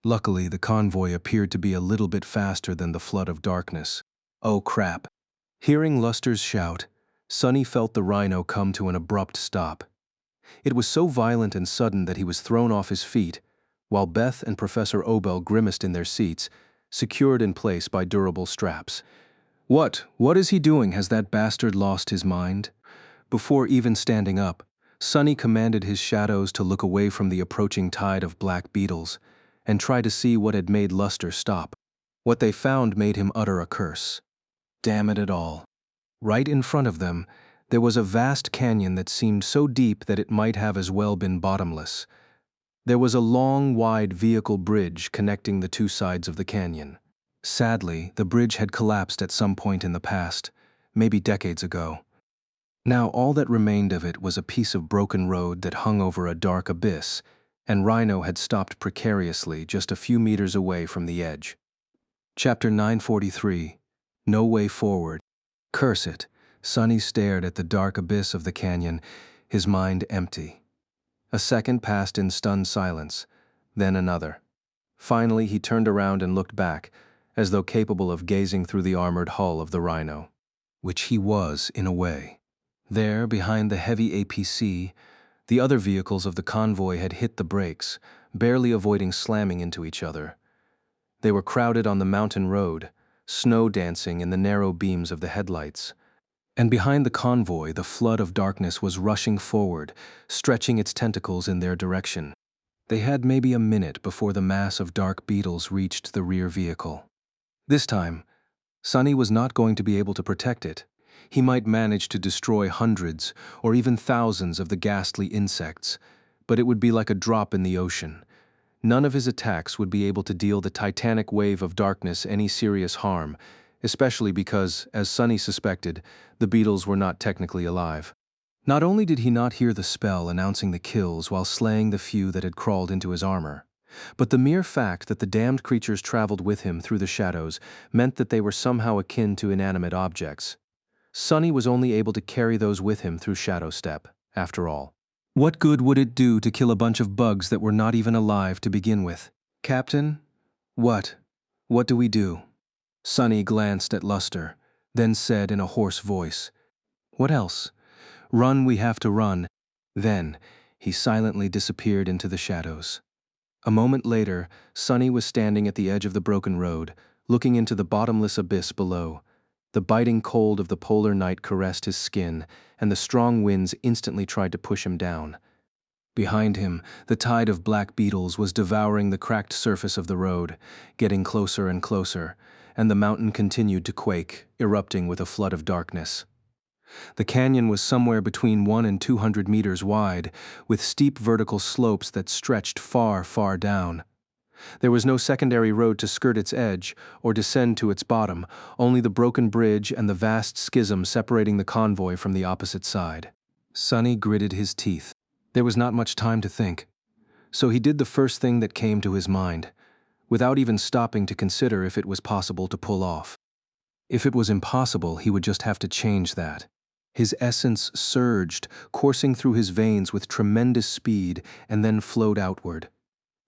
Luckily, the convoy appeared to be a little bit faster than the flood of darkness. Oh crap. Hearing Luster's shout, Sonny felt the rhino come to an abrupt stop. It was so violent and sudden that he was thrown off his feet, while Beth and Professor Obel grimaced in their seats, secured in place by durable straps. What is he doing? Has that bastard lost his mind? Before even standing up, Sonny commanded his shadows to look away from the approaching tide of black beetles and try to see what had made Luster stop. What they found made him utter a curse. Damn it all. Right in front of them, there was a vast canyon that seemed so deep that it might have as well been bottomless. There was a long, wide vehicle bridge connecting the two sides of the canyon. Sadly, the bridge had collapsed at some point in the past, maybe decades ago. Now all that remained of it was a piece of broken road that hung over a dark abyss, and Rhino had stopped precariously just a few meters away from the edge. Chapter 943. No Way Forward. Curse it. Sonny stared at the dark abyss of the canyon, his mind empty. A second passed in stunned silence, then another. Finally, he turned around and looked back, as though capable of gazing through the armored hull of the Rhino. Which he was, in a way. There, behind the heavy APC, the other vehicles of the convoy had hit the brakes, barely avoiding slamming into each other. They were crowded on the mountain road, snow dancing in the narrow beams of the headlights. And behind the convoy, the flood of darkness was rushing forward, stretching its tentacles in their direction. They had maybe a minute before the mass of dark beetles reached the rear vehicle. This time, Sonny was not going to be able to protect it. He might manage to destroy hundreds or even thousands of the ghastly insects, but it would be like a drop in the ocean. None of his attacks would be able to deal the titanic wave of darkness any serious harm, especially because, as Sonny suspected, the beetles were not technically alive. Not only did he not hear the spell announcing the kills while slaying the few that had crawled into his armor, but the mere fact that the damned creatures traveled with him through the shadows meant that they were somehow akin to inanimate objects. Sonny was only able to carry those with him through Shadow Step, after all. What good would it do to kill a bunch of bugs that were not even alive to begin with? Captain? What? What do we do? Sonny glanced at Luster, then said in a hoarse voice, "What else? Run, we have to run." Then, he silently disappeared into the shadows. A moment later, Sonny was standing at the edge of the broken road, looking into the bottomless abyss below. The biting cold of the polar night caressed his skin, and the strong winds instantly tried to push him down. Behind him, the tide of black beetles was devouring the cracked surface of the road, getting closer and closer, and the mountain continued to quake, erupting with a flood of darkness. The canyon was somewhere between 100 and 200 meters wide, with steep vertical slopes that stretched far, far down. There was no secondary road to skirt its edge or descend to its bottom, only the broken bridge and the vast schism separating the convoy from the opposite side. Sonny gritted his teeth. There was not much time to think, so he did the first thing that came to his mind, without even stopping to consider if it was possible to pull off. If it was impossible, he would just have to change that. His essence surged, coursing through his veins with tremendous speed, and then flowed outward.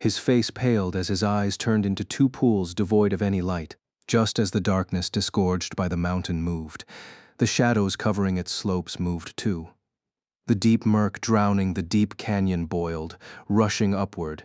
His face paled as his eyes turned into two pools devoid of any light. Just as the darkness disgorged by the mountain moved, the shadows covering its slopes moved too. The deep murk drowning the deep canyon boiled, rushing upward.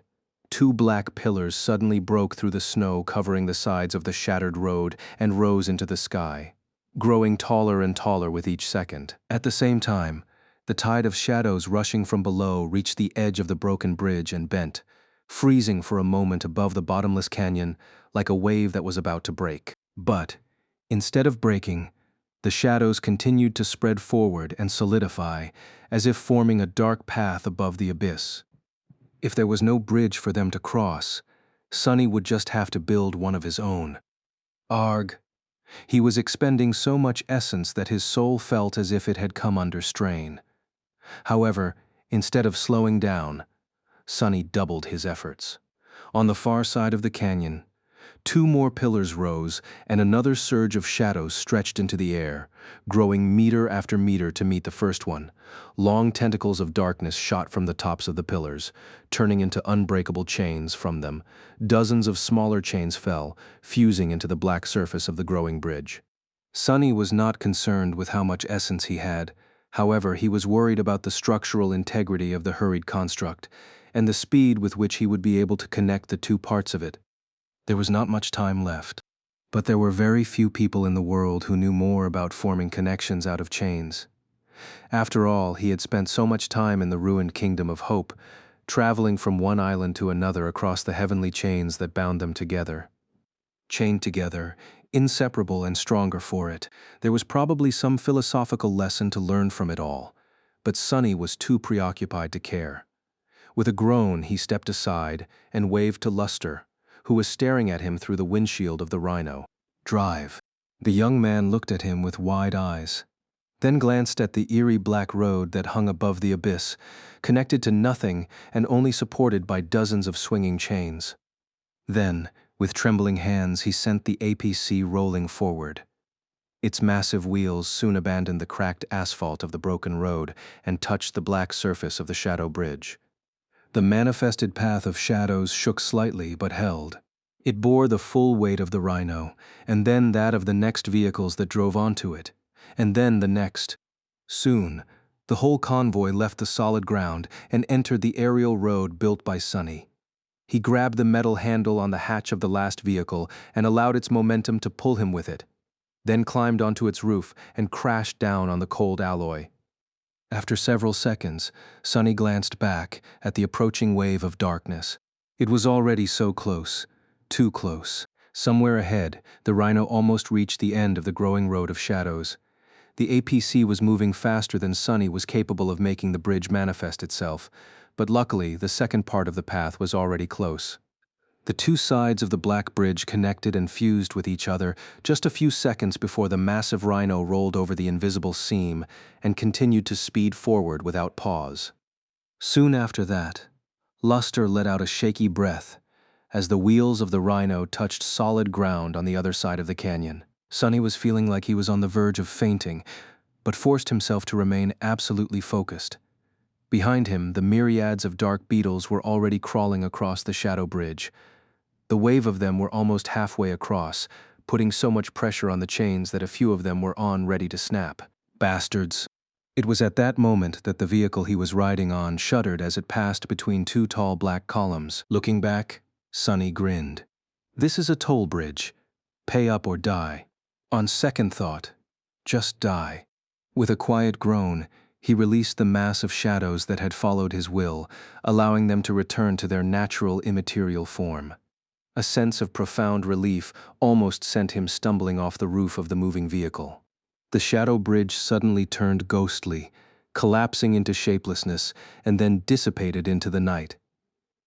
Two black pillars suddenly broke through the snow covering the sides of the shattered road and rose into the sky, growing taller and taller with each second. At the same time, the tide of shadows rushing from below reached the edge of the broken bridge and bent, freezing for a moment above the bottomless canyon like a wave that was about to break. But, instead of breaking, The shadows continued to spread forward and solidify, as if forming a dark path above the abyss. If there was no bridge for them to cross, Sonny would just have to build one of his own. Arg! He was expending so much essence that his soul felt as if it had come under strain. However, instead of slowing down, Sonny doubled his efforts. On the far side of the canyon, two more pillars rose, and another surge of shadows stretched into the air, growing meter after meter to meet the first one. Long tentacles of darkness shot from the tops of the pillars, turning into unbreakable chains from them. Dozens of smaller chains fell, fusing into the black surface of the growing bridge. Sonny was not concerned with how much essence he had. However, he was worried about the structural integrity of the hurried construct, and the speed with which he would be able to connect the two parts of it. There was not much time left, but there were very few people in the world who knew more about forming connections out of chains. After all, he had spent so much time in the ruined kingdom of hope, traveling from one island to another across the heavenly chains that bound them together. Chained together, inseparable and stronger for it, there was probably some philosophical lesson to learn from it all, but Sonny was too preoccupied to care. With a groan, he stepped aside and waved to Luster, who was staring at him through the windshield of the Rhino. Drive. The young man looked at him with wide eyes, then glanced at the eerie black road that hung above the abyss, connected to nothing and only supported by dozens of swinging chains. Then, with trembling hands, he sent the APC rolling forward. Its massive wheels soon abandoned the cracked asphalt of the broken road and touched the black surface of the shadow bridge. The manifested path of shadows shook slightly but held. It bore the full weight of the Rhino, and then that of the next vehicles that drove onto it, and then the next. Soon, the whole convoy left the solid ground and entered the aerial road built by Sonny. He grabbed the metal handle on the hatch of the last vehicle and allowed its momentum to pull him with it, then climbed onto its roof and crashed down on the cold alloy. After several seconds, Sonny glanced back at the approaching wave of darkness. It was already so close, too close. Somewhere ahead, the Rhino almost reached the end of the growing road of shadows. The APC was moving faster than Sonny was capable of making the bridge manifest itself, but luckily the second part of the path was already close. The two sides of the black bridge connected and fused with each other just a few seconds before the massive Rhino rolled over the invisible seam and continued to speed forward without pause. Soon after that, Luster let out a shaky breath as the wheels of the Rhino touched solid ground on the other side of the canyon. Sonny was feeling like he was on the verge of fainting, but forced himself to remain absolutely focused. Behind him, the myriads of dark beetles were already crawling across the shadow bridge. The wave of them were almost halfway across, putting so much pressure on the chains that a few of them were on ready to snap. Bastards. It was at that moment that the vehicle he was riding on shuddered as it passed between two tall black columns. Looking back, Sonny grinned. This is a toll bridge. Pay up or die. On second thought, just die. With a quiet groan, he released the mass of shadows that had followed his will, allowing them to return to their natural immaterial form. A sense of profound relief almost sent him stumbling off the roof of the moving vehicle. The shadow bridge suddenly turned ghostly, collapsing into shapelessness, and then dissipated into the night.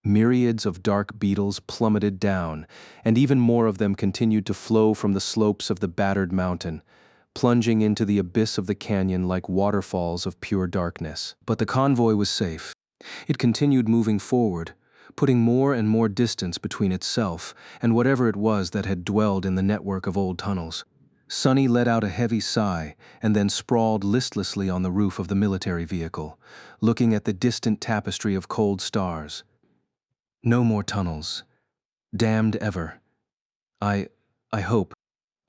Myriads of dark beetles plummeted down, and even more of them continued to flow from the slopes of the battered mountain, plunging into the abyss of the canyon like waterfalls of pure darkness. But the convoy was safe. It continued moving forward, putting more and more distance between itself and whatever it was that had dwelled in the network of old tunnels. Sonny let out a heavy sigh and then sprawled listlessly on the roof of the military vehicle, looking at the distant tapestry of cold stars. No more tunnels. Damned ever. I hope.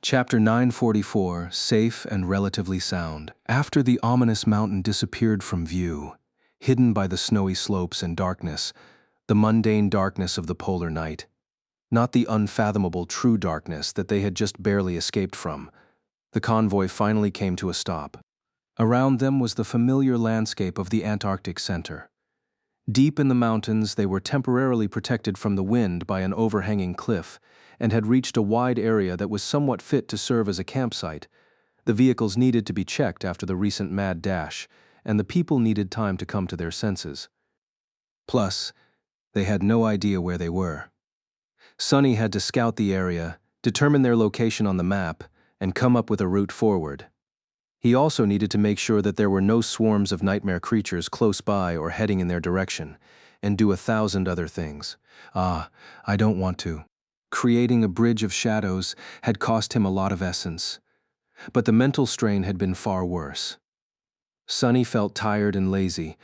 Chapter 944, Safe and Relatively Sound. After the ominous mountain disappeared from view, hidden by the snowy slopes and darkness, the mundane darkness of the polar night, not the unfathomable true darkness that they had just barely escaped from, the convoy finally came to a stop. Around them was the familiar landscape of the Antarctic Center. Deep in the mountains, they were temporarily protected from the wind by an overhanging cliff and had reached a wide area that was somewhat fit to serve as a campsite. The vehicles needed to be checked after the recent mad dash, and the people needed time to come to their senses. Plus, they had no idea where they were. Sonny had to scout the area, determine their location on the map, and come up with a route forward. He also needed to make sure that there were no swarms of nightmare creatures close by or heading in their direction, and do 1,000 other things. I don't want to. Creating a bridge of shadows had cost him a lot of essence, but the mental strain had been far worse. Sonny felt tired and lazy,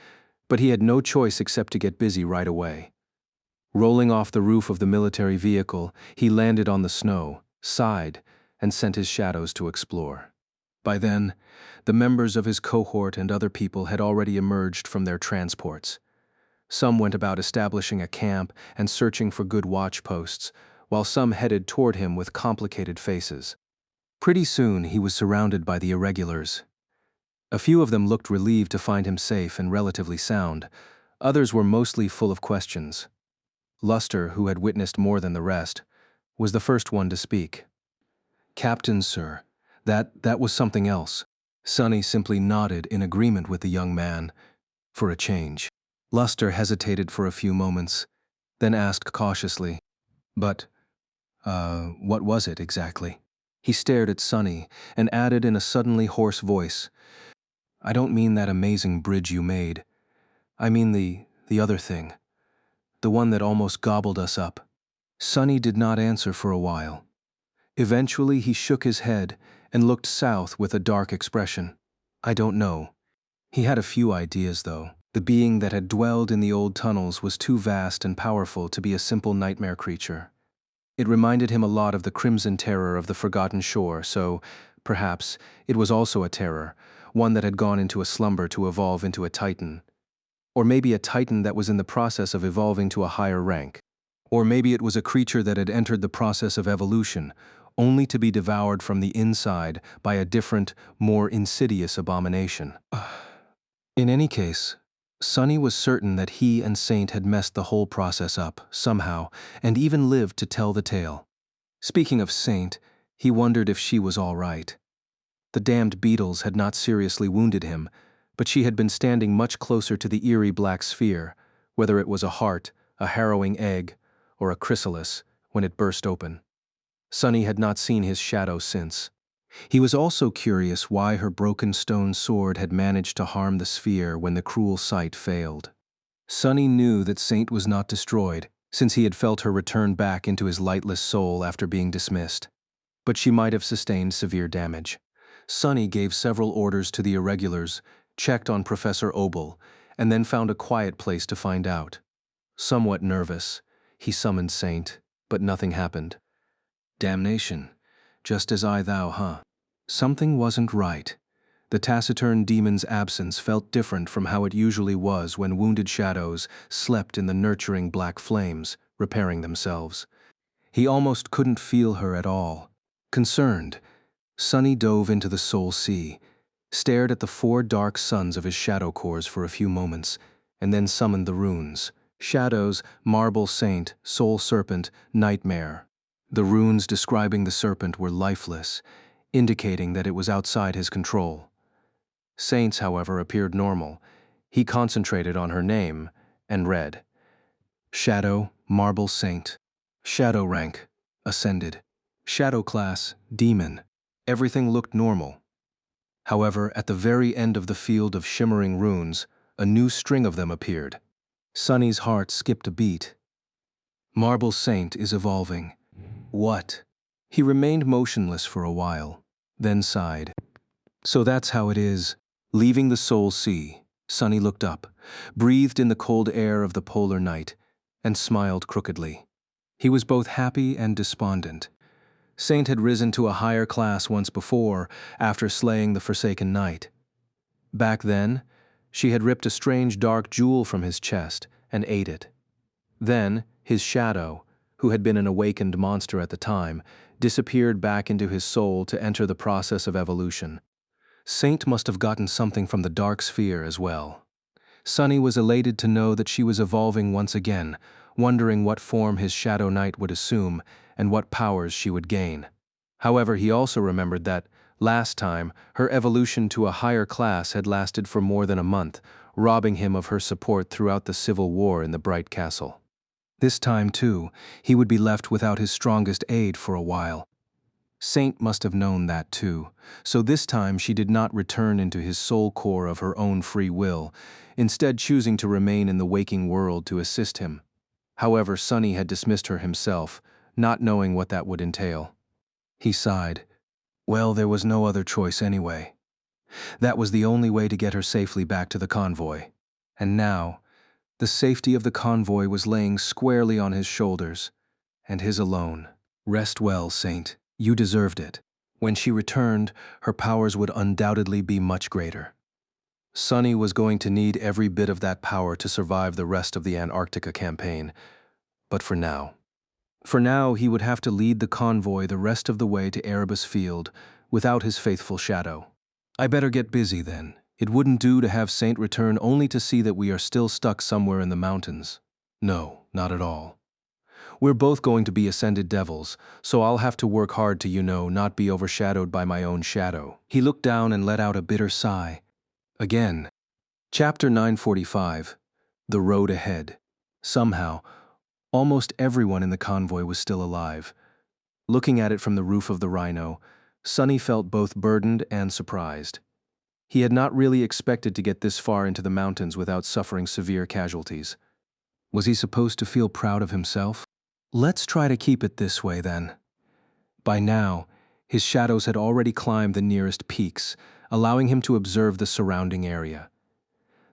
but he had no choice except to get busy right away. Rolling off the roof of the military vehicle, he landed on the snow, sighed, and sent his shadows to explore. By then, the members of his cohort and other people had already emerged from their transports. Some went about establishing a camp and searching for good watch posts, while some headed toward him with complicated faces. Pretty soon, he was surrounded by the irregulars. A few of them looked relieved to find him safe and relatively sound. Others were mostly full of questions. Luster, who had witnessed more than the rest, was the first one to speak. "Captain, sir, that was something else." Sonny simply nodded in agreement with the young man, for a change. Luster hesitated for a few moments, then asked cautiously, "But, what was it exactly?" He stared at Sonny and added in a suddenly hoarse voice, "I don't mean that amazing bridge you made. I mean the other thing. The one that almost gobbled us up." Sonny did not answer for a while. Eventually, he shook his head and looked south with a dark expression. "I don't know." He had a few ideas, though. The being that had dwelled in the old tunnels was too vast and powerful to be a simple nightmare creature. It reminded him a lot of the Crimson Terror of the Forgotten Shore, so, perhaps, it was also a terror, one that had gone into a slumber to evolve into a titan. Or maybe a titan that was in the process of evolving to a higher rank. Or maybe it was a creature that had entered the process of evolution, only to be devoured from the inside by a different, more insidious abomination. In any case, Sonny was certain that he and Saint had messed the whole process up, somehow, and even lived to tell the tale. Speaking of Saint, he wondered if she was all right. The damned beetles had not seriously wounded him, but she had been standing much closer to the eerie black sphere, whether it was a heart, a harrowing egg, or a chrysalis, when it burst open. Sonny had not seen his shadow since. He was also curious why her broken stone sword had managed to harm the sphere when the cruel sight failed. Sonny knew that Saint was not destroyed, since he had felt her return back into his lightless soul after being dismissed. But she might have sustained severe damage. Sonny gave several orders to the irregulars, checked on Professor Obel, and then found a quiet place to find out. Somewhat nervous, he summoned Saint, but nothing happened. Damnation. Just as thou, huh? Something wasn't right. The taciturn demon's absence felt different from how it usually was when wounded shadows slept in the nurturing black flames, repairing themselves. He almost couldn't feel her at all. Concerned, Sonny dove into the soul sea, stared at the 4 dark suns of his shadow cores for a few moments, and then summoned the runes. Shadows, Marble Saint, Soul Serpent, Nightmare. The runes describing the serpent were lifeless, indicating that it was outside his control. Saint's, however, appeared normal. He concentrated on her name and read, Shadow, Marble Saint. Shadow rank, Ascended. Shadow class, Demon. Everything looked normal. However, at the very end of the field of shimmering runes, a new string of them appeared. Sonny's heart skipped a beat. Marble Saint is evolving. What? He remained motionless for a while, then sighed. So that's how it is. Leaving the soul sea, Sonny looked up, breathed in the cold air of the polar night, and smiled crookedly. He was both happy and despondent. Saint had risen to a higher class once before, after slaying the Forsaken Knight. Back then, she had ripped a strange dark jewel from his chest and ate it. Then, his shadow, who had been an awakened monster at the time, disappeared back into his soul to enter the process of evolution. Saint must have gotten something from the dark sphere as well. Sonny was elated to know that she was evolving once again, wondering what form his Shadow Knight would assume and what powers she would gain. However, he also remembered that, Last time, her evolution to a higher class had lasted for more than a month, robbing him of her support throughout the civil war in the Bright Castle. This time, too, he would be left without his strongest aid for a while. Saint must have known that too, so this time she did not return into his soul core of her own free will, instead choosing to remain in the waking world to assist him. However, Sunny had dismissed her himself, not knowing what that would entail. He sighed. Well, there was no other choice anyway. That was the only way to get her safely back to the convoy. And now, the safety of the convoy was laying squarely on his shoulders, and his alone. Rest well, Saint. You deserved it. When she returned, her powers would undoubtedly be much greater. Sunny was going to need every bit of that power to survive the rest of the Antarctica campaign. But for now he would have to lead the convoy the rest of the way to Erebus Field without his faithful shadow. I better get busy then. It wouldn't do to have Saint return only to see that we are still stuck somewhere in the mountains. No, not at all. We're both going to be ascended devils, so I'll have to work hard to, not be overshadowed by my own shadow. He looked down and let out a bitter sigh. Again. Chapter 945. The Road Ahead. Somehow, almost everyone in the convoy was still alive. Looking at it from the roof of the Rhino, Sunny felt both burdened and surprised. He had not really expected to get this far into the mountains without suffering severe casualties. Was he supposed to feel proud of himself? Let's try to keep it this way, then. By now, his shadows had already climbed the nearest peaks, allowing him to observe the surrounding area.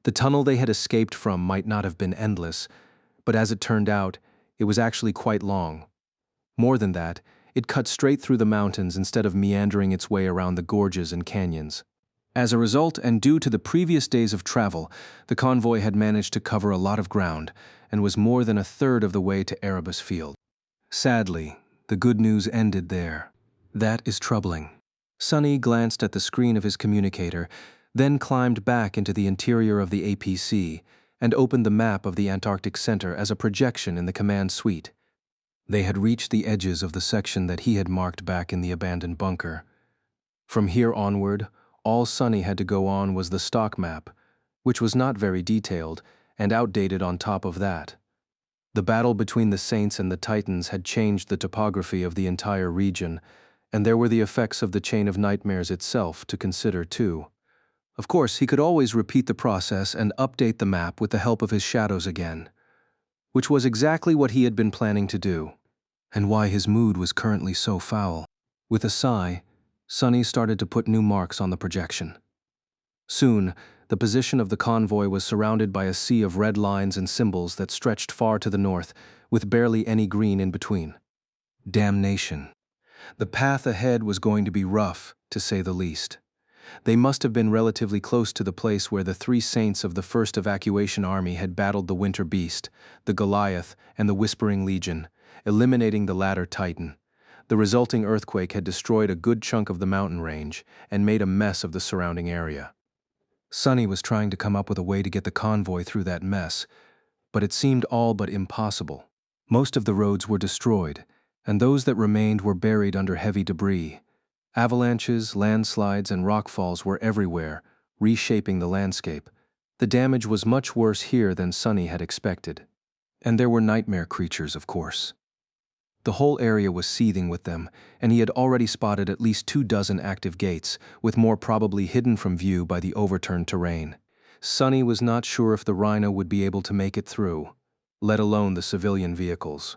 The tunnel they had escaped from might not have been endless, but as it turned out, it was actually quite long. More than that, it cut straight through the mountains instead of meandering its way around the gorges and canyons. As a result, and due to the previous days of travel, the convoy had managed to cover a lot of ground and was more than a third of the way to Erebus Field. Sadly, the good news ended there. That is troubling. Sunny glanced at the screen of his communicator, then climbed back into the interior of the APC and opened the map of the Antarctic Center as a projection in the command suite. They had reached the edges of the section that he had marked back in the abandoned bunker. From here onward, all Sunny had to go on was the stock map, which was not very detailed and outdated on top of that. The battle between the Saints and the Titans had changed the topography of the entire region, and there were the effects of the Chain of Nightmares itself to consider too. Of course, he could always repeat the process and update the map with the help of his shadows again, which was exactly what he had been planning to do, and why his mood was currently so foul. With a sigh, Sunny started to put new marks on the projection. Soon, the position of the convoy was surrounded by a sea of red lines and symbols that stretched far to the north, with barely any green in between. Damnation. The path ahead was going to be rough, to say the least. They must have been relatively close to the place where the three Saints of the First Evacuation Army had battled the Winter Beast, the Goliath, and the Whispering Legion, eliminating the latter Titan. The resulting earthquake had destroyed a good chunk of the mountain range and made a mess of the surrounding area. Sunny was trying to come up with a way to get the convoy through that mess, but it seemed all but impossible. Most of the roads were destroyed, and those that remained were buried under heavy debris. Avalanches, landslides, and rockfalls were everywhere, reshaping the landscape. The damage was much worse here than Sunny had expected. And there were nightmare creatures, of course. The whole area was seething with them, and he had already spotted at least 24 active gates, with more probably hidden from view by the overturned terrain. Sunny was not sure if the Rhino would be able to make it through, let alone the civilian vehicles.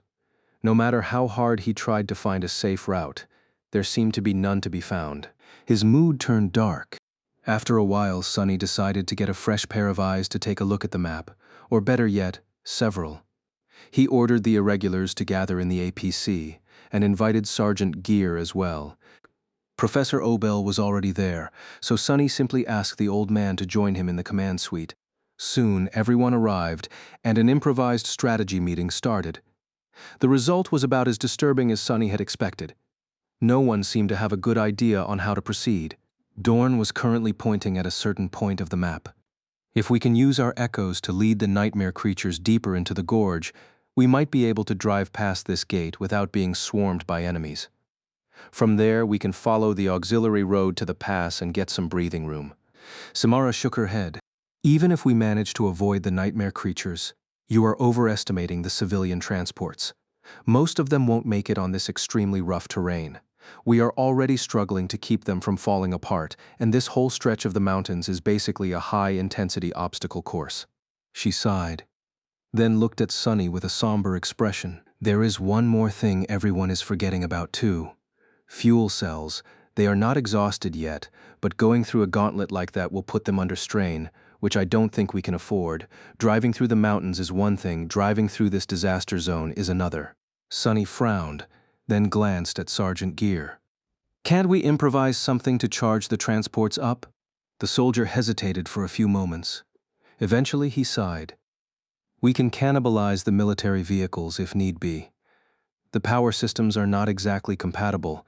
No matter how hard he tried to find a safe route, there seemed to be none to be found. His mood turned dark. After a while, Sunny decided to get a fresh pair of eyes to take a look at the map, or better yet, several. He ordered the irregulars to gather in the APC, and invited Sergeant Gear as well. Professor Obel was already there, so Sunny simply asked the old man to join him in the command suite. Soon, everyone arrived, and an improvised strategy meeting started. The result was about as disturbing as Sunny had expected. No one seemed to have a good idea on how to proceed. Dorn was currently pointing at a certain point of the map. If we can use our echoes to lead the nightmare creatures deeper into the gorge, we might be able to drive past this gate without being swarmed by enemies. From there, we can follow the auxiliary road to the pass and get some breathing room. Samara shook her head. Even if we manage to avoid the nightmare creatures, you are overestimating the civilian transports. Most of them won't make it on this extremely rough terrain. We are already struggling to keep them from falling apart, and this whole stretch of the mountains is basically a high-intensity obstacle course. She sighed, then looked at Sunny with a somber expression. There is one more thing everyone is forgetting about too. Fuel cells. They are not exhausted yet, but going through a gauntlet like that will put them under strain, which I don't think we can afford. Driving through the mountains is one thing, driving through this disaster zone is another. Sunny frowned, then glanced at Sergeant Gear. Can't we improvise something to charge the transports up? The soldier hesitated for a few moments. Eventually he sighed. We can cannibalize the military vehicles if need be. The power systems are not exactly compatible,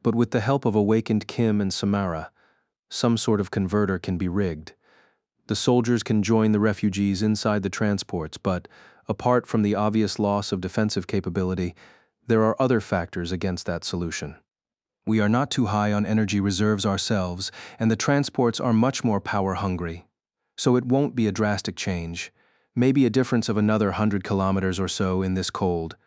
but with the help of awakened Kim and Samara, some sort of converter can be rigged. The soldiers can join the refugees inside the transports, but, apart from the obvious loss of defensive capability, there are other factors against that solution. We are not too high on energy reserves ourselves, and the transports are much more power-hungry. So it won't be a drastic change, maybe a difference of another 100 kilometers or so in this cold.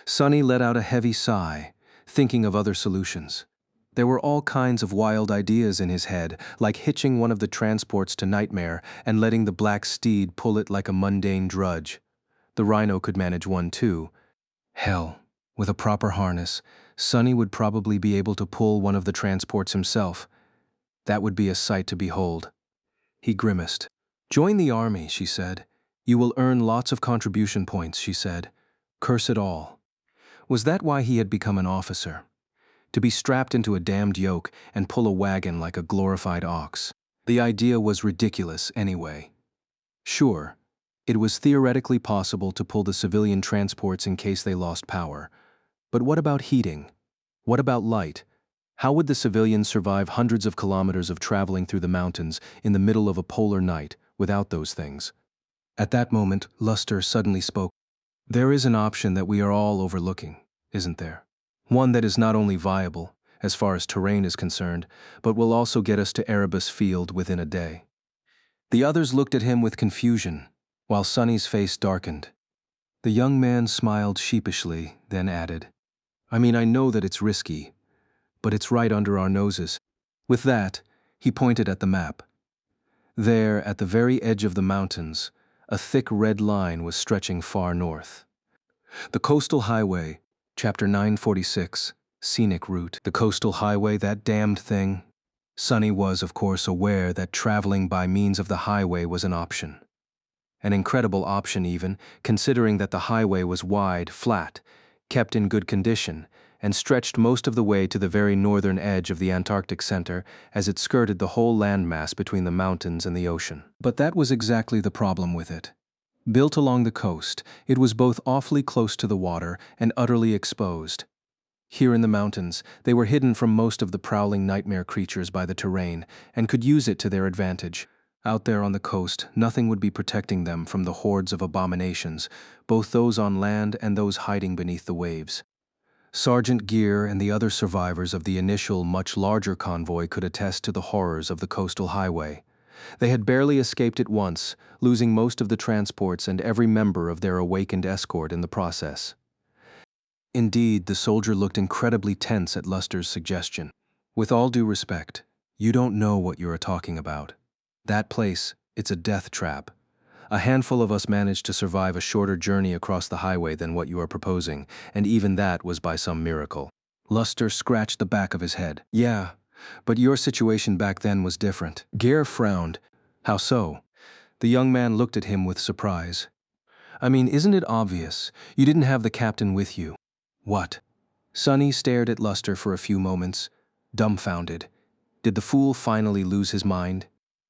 Sunny let out a heavy sigh, thinking of other solutions. There were all kinds of wild ideas in his head, like hitching one of the transports to Nightmare and letting the black steed pull it like a mundane drudge. The rhino could manage one too. Hell, with a proper harness, Sunny would probably be able to pull one of the transports himself. That would be a sight to behold. He grimaced. Join the army, she said. You will earn lots of contribution points, she said. Curse it all. Was that why he had become an officer? To be strapped into a damned yoke and pull a wagon like a glorified ox. The idea was ridiculous anyway. Sure, it was theoretically possible to pull the civilian transports in case they lost power. But what about heating? What about light? How would the civilians survive hundreds of kilometers of traveling through the mountains in the middle of a polar night without those things? At that moment, Luster suddenly spoke. There is an option that we are all overlooking, isn't there? One that is not only viable, as far as terrain is concerned, but will also get us to Erebus Field within a day. The others looked at him with confusion, while Sunny's face darkened. The young man smiled sheepishly, then added, I know that it's risky, but it's right under our noses. With that, he pointed at the map. There, at the very edge of the mountains, a thick red line was stretching far north. The coastal highway, Chapter 946, Scenic Route. The coastal highway, that damned thing. Sunny was, of course, aware that traveling by means of the highway was an option. An incredible option even, considering that the highway was wide, flat, kept in good condition, and stretched most of the way to the very northern edge of the Antarctic Center as it skirted the whole landmass between the mountains and the ocean. But that was exactly the problem with it. Built along the coast, it was both awfully close to the water and utterly exposed. Here in the mountains, they were hidden from most of the prowling nightmare creatures by the terrain and could use it to their advantage. Out there on the coast, nothing would be protecting them from the hordes of abominations, both those on land and those hiding beneath the waves. Sergeant Gear and the other survivors of the initial, much larger convoy could attest to the horrors of the coastal highway. They had barely escaped it once, losing most of the transports and every member of their awakened escort in the process. Indeed, the soldier looked incredibly tense at Luster's suggestion. With all due respect, you don't know what you are talking about. That place, it's a death trap. A handful of us managed to survive a shorter journey across the highway than what you are proposing, and even that was by some miracle. Luster scratched the back of his head. Yeah, but your situation back then was different. Gear frowned. How so? The young man looked at him with surprise. Isn't it obvious? You didn't have the captain with you. What? Sunny stared at Luster for a few moments, dumbfounded. Did the fool finally lose his mind?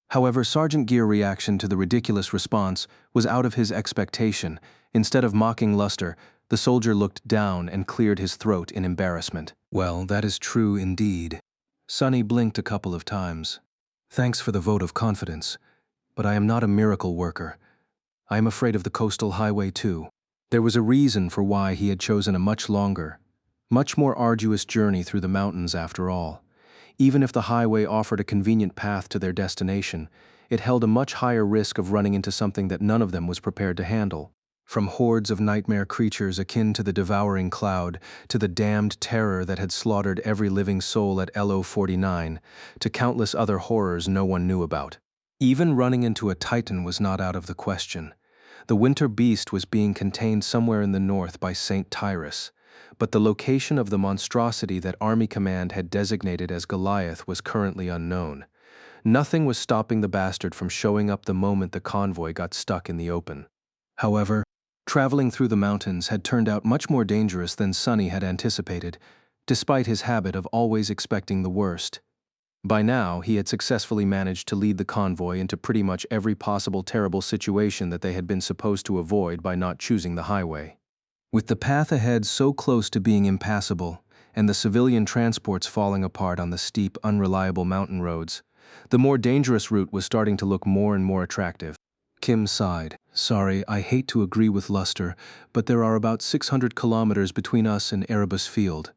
However, Sergeant Gear's reaction to the ridiculous response was out of his expectation. Instead of mocking Luster, the soldier looked down and cleared his throat in embarrassment. Well, that is true indeed. Sunny blinked a couple of times. Thanks for the vote of confidence, but I am not a miracle worker. I am afraid of the coastal highway too. There was a reason for why he had chosen a much longer, Much more arduous journey through the mountains after all. Even if the highway offered a convenient path to their destination, it held a much higher risk of running into something that none of them was prepared to handle. From hordes of nightmare creatures akin to the devouring cloud, to the damned terror that had slaughtered every living soul at LO 49, to countless other horrors no one knew about. Even running into a titan was not out of the question. The winter beast was being contained somewhere in the north by St. Tyrus, but the location of the monstrosity that Army Command had designated as Goliath was currently unknown. Nothing was stopping the bastard from showing up the moment the convoy got stuck in the open. However, traveling through the mountains had turned out much more dangerous than Sonny had anticipated, despite his habit of always expecting the worst. By now, he had successfully managed to lead the convoy into pretty much every possible terrible situation that they had been supposed to avoid by not choosing the highway. With the path ahead so close to being impassable, and the civilian transports falling apart on the steep, unreliable mountain roads, the more dangerous route was starting to look more and more attractive. Kim sighed. Sorry, I hate to agree with Luster, but there are about 600 kilometers between us and Erebus Field.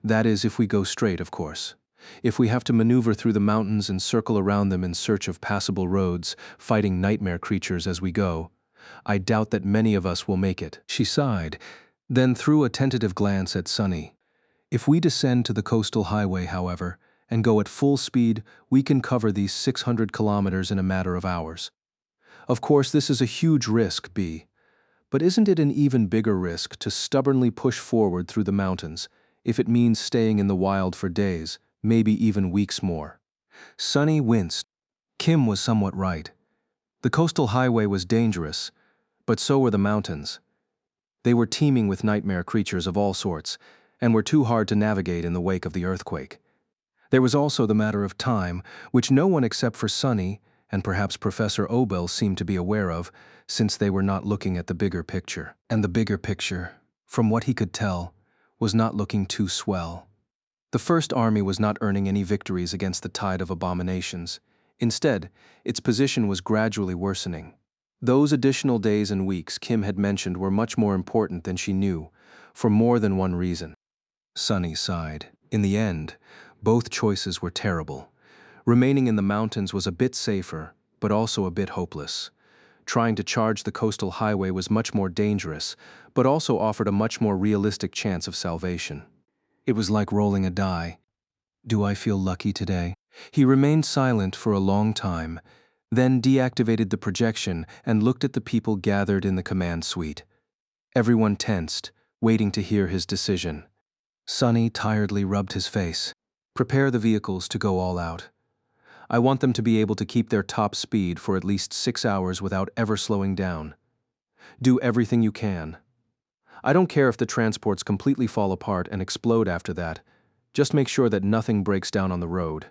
That is, if we go straight, of course. If we have to maneuver through the mountains and circle around them in search of passable roads, fighting nightmare creatures as we go, I doubt that many of us will make it. She sighed, then threw a tentative glance at Sonny. If we descend to the coastal highway, however, and go at full speed, we can cover these 600 kilometers in a matter of hours. Of course, this is a huge risk, B. But isn't it an even bigger risk to stubbornly push forward through the mountains, if it means staying in the wild for days, maybe even weeks more? Sonny winced. Kim was somewhat right. The coastal highway was dangerous, but so were the mountains. They were teeming with nightmare creatures of all sorts, and were too hard to navigate in the wake of the earthquake. There was also the matter of time, which no one except for Sonny and perhaps Professor Obel seemed to be aware of, since they were not looking at the bigger picture. And the bigger picture, from what he could tell, was not looking too swell. The First Army was not earning any victories against the tide of abominations. Instead, its position was gradually worsening. Those additional days and weeks Kim had mentioned were much more important than she knew, for more than one reason. Sonny sighed. In the end, both choices were terrible. Remaining in the mountains was a bit safer, but also a bit hopeless. Trying to charge the coastal highway was much more dangerous, but also offered a much more realistic chance of salvation. It was like rolling a die. Do I feel lucky today? He remained silent for a long time, then deactivated the projection and looked at the people gathered in the command suite. Everyone tensed, waiting to hear his decision. Sonny tiredly rubbed his face. Prepare the vehicles to go all out. I want them to be able to keep their top speed for at least 6 hours without ever slowing down. Do everything you can. I don't care if the transports completely fall apart and explode after that. Just make sure that nothing breaks down on the road.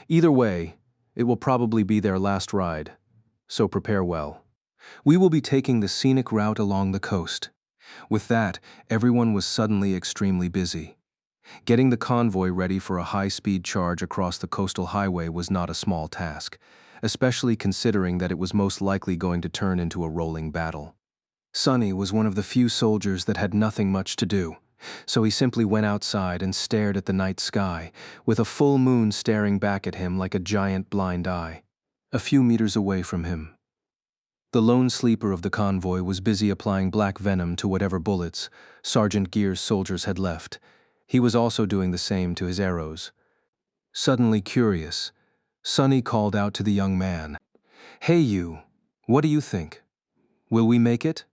Either way, it will probably be their last ride, so prepare well. We will be taking the scenic route along the coast. With that, everyone was suddenly extremely busy. Getting the convoy ready for a high-speed charge across the coastal highway was not a small task, especially considering that it was most likely going to turn into a rolling battle. Sonny was one of the few soldiers that had nothing much to do, so he simply went outside and stared at the night sky, with a full moon staring back at him like a giant blind eye. A few meters away from him, the lone sleeper of the convoy was busy applying black venom to whatever bullets Sergeant Gear's soldiers had left. He was also doing the same to his arrows. Suddenly curious, Sonny called out to the young man. Hey you, what do you think? Will we make it?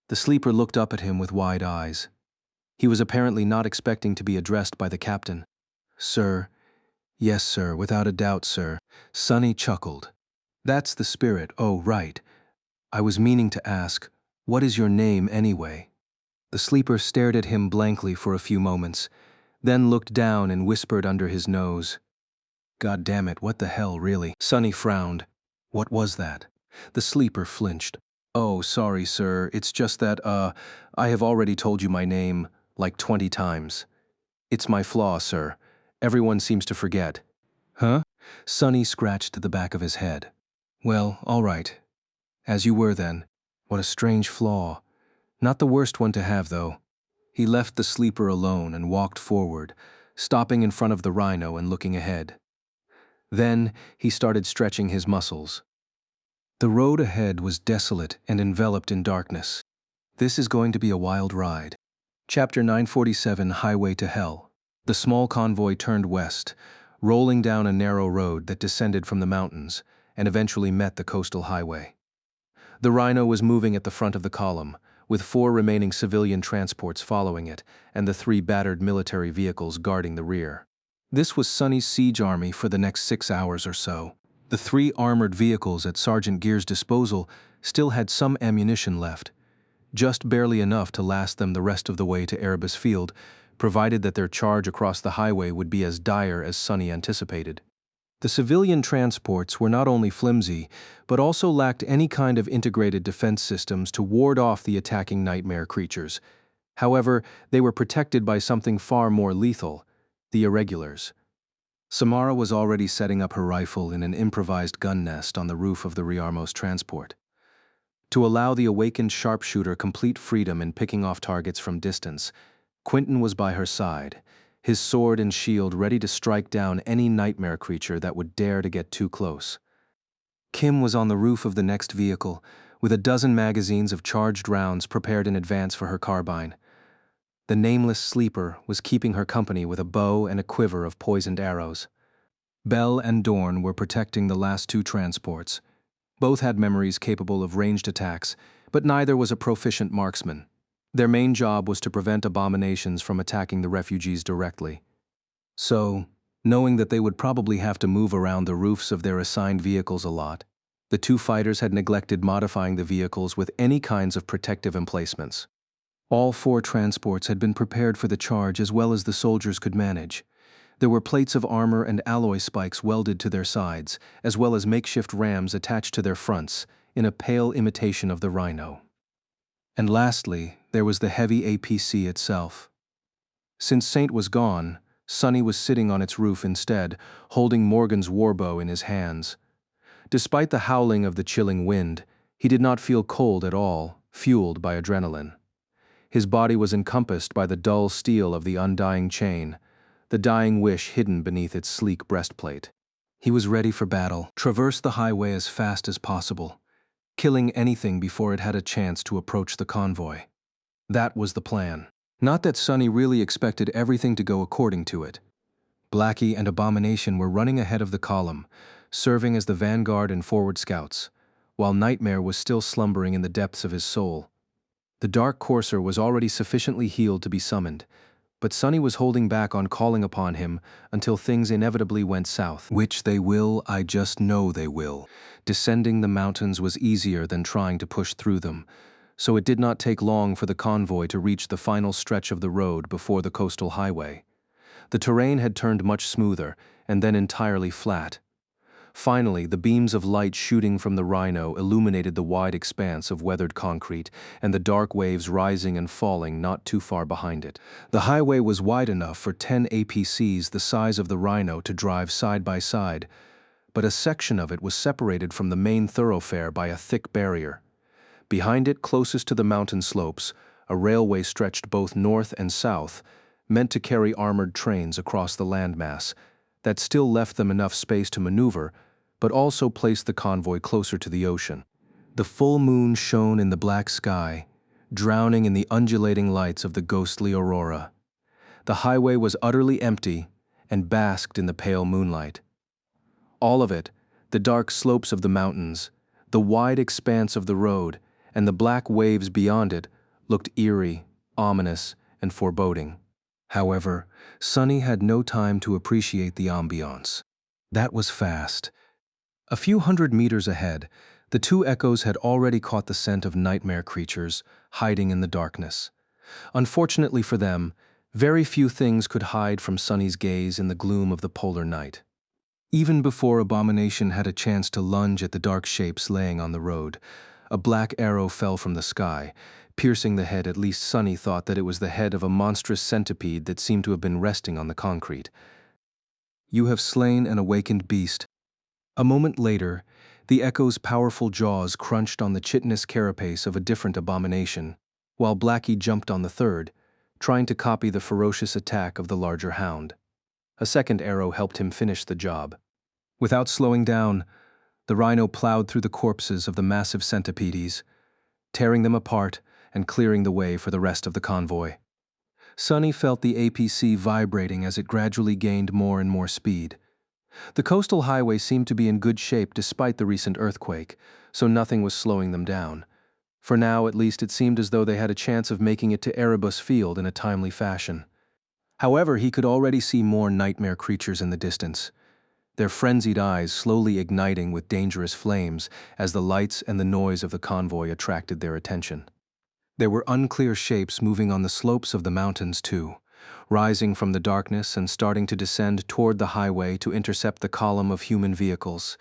The sleeper looked up at him with wide eyes. He was apparently not expecting to be addressed by the captain. Sir, yes sir, without a doubt sir. Sonny chuckled. That's the spirit, oh right. I was meaning to ask, what is your name anyway? The sleeper stared at him blankly for a few moments, then looked down and whispered under his nose. God damn it, what the hell, really? Sonny frowned. What was that? The sleeper flinched. Oh, sorry, sir, it's just that, I have already told you my name, like 20 times. It's my flaw, sir. Everyone seems to forget. Huh? Sonny scratched the back of his head. Well, all right. As you were then. What a strange flaw. Not the worst one to have, though. He left the sleeper alone and walked forward, stopping in front of the rhino and looking ahead. Then he started stretching his muscles. The road ahead was desolate and enveloped in darkness. This is going to be a wild ride. Chapter 947, Highway to Hell. The small convoy turned west, rolling down a narrow road that descended from the mountains and eventually met the coastal highway. The Rhino was moving at the front of the column, with 4 remaining civilian transports following it and the 3 battered military vehicles guarding the rear. This was Sonny's siege army for the next 6 hours or so. The 3 armored vehicles at Sergeant Gear's disposal still had some ammunition left, just barely enough to last them the rest of the way to Erebus Field, provided that their charge across the highway would be as dire as Sonny anticipated. The civilian transports were not only flimsy, but also lacked any kind of integrated defense systems to ward off the attacking nightmare creatures. However, they were protected by something far more lethal: the irregulars. Samara was already setting up her rifle in an improvised gun nest on the roof of the Riarmos transport. To allow the awakened sharpshooter complete freedom in picking off targets from distance, Quentin was by her side, his sword and shield ready to strike down any nightmare creature that would dare to get too close. Kim was on the roof of the next vehicle, with a dozen magazines of charged rounds prepared in advance for her carbine. The nameless sleeper was keeping her company with a bow and a quiver of poisoned arrows. Bell and Dorn were protecting the last 2 transports. Both had memories capable of ranged attacks, but neither was a proficient marksman. Their main job was to prevent abominations from attacking the refugees directly. So, knowing that they would probably have to move around the roofs of their assigned vehicles a lot, the 2 fighters had neglected modifying the vehicles with any kinds of protective emplacements. All 4 transports had been prepared for the charge as well as the soldiers could manage. There were plates of armor and alloy spikes welded to their sides, as well as makeshift rams attached to their fronts, in a pale imitation of the Rhino. And lastly, there was the heavy APC itself. Since Saint was gone, Sonny was sitting on its roof instead, holding Morgan's warbow in his hands. Despite the howling of the chilling wind, he did not feel cold at all, fueled by adrenaline. His body was encompassed by the dull steel of the undying chain, the dying wish hidden beneath its sleek breastplate. He was ready for battle, traverse the highway as fast as possible, killing anything before it had a chance to approach the convoy. That was the plan. Not that Sonny really expected everything to go according to it. Blackie and Abomination were running ahead of the column, serving as the vanguard and forward scouts, while Nightmare was still slumbering in the depths of his soul. The Dark Courser was already sufficiently healed to be summoned, but Sonny was holding back on calling upon him until things inevitably went south. Which they will, I just know they will. Descending the mountains was easier than trying to push through them, so it did not take long for the convoy to reach the final stretch of the road before the coastal highway. The terrain had turned much smoother, and then entirely flat. Finally, the beams of light shooting from the Rhino illuminated the wide expanse of weathered concrete and the dark waves rising and falling not too far behind it. The highway was wide enough for 10 APCs the size of the Rhino to drive side by side, but a section of it was separated from the main thoroughfare by a thick barrier. Behind it, closest to the mountain slopes, a railway stretched both north and south, meant to carry armored trains across the landmass, that still left them enough space to maneuver, but also placed the convoy closer to the ocean. The full moon shone in the black sky, drowning in the undulating lights of the ghostly aurora. The highway was utterly empty and basked in the pale moonlight. All of it, the dark slopes of the mountains, the wide expanse of the road, and the black waves beyond it, looked eerie, ominous, and foreboding. However, Sonny had no time to appreciate the ambiance. That was fast. A few hundred meters ahead, the 2 echoes had already caught the scent of nightmare creatures hiding in the darkness. Unfortunately for them, very few things could hide from Sonny's gaze in the gloom of the polar night. Even before Abomination had a chance to lunge at the dark shapes laying on the road, a black arrow fell from the sky, piercing the head. At least Sonny thought that it was the head of a monstrous centipede that seemed to have been resting on the concrete. "You have slain an awakened beast." A moment later, the echo's powerful jaws crunched on the chitinous carapace of a different abomination, while Blackie jumped on the third, trying to copy the ferocious attack of the larger hound. A second arrow helped him finish the job. Without slowing down, the rhino plowed through the corpses of the massive centipedes, tearing them apart and clearing the way for the rest of the convoy. Sonny felt the APC vibrating as it gradually gained more and more speed. The coastal highway seemed to be in good shape despite the recent earthquake, so nothing was slowing them down. For now, at least, it seemed as though they had a chance of making it to Erebus Field in a timely fashion. However, he could already see more nightmare creatures in the distance, their frenzied eyes slowly igniting with dangerous flames as the lights and the noise of the convoy attracted their attention. There were unclear shapes moving on the slopes of the mountains too, rising from the darkness and starting to descend toward the highway to intercept the column of human vehicles.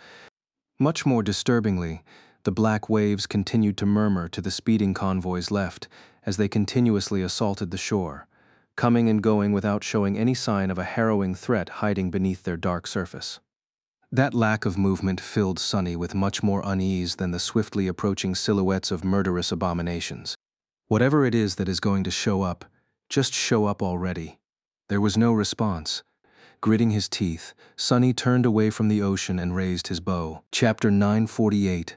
Much more disturbingly, the black waves continued to murmur to the speeding convoy's left as they continuously assaulted the shore, coming and going without showing any sign of a harrowing threat hiding beneath their dark surface. That lack of movement filled Sonny with much more unease than the swiftly approaching silhouettes of murderous abominations. Whatever it is that is going to show up, just show up already. There was no response. Gritting his teeth, Sonny turned away from the ocean and raised his bow. Chapter 948,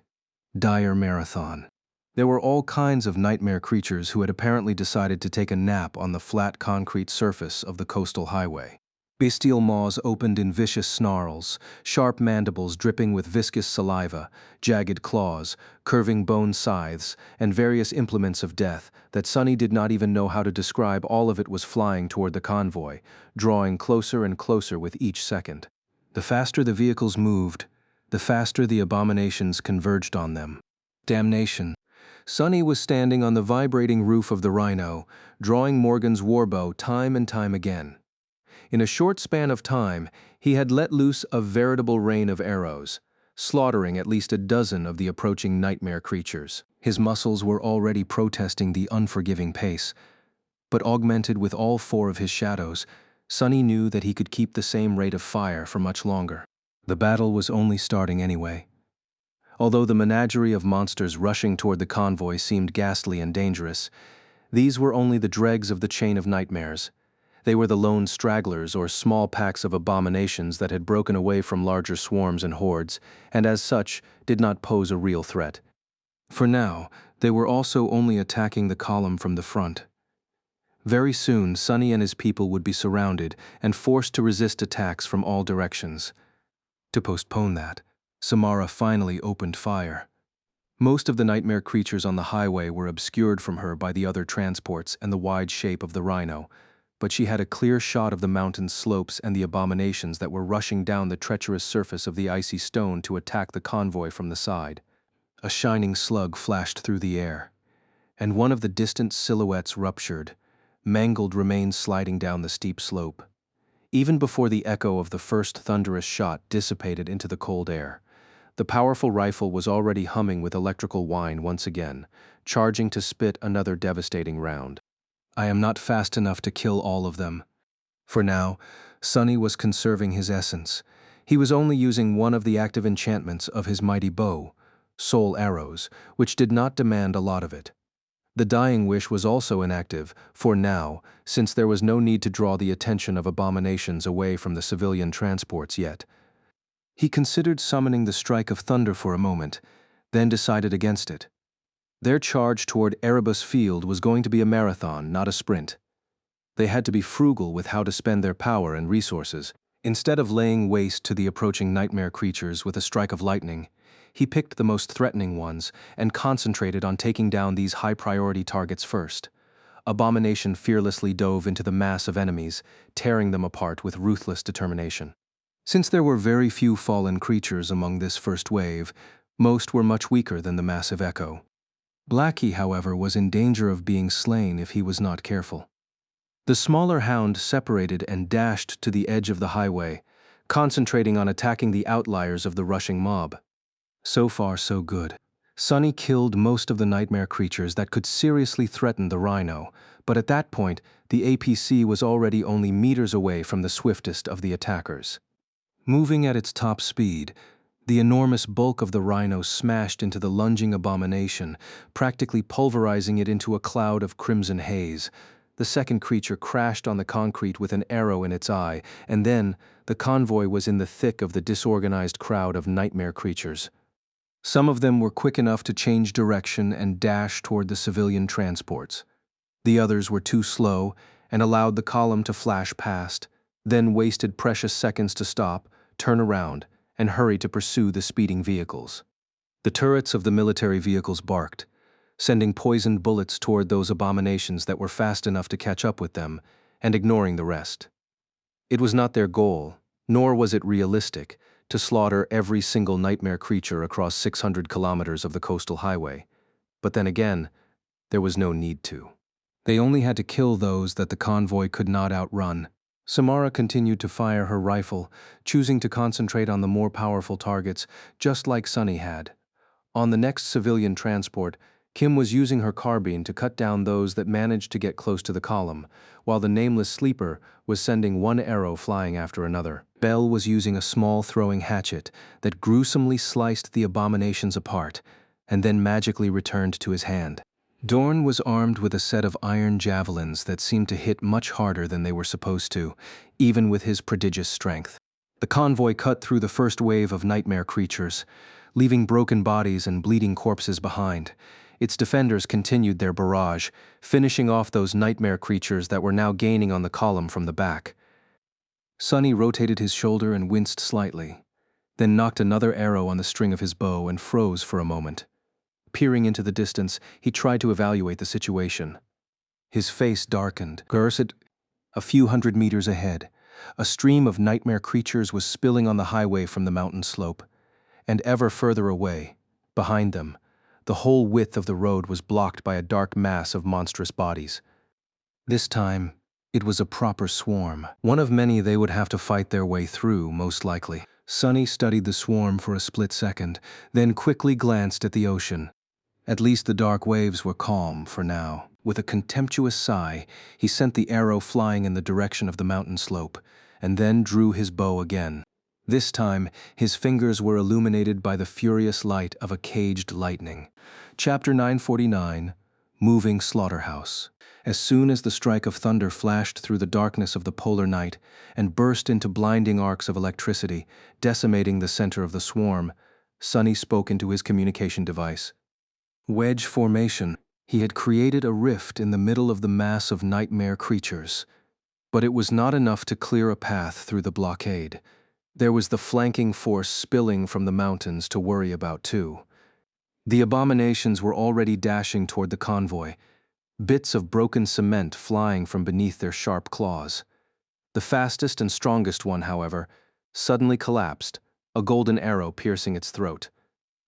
Dire Marathon. There were all kinds of nightmare creatures who had apparently decided to take a nap on the flat concrete surface of the coastal highway. Bestial maws opened in vicious snarls, sharp mandibles dripping with viscous saliva, jagged claws, curving bone scythes, and various implements of death that Sonny did not even know how to describe. All of it was flying toward the convoy, drawing closer and closer with each second. The faster the vehicles moved, the faster the abominations converged on them. Damnation. Sonny was standing on the vibrating roof of the Rhino, drawing Morgan's warbow time and time again. In a short span of time, he had let loose a veritable rain of arrows, slaughtering at least a dozen of the approaching nightmare creatures. His muscles were already protesting the unforgiving pace, but augmented with all four of his shadows, Sonny knew that he could keep the same rate of fire for much longer. The battle was only starting anyway. Although the menagerie of monsters rushing toward the convoy seemed ghastly and dangerous, these were only the dregs of the chain of nightmares. They were the lone stragglers or small packs of abominations that had broken away from larger swarms and hordes, and as such did not pose a real threat. For now, they were also only attacking the column from the front. Very soon, Sonny and his people would be surrounded and forced to resist attacks from all directions. To postpone that, Samara finally opened fire. Most of the nightmare creatures on the highway were obscured from her by the other transports and the wide shape of the Rhino, but she had a clear shot of the mountain slopes and the abominations that were rushing down the treacherous surface of the icy stone to attack the convoy from the side. A shining slug flashed through the air, and one of the distant silhouettes ruptured, mangled remains sliding down the steep slope. Even before the echo of the first thunderous shot dissipated into the cold air, the powerful rifle was already humming with electrical whine once again, charging to spit another devastating round. I am not fast enough to kill all of them. For now, Sonny was conserving his essence. He was only using one of the active enchantments of his mighty bow, soul arrows, which did not demand a lot of it. The dying wish was also inactive, for now, since there was no need to draw the attention of abominations away from the civilian transports yet. He considered summoning the strike of thunder for a moment, then decided against it. Their charge toward Erebus Field was going to be a marathon, not a sprint. They had to be frugal with how to spend their power and resources. Instead of laying waste to the approaching nightmare creatures with a strike of lightning, he picked the most threatening ones and concentrated on taking down these high-priority targets first. Abomination fearlessly dove into the mass of enemies, tearing them apart with ruthless determination. Since there were very few fallen creatures among this first wave, most were much weaker than the massive echo. Blackie, however, was in danger of being slain if he was not careful. The smaller hound separated and dashed to the edge of the highway, concentrating on attacking the outliers of the rushing mob. So far, so good. Sonny killed most of the nightmare creatures that could seriously threaten the Rhino, but at that point, the APC was already only meters away from the swiftest of the attackers. Moving at its top speed, the enormous bulk of the Rhino smashed into the lunging abomination, practically pulverizing it into a cloud of crimson haze. The second creature crashed on the concrete with an arrow in its eye, and then the convoy was in the thick of the disorganized crowd of nightmare creatures. Some of them were quick enough to change direction and dash toward the civilian transports. The others were too slow and allowed the column to flash past, then wasted precious seconds to stop, turn around, and hurry to pursue the speeding vehicles. The turrets of the military vehicles barked, sending poisoned bullets toward those abominations that were fast enough to catch up with them, and ignoring the rest. It was not their goal, nor was it realistic, to slaughter every single nightmare creature across 600 kilometers of the coastal highway. But then again, there was no need to. They only had to kill those that the convoy could not outrun. Samara continued to fire her rifle, choosing to concentrate on the more powerful targets, just like Sunny had. On the next civilian transport, Kim was using her carbine to cut down those that managed to get close to the column, while the nameless sleeper was sending one arrow flying after another. Bell was using a small throwing hatchet that gruesomely sliced the abominations apart, and then magically returned to his hand. Dorn was armed with a set of iron javelins that seemed to hit much harder than they were supposed to, even with his prodigious strength. The convoy cut through the first wave of nightmare creatures, leaving broken bodies and bleeding corpses behind. Its defenders continued their barrage, finishing off those nightmare creatures that were now gaining on the column from the back. Sunny rotated his shoulder and winced slightly, then knocked another arrow on the string of his bow and froze for a moment. Peering into the distance, he tried to evaluate the situation. His face darkened. A few hundred meters ahead, a stream of nightmare creatures was spilling on the highway from the mountain slope. And ever further away, behind them, the whole width of the road was blocked by a dark mass of monstrous bodies. This time, it was a proper swarm, one of many they would have to fight their way through, most likely. Sunny studied the swarm for a split second, then quickly glanced at the ocean. At least the dark waves were calm for now. With a contemptuous sigh, he sent the arrow flying in the direction of the mountain slope, and then drew his bow again. This time, his fingers were illuminated by the furious light of a caged lightning. Chapter 949, Moving Slaughterhouse. As soon as the strike of thunder flashed through the darkness of the polar night and burst into blinding arcs of electricity, decimating the center of the swarm, Sunny spoke into his communication device. Wedge formation. He had created a rift in the middle of the mass of nightmare creatures. But it was not enough to clear a path through the blockade. There was the flanking force spilling from the mountains to worry about too. The abominations were already dashing toward the convoy, bits of broken cement flying from beneath their sharp claws. The fastest and strongest one, however, suddenly collapsed, a golden arrow piercing its throat.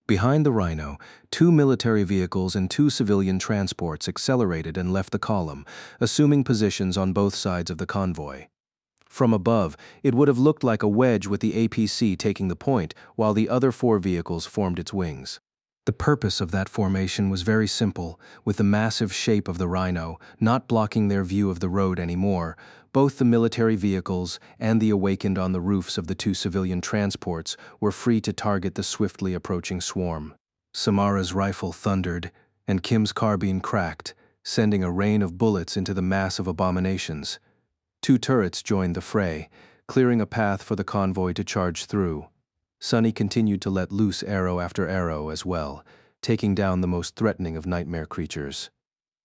Behind the rhino, 2 military vehicles and 2 civilian transports accelerated and left the column, assuming positions on both sides of the convoy. From above, it would have looked like a wedge with the APC taking the point, while the other 4 vehicles formed its wings. The purpose of that formation was very simple, with the massive shape of the rhino not blocking their view of the road anymore. Both the military vehicles and the awakened on the roofs of the 2 civilian transports were free to target the swiftly approaching swarm. Samara's rifle thundered, and Kim's carbine cracked, sending a rain of bullets into the mass of abominations. 2 turrets joined the fray, clearing a path for the convoy to charge through. Sunny continued to let loose arrow after arrow as well, taking down the most threatening of nightmare creatures.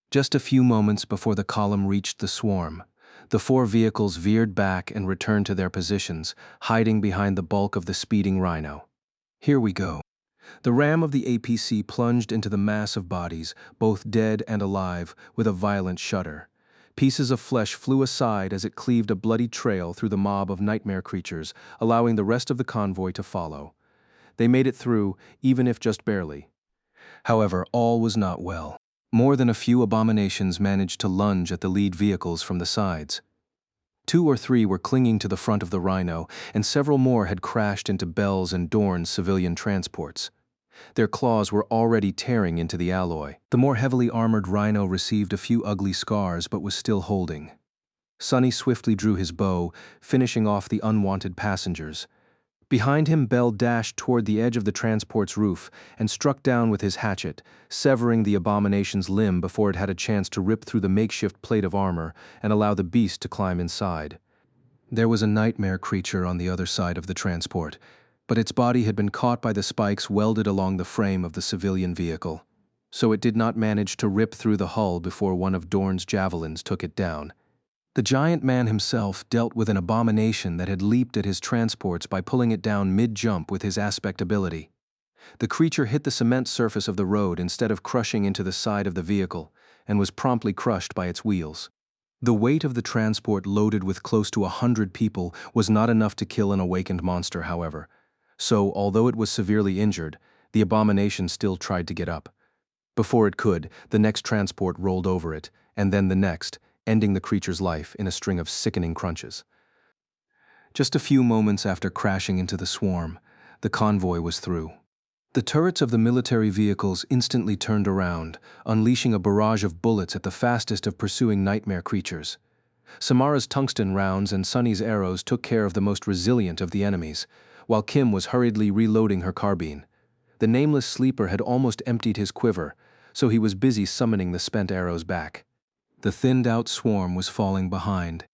Just a few moments before the column reached the swarm, the 4 vehicles veered back and returned to their positions, hiding behind the bulk of the speeding rhino. Here we go. The ram of the APC plunged into the mass of bodies, both dead and alive, with a violent shudder. Pieces of flesh flew aside as it cleaved a bloody trail through the mob of nightmare creatures, allowing the rest of the convoy to follow. They made it through, even if just barely. However, all was not well. More than a few abominations managed to lunge at the lead vehicles from the sides. 2 or 3 were clinging to the front of the rhino, and several more had crashed into Bell's and Dorn's civilian transports. Their claws were already tearing into the alloy. The more heavily armored rhino received a few ugly scars but was still holding. Sunny swiftly drew his bow, finishing off the unwanted passengers. Behind him, Bell dashed toward the edge of the transport's roof and struck down with his hatchet, severing the abomination's limb before it had a chance to rip through the makeshift plate of armor and allow the beast to climb inside. There was a nightmare creature on the other side of the transport, but its body had been caught by the spikes welded along the frame of the civilian vehicle, so it did not manage to rip through the hull before one of Dorn's javelins took it down. The giant man himself dealt with an abomination that had leaped at his transports by pulling it down mid-jump with his aspect ability. The creature hit the cement surface of the road instead of crushing into the side of the vehicle, and was promptly crushed by its wheels. The weight of the transport loaded with close to 100 people was not enough to kill an awakened monster, however. So, although it was severely injured, the abomination still tried to get up. Before it could, the next transport rolled over it, and then the next, ending the creature's life in a string of sickening crunches. Just a few moments after crashing into the swarm, the convoy was through. The turrets of the military vehicles instantly turned around, unleashing a barrage of bullets at the fastest of pursuing nightmare creatures. Samara's tungsten rounds and Sunny's arrows took care of the most resilient of the enemies, while Kim was hurriedly reloading her carbine. The nameless sleeper had almost emptied his quiver, so he was busy summoning the spent arrows back. The thinned-out swarm was falling behind,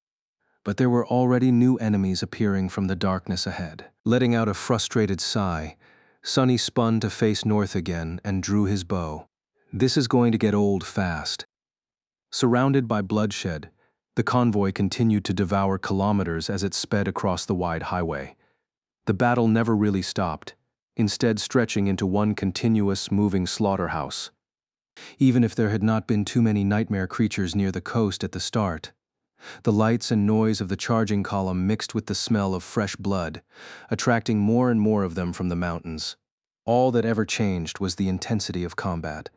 but there were already new enemies appearing from the darkness ahead. Letting out a frustrated sigh, Sunny spun to face north again and drew his bow. This is going to get old fast. Surrounded by bloodshed, the convoy continued to devour kilometers as it sped across the wide highway. The battle never really stopped, instead stretching into one continuous, moving slaughterhouse. Even if there had not been too many nightmare creatures near the coast at the start, the lights and noise of the charging column mixed with the smell of fresh blood, attracting more and more of them from the mountains. All that ever changed was the intensity of combat.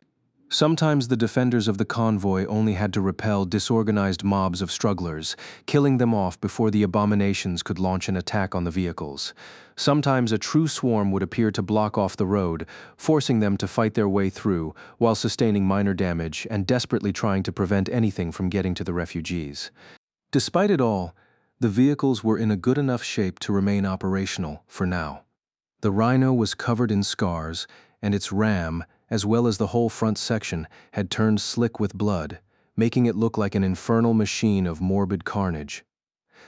Sometimes the defenders of the convoy only had to repel disorganized mobs of strugglers, killing them off before the abominations could launch an attack on the vehicles. Sometimes a true swarm would appear to block off the road, forcing them to fight their way through while sustaining minor damage and desperately trying to prevent anything from getting to the refugees. Despite it all, the vehicles were in a good enough shape to remain operational for now. The Rhino was covered in scars, and its ram, as well as the whole front section, had turned slick with blood, making it look like an infernal machine of morbid carnage.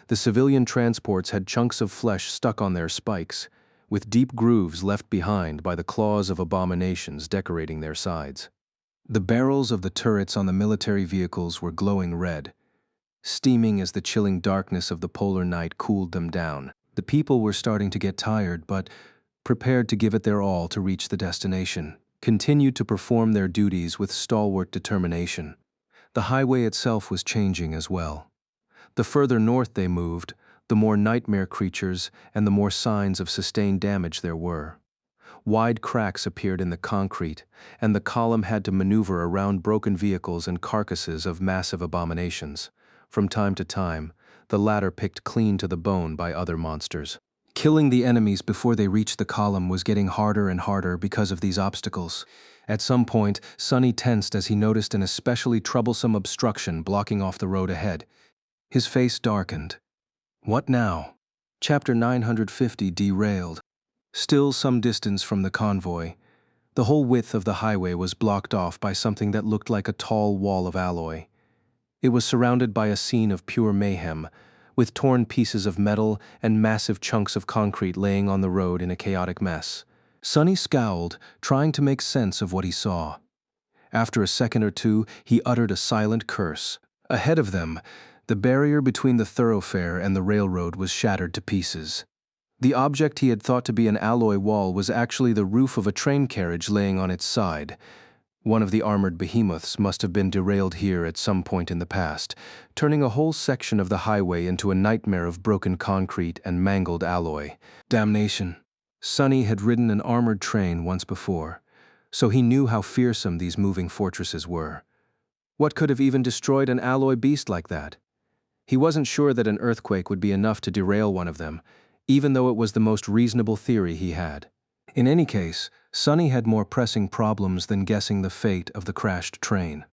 The civilian transports had chunks of flesh stuck on their spikes, with deep grooves left behind by the claws of abominations decorating their sides. The barrels of the turrets on the military vehicles were glowing red, steaming as the chilling darkness of the polar night cooled them down. The people were starting to get tired, but prepared to give it their all to reach the destination, continued to perform their duties with stalwart determination. The highway itself was changing as well. The further north they moved, the more nightmare creatures and the more signs of sustained damage there were. Wide cracks appeared in the concrete, and the column had to maneuver around broken vehicles and carcasses of massive abominations. From time to time, the latter picked clean to the bone by other monsters. Killing the enemies before they reached the column was getting harder and harder because of these obstacles. At some point, Sunny tensed as he noticed an especially troublesome obstruction blocking off the road ahead. His face darkened. What now? Chapter 950 derailed. Still some distance from the convoy, the whole width of the highway was blocked off by something that looked like a tall wall of alloy. It was surrounded by a scene of pure mayhem, with torn pieces of metal and massive chunks of concrete laying on the road in a chaotic mess. Sunny scowled, trying to make sense of what he saw. After a second or two, he uttered a silent curse. Ahead of them, the barrier between the thoroughfare and the railroad was shattered to pieces. The object he had thought to be an alloy wall was actually the roof of a train carriage laying on its side. One of the armored behemoths must have been derailed here at some point in the past, turning a whole section of the highway into a nightmare of broken concrete and mangled alloy. Damnation. Sunny had ridden an armored train once before, so he knew how fearsome these moving fortresses were. What could have even destroyed an alloy beast like that? He wasn't sure that an earthquake would be enough to derail one of them, even though it was the most reasonable theory he had. In any case, Sunny had more pressing problems than guessing the fate of the crashed train.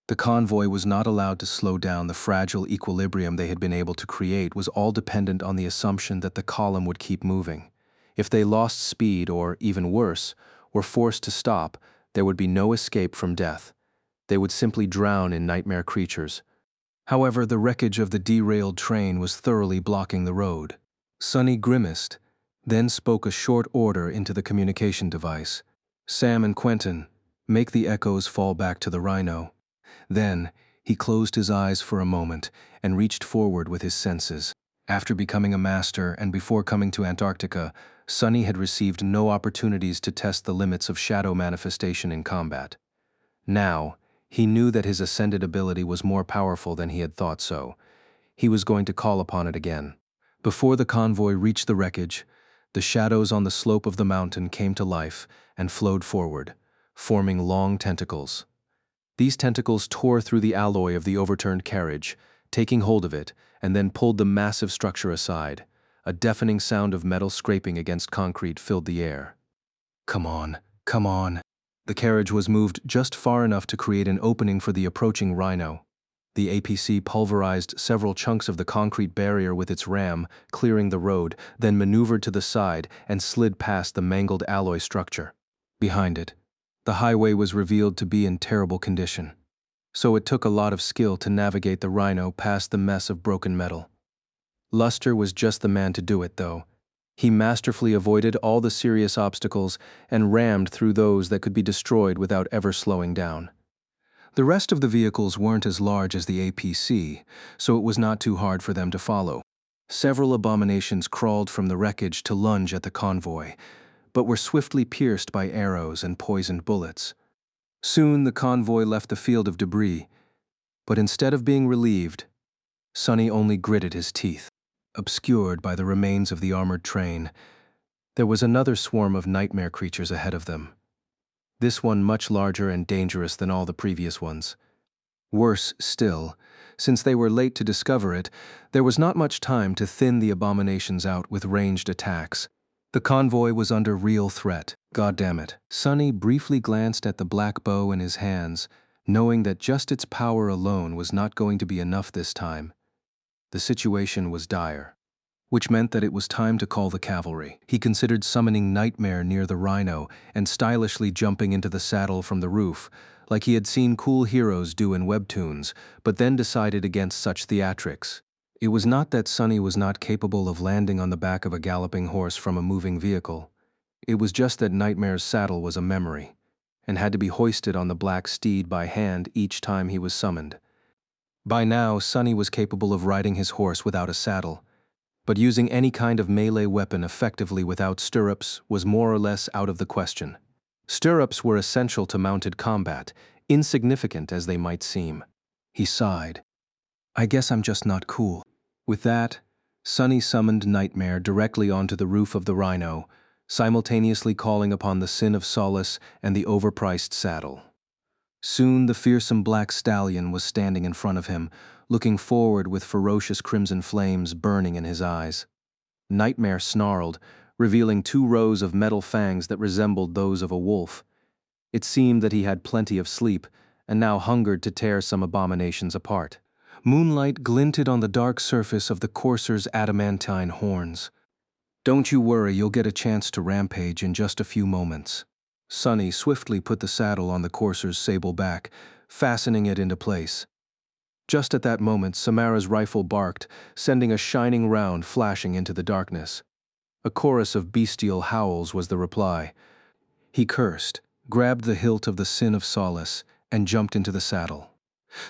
The convoy was not allowed to slow down. The fragile equilibrium they had been able to create was all dependent on the assumption that the column would keep moving. If they lost speed or, even worse, were forced to stop, there would be no escape from death. They would simply drown in nightmare creatures. However, the wreckage of the derailed train was thoroughly blocking the road. Sonny grimaced, then spoke a short order into the communication device. "Sam and Quentin, make the echoes fall back to the rhino." Then, he closed his eyes for a moment and reached forward with his senses. After becoming a master and before coming to Antarctica, Sonny had received no opportunities to test the limits of shadow manifestation in combat. Now, he knew that his ascended ability was more powerful than he had thought so. He was going to call upon it again. Before the convoy reached the wreckage, the shadows on the slope of the mountain came to life and flowed forward, forming long tentacles. These tentacles tore through the alloy of the overturned carriage, taking hold of it, and then pulled the massive structure aside. A deafening sound of metal scraping against concrete filled the air. "Come on, come on." The carriage was moved just far enough to create an opening for the approaching rhino. The APC pulverized several chunks of the concrete barrier with its ram, clearing the road, then maneuvered to the side and slid past the mangled alloy structure. Behind it, the highway was revealed to be in terrible condition, so it took a lot of skill to navigate the rhino past the mess of broken metal. Luster was just the man to do it, though. He masterfully avoided all the serious obstacles and rammed through those that could be destroyed without ever slowing down. The rest of the vehicles weren't as large as the APC, so it was not too hard for them to follow. Several abominations crawled from the wreckage to lunge at the convoy, but were swiftly pierced by arrows and poisoned bullets. Soon the convoy left the field of debris, but instead of being relieved, Sonny only gritted his teeth. Obscured by the remains of the armored train, there was another swarm of nightmare creatures ahead of them. This one much larger and dangerous than all the previous ones. Worse still, since they were late to discover it, there was not much time to thin the abominations out with ranged attacks. The convoy was under real threat. God damn it. Sonny briefly glanced at the black bow in his hands, knowing that just its power alone was not going to be enough this time. The situation was dire, which meant that it was time to call the cavalry. He considered summoning Nightmare near the rhino and stylishly jumping into the saddle from the roof, like he had seen cool heroes do in webtoons, but then decided against such theatrics. It was not that Sonny was not capable of landing on the back of a galloping horse from a moving vehicle. It was just that Nightmare's saddle was a memory, and had to be hoisted on the black steed by hand each time he was summoned. By now, Sonny was capable of riding his horse without a saddle, but using any kind of melee weapon effectively without stirrups was more or less out of the question. Stirrups were essential to mounted combat, insignificant as they might seem. He sighed. "I guess I'm just not cool." With that, Sonny summoned Nightmare directly onto the roof of the rhino, simultaneously calling upon the Sin of Solace and the overpriced saddle. Soon the fearsome black stallion was standing in front of him, looking forward with ferocious crimson flames burning in his eyes. Nightmare snarled, revealing 2 rows of metal fangs that resembled those of a wolf. It seemed that he had plenty of sleep, and now hungered to tear some abominations apart. Moonlight glinted on the dark surface of the courser's adamantine horns. "Don't you worry, you'll get a chance to rampage in just a few moments." Sonny swiftly put the saddle on the courser's sable back, fastening it into place. Just at that moment, Samara's rifle barked, sending a shining round flashing into the darkness. A chorus of bestial howls was the reply. He cursed, grabbed the hilt of the Sin of Solace, and jumped into the saddle.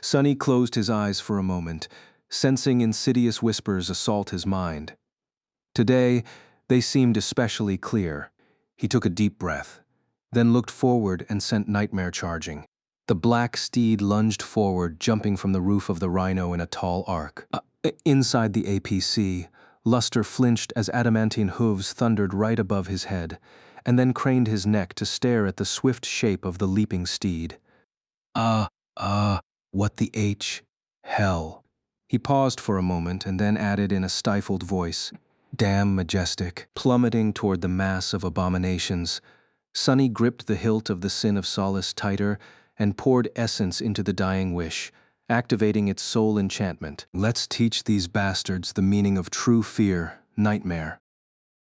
Sonny closed his eyes for a moment, sensing insidious whispers assault his mind. Today, they seemed especially clear. He took a deep breath, then looked forward and sent Nightmare charging. The black steed lunged forward, jumping from the roof of the rhino in a tall arc. Inside the APC, Luster flinched as adamantine hooves thundered right above his head, and then craned his neck to stare at the swift shape of the leaping steed. What the hell? He paused for a moment and then added in a stifled voice, "Damn majestic." Plummeting toward the mass of abominations, Sonny gripped the hilt of the Sin of Solace tighter and poured essence into the dying wish, activating its soul enchantment. "Let's teach these bastards the meaning of true fear, Nightmare."